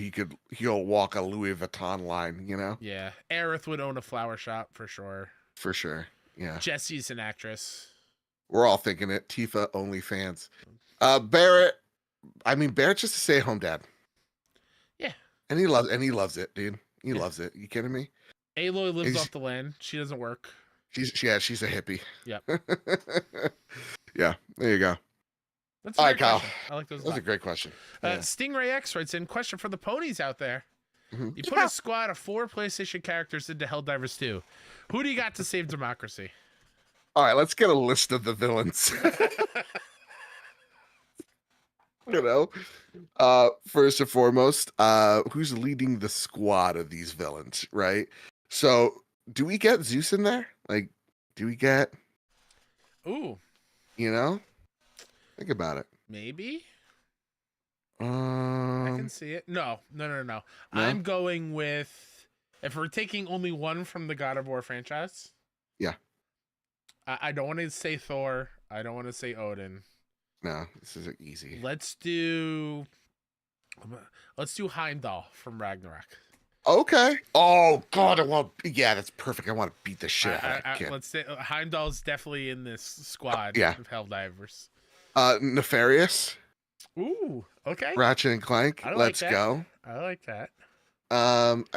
He'll walk a Louis Vuitton line, you know? Yeah, Aerith would own a flower shop for sure. For sure. Yeah. Jessie's an actress. We're all thinking it. Tifa OnlyFans. Barrett's just a stay-at-home dad. Yeah. And he loves it, dude. He loves it. You kidding me? Aloy lives off the land. She doesn't work. She's a hippie. Yep. Yeah, there you go. That's a All great right, Kyle. question. I like those. That's a great question. Stingray X writes in, question for the ponies out there. Mhm. You put a squad of 4 PlayStation characters into Helldivers 2. Who do you got to save democracy? All right, let's get a list of the villains. You know, first and foremost, who's leading the squad of these villains, right? So, do we get Zeus in there? Like, do we get? Ooh, You know, think about it. maybe. I can Um, see it. No. I'm going with, if we're taking only one from the God of War franchise. Yeah. I don't want to say Thor. I don't want to say Odin. no, this is easy. Let's do Heimdall from Ragnarok. Okay. Oh God, yeah, that's perfect. I want to beat the shit out of that kid. Let's say Heimdall's definitely in this squad Yeah. of Helldivers. Nefarious, Ooh, okay. Ratchet and Clank. I like Let's that. go. I like that.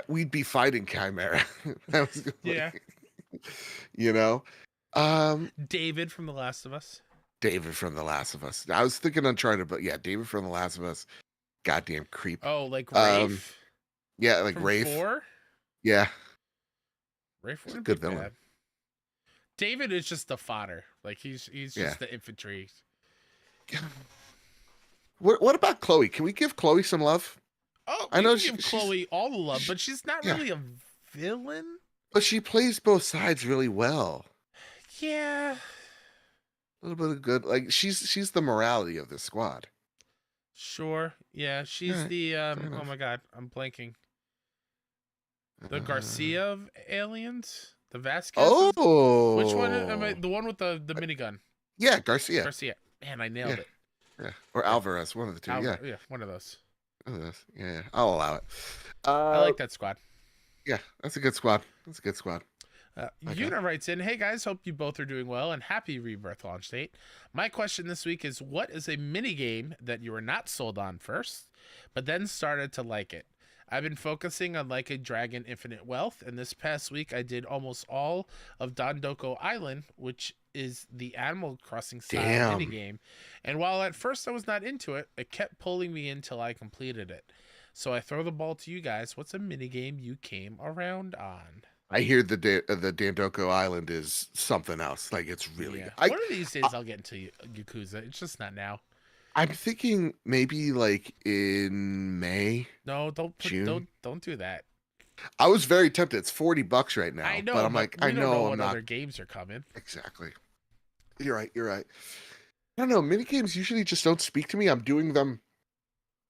We'd be fighting Chimera. That was Yeah. You know, um, David from The Last of Us. David from The Last of Us. I was thinking Uncharted, but yeah, David from The Last of Us. Goddamn creep. Oh, like Um, Rafe yeah, like from Wraith. 4? Yeah, Rafe he's a wouldn't be good villain. bad. David is just the fodder. Like he's Yeah. just the infantry. What about Chloe? Can we give Chloe some love? Oh, I we know can give Chloe all the love, but she's not yeah, really a villain. but she plays both sides really well. Yeah. A little bit of good, like she's the morality of the squad. Sure. Yeah, she's Alright, the fair oh enough. my god, I'm blanking. The Garcia of aliens? The Vasquez? Which one am I? Oh, The one with the minigun. yeah, Garcia. Garcia. Man, I Yeah, nailed it. yeah, or Yeah. Alvarez, one of the two. Yeah, Yeah, one of those. one of those. Yeah, I'll allow it. I like that squad. Yeah, that's a good squad. That's a good squad. Okay. Una writes in, "Hey guys, hope you both are doing well and happy Rebirth launch date. My question this week is, what is a mini game that you were not sold on first, but then started to like it? I've been focusing on Like a Dragon Infinite Wealth, and this past week I did almost all of Dondoko Island, which is the Animal Crossing style mini game. And while at first I was not into it, it kept pulling me in till I completed it. So I throw the ball to you guys. What's a mini game you came around on?" I hear the Dandoko Island is something else. Like it's really good. One of these days I'll get into Yakuza. It's just not now. I'm thinking maybe like in May. No, June. don't do that. I was very tempted. It's $40 right now. I know, but I'm like, we I don't know what I'm not. other games are coming. Exactly. You're right. You're right. I don't know. Mini games usually just don't speak to me. I'm doing them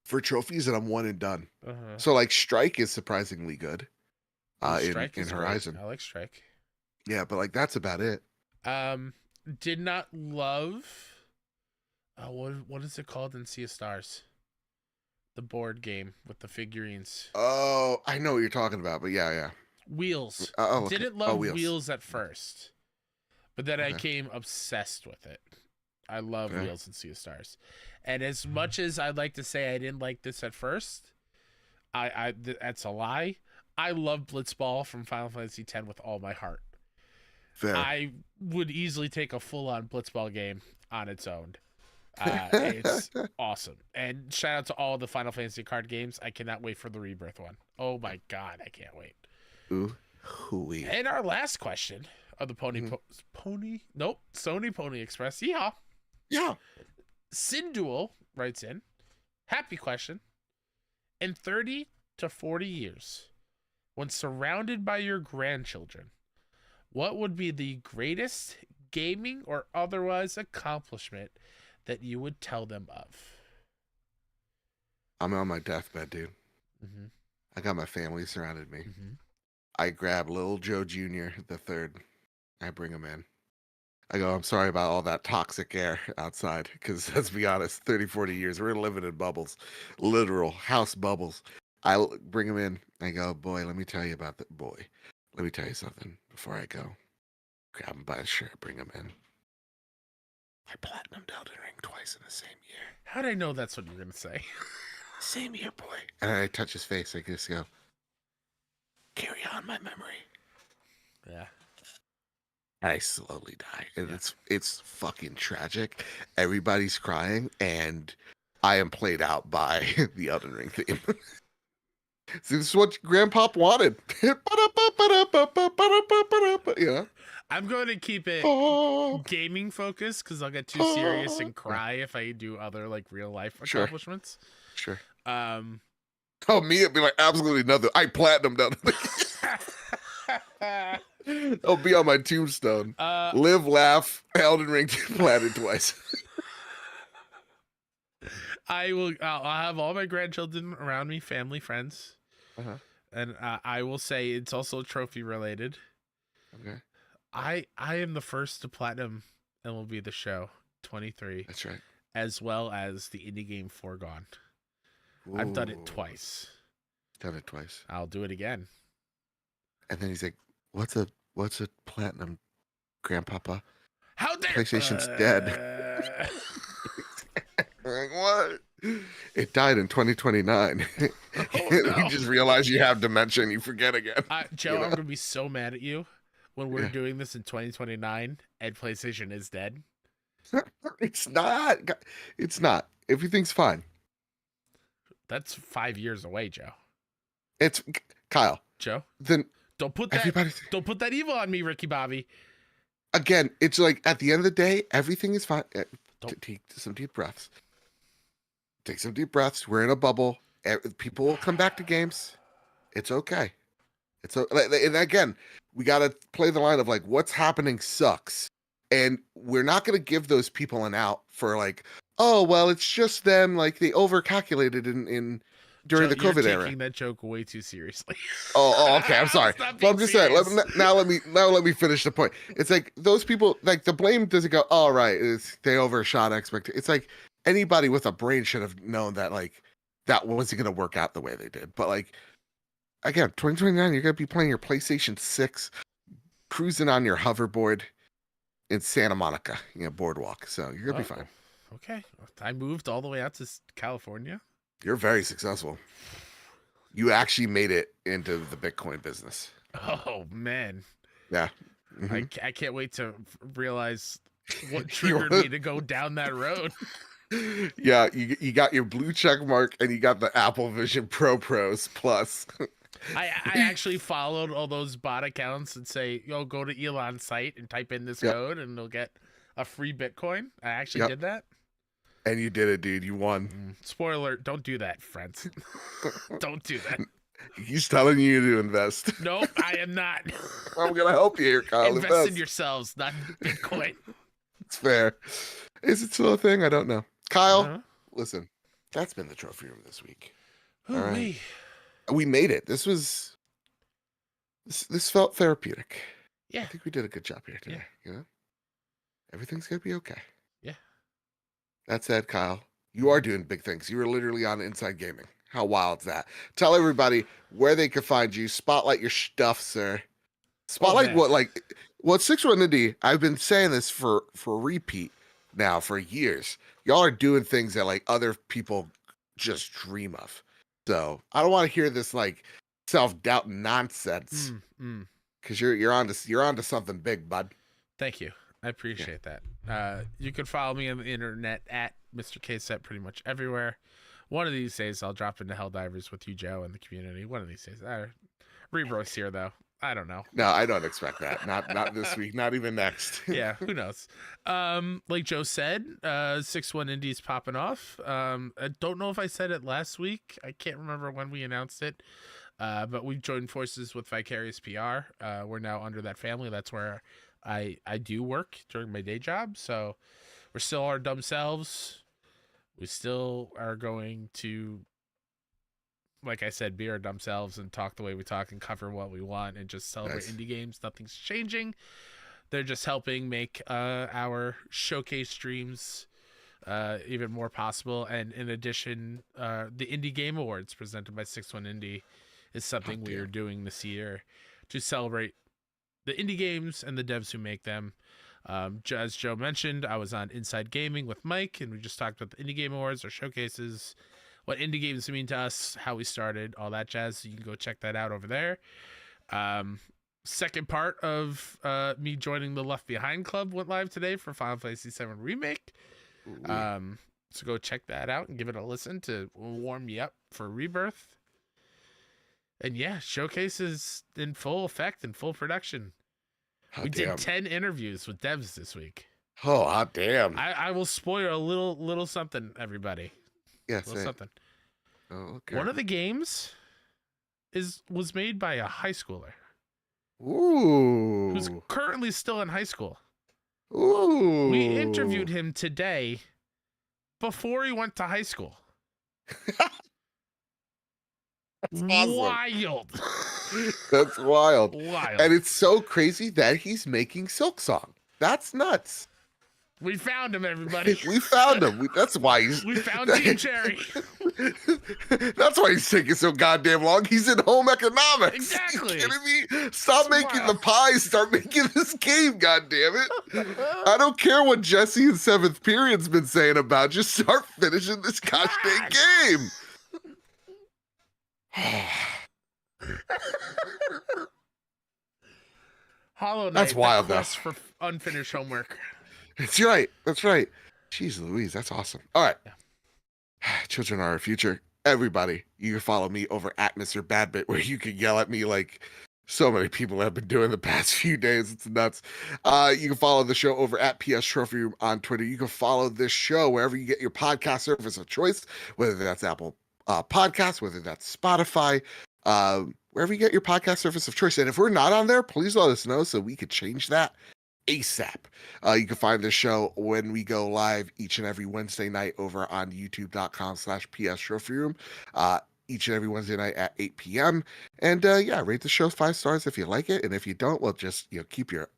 for trophies and I'm one and done. So like Strike is surprisingly good. Strike in is Horizon. great. I like Strike. Yeah, but like that's about it. Did not love. What is it called in Sea of Stars? The board game with the figurines. Oh, I know what you're talking about, but yeah. Wheels. Okay. Didn't love Wheels. Wheels at first, but then I became obsessed with it. I love Wheels and Sea of Stars, and as much as I'd like to say I didn't like this at first, that's a lie. I love Blitzball from Final Fantasy X with all my heart. Fair. I would easily take a full-on Blitzball game on its own. It's awesome. And shout out to all the Final Fantasy card games. I cannot wait for the Rebirth one. Oh my god, I can't wait. Ooh, hooey. And our last question of the Sony Pony Express. Yeah. Sindual writes in, happy question. In 30 to 40 years, when surrounded by your grandchildren, what would be the greatest gaming or otherwise accomplishment that you would tell them of? I'm on my deathbed, dude. Mm-hmm. I got my family surrounded me. Mm-hmm. I grab little Joe Jr., the third. I bring him in. I go, I'm sorry about all that toxic air outside, because let's be honest, 30, 40 years, we're living in bubbles. Literal house bubbles. I bring him in. I go, boy, let me tell you about that. Boy, let me tell you something before I go. Grab him by his shirt, bring him in. I platinumed Elden Ring twice in the same year. How'd I know that's what you're going to say? Same year, boy. And I touch his face. I just go, carry on my memory. Yeah. And I slowly die. And it's fucking tragic. Everybody's crying, and I am played out by the Elden Ring theme. See, this is what Grandpop wanted. Yeah. I'm going to keep it gaming focused because I'll get too serious and cry if I do other like real life accomplishments. Sure. Oh, me, it'd be like absolutely nothing. I platinumed out. It'll be on my tombstone. Live, laugh, Elden Ring platted twice. I'll have all my grandchildren around me, family, friends. And I will say it's also trophy related. Okay. I am the first to platinum MLB The Show 23. That's right. As well as the indie game Foregone. Ooh. I've done it twice. Done it twice. I'll do it again. And then he's like, "What's a platinum, Grandpapa? How dare PlayStation's dead." Like, what? It died in 2029. No. You just realize you have dementia and you forget again. Joe, I'm gonna be so mad at you when we're doing this in 2029 and PlayStation is dead? It's not. It's not. Everything's fine. That's 5 years away, Joe. It's Kyle. Joe, Then don't put everybody. don't put that evil on me, Ricky Bobby. Again, it's like at the end of the day, everything is fine. Take some deep breaths. Take some deep breaths. We're in a bubble. People will come back to games. It's okay. And again, we got to play the line of like, what's happening sucks. And we're not going to give those people an out for like, oh, well, it's just them. Like they overcalculated in during Joe, the COVID you're era. taking that joke way too seriously. Oh, okay. I'm sorry. But I'm just saying. Let me finish the point. It's like those people. Like the blame doesn't go. All right, they overshot expectations. It's like anybody with a brain should have known that like that wasn't going to work out the way they did. But like again, 2029, you're going to be playing your PlayStation 6, cruising on your hoverboard in Santa Monica, boardwalk. So you're going to be fine. Okay, I moved all the way out to California. You're very successful. You actually made it into the Bitcoin business. Oh man. Yeah. Mm-hmm. I can't wait to realize what triggered me to go down that road. Yeah, you got your blue check mark and you got the Apple Vision Pro Pros Plus. I actually followed all those bot accounts and say, yo, go to Elon's site and type in this code and they'll get a free Bitcoin. I actually did that. And you did it, dude. You won. Spoiler alert, don't do that, friends. Don't do that. He's telling you to invest. Nope, I am not. I'm going to help you here, Kyle. Invest in yourselves, not Bitcoin. It's fair. Is it still a thing? I don't know. Kyle, listen, that's been the trophy room this week. All right. We made it. This felt therapeutic. Yeah. I think we did a good job here today. Yeah. Everything's going to be okay. Yeah. That said, Kyle, you are doing big things. You were literally on Inside Gaming. How wild is that? Tell everybody where they can find you. Spotlight your stuff, sir. Spotlight what 6-1 Indie. I've been saying this for repeat now for years. Y'all are doing things that like other people just dream of. So I don't want to hear this like self-doubt nonsense. Because you're onto something big, bud. Thank you. I appreciate that. You can follow me on the internet at Mr. KSET pretty much everywhere. One of these days I'll drop into Helldivers with you, Joe, and the community. One of these days. Rebirth's here though. I don't know. No, I don't expect that. Not this week. Not even next. Yeah, who knows? Like Joe said, 6-1 Indies popping off. I don't know if I said it last week. I can't remember when we announced it. But we joined forces with Vicarious PR. We're now under that family. That's where I do work during my day job. So we're still our dumb selves. We still are going to, like I said, be our dumb selves and talk the way we talk and cover what we want and just celebrate indie games. Nothing's changing. They're just helping make our showcase streams even more possible. And in addition, the Indie Game Awards presented by 6-1 Indie is something we are doing this year to celebrate the indie games and the devs who make them. As Joe mentioned, I was on Inside Gaming with Mike, and we just talked about the Indie Game Awards, our showcases, what indie games mean to us, how we started, all that jazz. So you can go check that out over there. Second part of me joining the Left Behind Club went live today for Final Fantasy VII Remake. So go check that out and give it a listen to warm me up for Rebirth. And yeah, showcases in full effect and full production. We did 10 interviews with devs this week. Oh, hot damn. I will spoil a little something, everybody. Yeah, something. Oh, okay. One of the games was made by a high schooler. Ooh. Who's currently still in high school. Ooh. We interviewed him today before he went to high school. That's awesome. Wild. That's wild. Wild. And it's so crazy that he's making Silk Song. That's nuts. We found him, everybody. We found him. That's why he's. We found Team Cherry. That's why he's taking so goddamn long. He's in home economics. Exactly. You kidding me? Stop making the pies. Start making this game. Goddamn it! I don't care what Jesse in seventh period's been saying about. Just start finishing this gosh dang game. Hollow That's Knight, the wild, though. quest for unfinished homework. That's right. That's right. Jeez Louise, that's awesome. All right. Yeah. Children are our future. Everybody, you can follow me over at Mr. Badbit, where you can yell at me like so many people have been doing the past few days. It's nuts. You can follow the show over at PS Trophy Room on Twitter. You can follow this show wherever you get your podcast service of choice, whether that's Apple Podcasts, whether that's Spotify, wherever you get your podcast service of choice. And if we're not on there, please let us know so we could change that ASAP. You can find the show when we go live each and every Wednesday night over on youtube.com/PS Trophy Room. Each and every Wednesday night at 8 p.m. And yeah, rate the show 5 stars if you like it. And if you don't, well, just keep your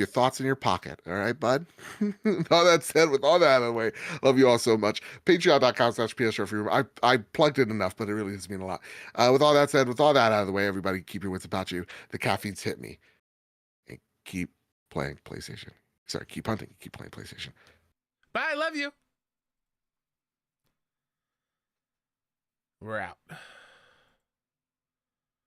thoughts in your pocket. All right, bud? With all that said, with all that out of the way, love you all so much. Patreon.com/PS Trophy Room. I plugged it enough, but it really does mean a lot. With all that said, with all that out of the way, everybody keep your wits about you. The caffeine's hit me. And keep playing PlayStation. Sorry, keep hunting. Keep playing PlayStation. Bye, I love you. We're out.